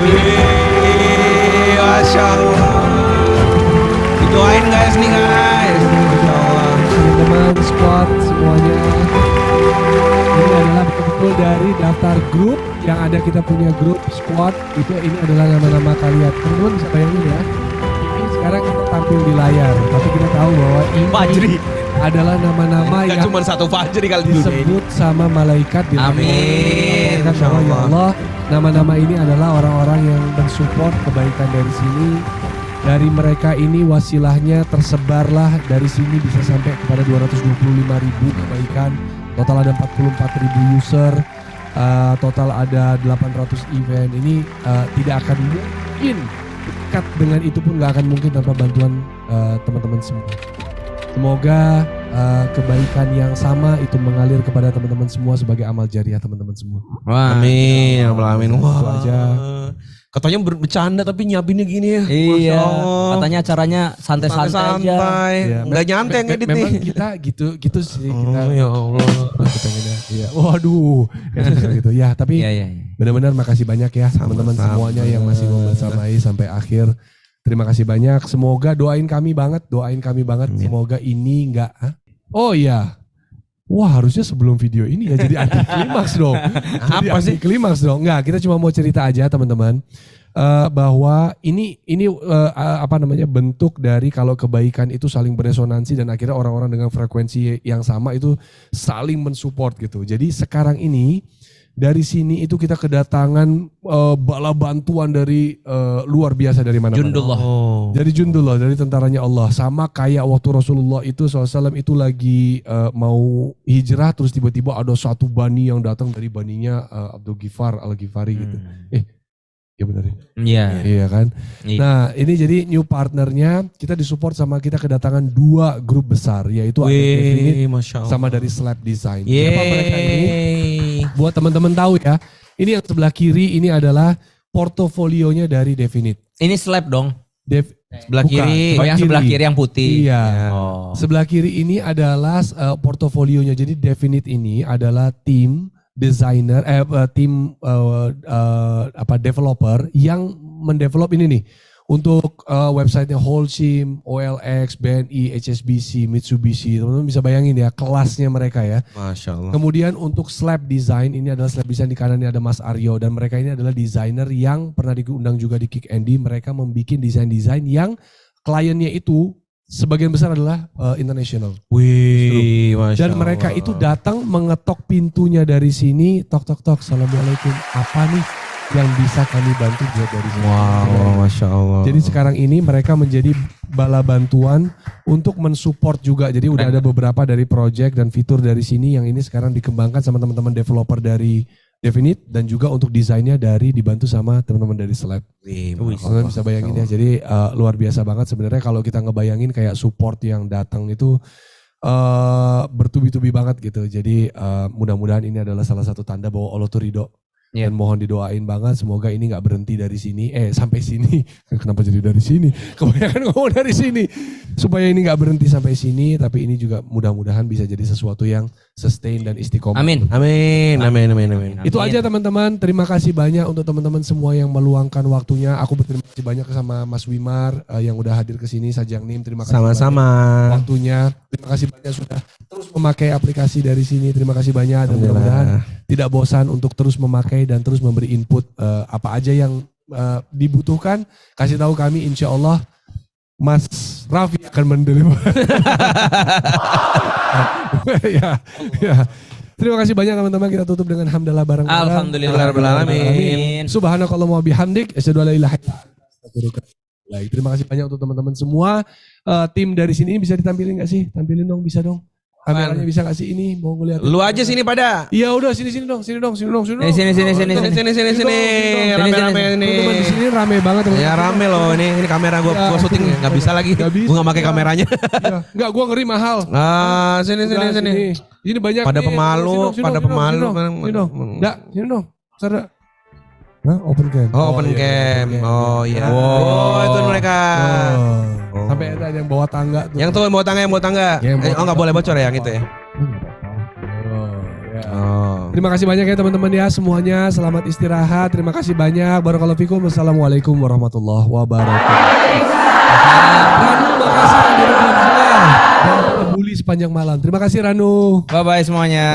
Wih, Masya Allah. Didoain guys nih guys. Masya Allah. Teman-teman squad semuanya, ini adalah betul-betul dari daftar grup yang ada, kita punya grup squad itu. Ini adalah nama-nama kalian. Teman-teman bisa bayangin ya, ini sekarang kita tampil di layar, tapi kita tahu bahwa ini Fajri. adalah nama-nama Gak yang cuma satu Fajri kali di dunia ini. disebut sama malaikat di langit. Amin. Kan Masya bahwa, ya Allah. Allah, nama-nama ini adalah orang-orang yang mensupport kebaikan dari sini Dari mereka ini wasilahnya tersebarlah dari sini bisa sampai kepada 225.000 kebaikan. Total ada 44.000 user, total ada 800 event. Ini tidak akan mungkin dekat dengan itu pun nggak akan mungkin tanpa bantuan teman-teman semua. Semoga kebaikan yang sama itu mengalir kepada teman-teman semua sebagai amal jariah teman-teman semua. Amin, amin. Itu Wah, aja. Katanya bercanda tapi nyiapinnya gini ya. Masya Iya, Allah. katanya acaranya santai-santai aja. Santai, Ya, nggak nyantai yang edit memang nih. kita gitu sih kita. Oh, ya Allah. Aku pengennya, iya. Waduh, gitu ya. Tapi Iya, iya. benar-benar makasih banyak ya teman-teman Sama-sama. semuanya yang masih membersamai sampai akhir. Terima kasih banyak. Semoga doain kami banget. Amin. Semoga ini enggak. Oh iya. Wah harusnya sebelum video ini ya jadi anti klimaks dong. Apa sih? Klimaks dong. Enggak, kita cuma mau cerita aja teman-teman. Bahwa ini apa namanya bentuk dari kalau kebaikan itu saling beresonansi dan akhirnya orang-orang dengan frekuensi yang sama itu saling mensupport gitu. Jadi sekarang ini dari sini itu kita kedatangan bala bantuan dari luar biasa dari mana-mana. Jundullah. Oh. Dari Jundullah, dari tentaranya Allah. Sama kayak waktu Rasulullah itu SAW itu lagi mau hijrah terus tiba-tiba ada satu bani yang datang dari baninya Abdul Ghifar Al-Ghifari gitu. Ya benar ya? Iya. Iya kan? Iya. Nah ini jadi new partnernya kita disupport sama kita kedatangan 2 grup besar yaitu ada Definite Wih, Masya Allah. sama dari Slab Design. Siapa mereka ini? Yeay. Buat teman-teman tahu ya, ini yang sebelah kiri ini adalah portofolionya dari Definite. Ini slab dong. Sebelah Bukan, kiri. Oh, yang sebelah kiri yang putih. Iya. Oh. Sebelah kiri ini adalah portofolionya. Jadi Definite ini adalah tim desainer, tim developer yang mendevelop ini nih untuk websitenya Holcim, OLX, BNI, HSBC, Mitsubishi. Teman-teman bisa bayangin ya kelasnya mereka ya. Masya Allah. Kemudian untuk Slab Design, ini adalah Slab Design di kanan ini ada Mas Aryo dan mereka ini adalah desainer yang pernah diundang juga di Kick Andy. Mereka membuat desain-desain yang kliennya itu sebagian besar adalah international. Wih, Masya Dan mereka Allah. itu datang mengetok pintunya dari sini, tok tok tok, assalamualaikum. Apa nih yang bisa kami bantu buat dari sini? Wow, Masya Allah. Jadi sekarang ini mereka menjadi bala bantuan untuk mensupport juga. Jadi udah ada beberapa dari project dan fitur dari sini yang ini sekarang dikembangkan sama teman-teman developer dari Definite dan juga untuk desainnya dari dibantu sama teman-teman dari Slab. Wih, Kalian bisa bayangin ya. Jadi luar biasa banget sebenarnya kalau kita ngebayangin kayak support yang datang itu bertubi-tubi banget gitu. Jadi mudah-mudahan ini adalah salah satu tanda bahwa Allah tuh ridho. Iya. Dan mohon didoain banget semoga ini nggak berhenti dari sini. Sampai sini. Kenapa jadi dari sini? Kebanyakan ngomong dari sini. Supaya ini nggak berhenti sampai sini. Tapi ini juga mudah-mudahan bisa jadi sesuatu yang sustain dan istiqomah. Amin. Amin, amin, amin, amin. Itu aja teman-teman. Terima kasih banyak untuk teman-teman semua yang meluangkan waktunya. Aku berterima kasih banyak sama Mas Wimar yang udah hadir ke sini. Sajang Nim, terima kasih Sama-sama. banyak waktunya. Terima kasih banyak sudah terus memakai aplikasi dari sini. Terima kasih banyak dan mudah-mudahan tidak bosan untuk terus memakai dan terus memberi input apa aja yang dibutuhkan. Kasih tahu kami, insya Allah Mas Raffi akan mendeliver. ya. Terima kasih banyak teman-teman. Kita tutup dengan hamdalah bareng-bareng. Alhamdulillahirrahmanirrahim. Subhanakallah wa bihamdik. Asyhadu an la ilaha illa anta, astaghfiruka wa atubu ilaik. Terima kasih banyak untuk teman-teman semua. Tim dari sini bisa ditampilin gak sih? Tampilin dong, bisa dong. Kameranya bisa gak sih ini? Mau ngeliat. Lu aja sini pada. Iya udah sini dong. Sini. Rame-rame ini. Teman-teman di sini rame banget. Ya rame loh ini kamera Ya, gua syuting nggak bisa lagi. Nggak bisa. Gua nggak pakai kameranya. Ya, enggak, gua ngeri mahal. Sini. Udah, Ini banyak Pada nih. pemalu, Sini dong. Sini dong. Nggak, sini dong. Sada. Hah, open cam. Oh, open cam. Oh iya. Oh, itu mereka. Oh. Sampai ada yang bawa tangga tuh. Yang tuh yang bawa tangga. Yang bawa Oh nggak boleh bocor ya yang itu ya. Oh, ya. Oh. Terima kasih banyak ya teman-teman ya semuanya. Selamat istirahat. Terima kasih banyak. Barakallahu fikum. Wassalamualaikum warahmatullahi wabarakatuh. Ranu, makasih hadir di Bully sepanjang malam. Terima kasih Ranu. Bye-bye semuanya.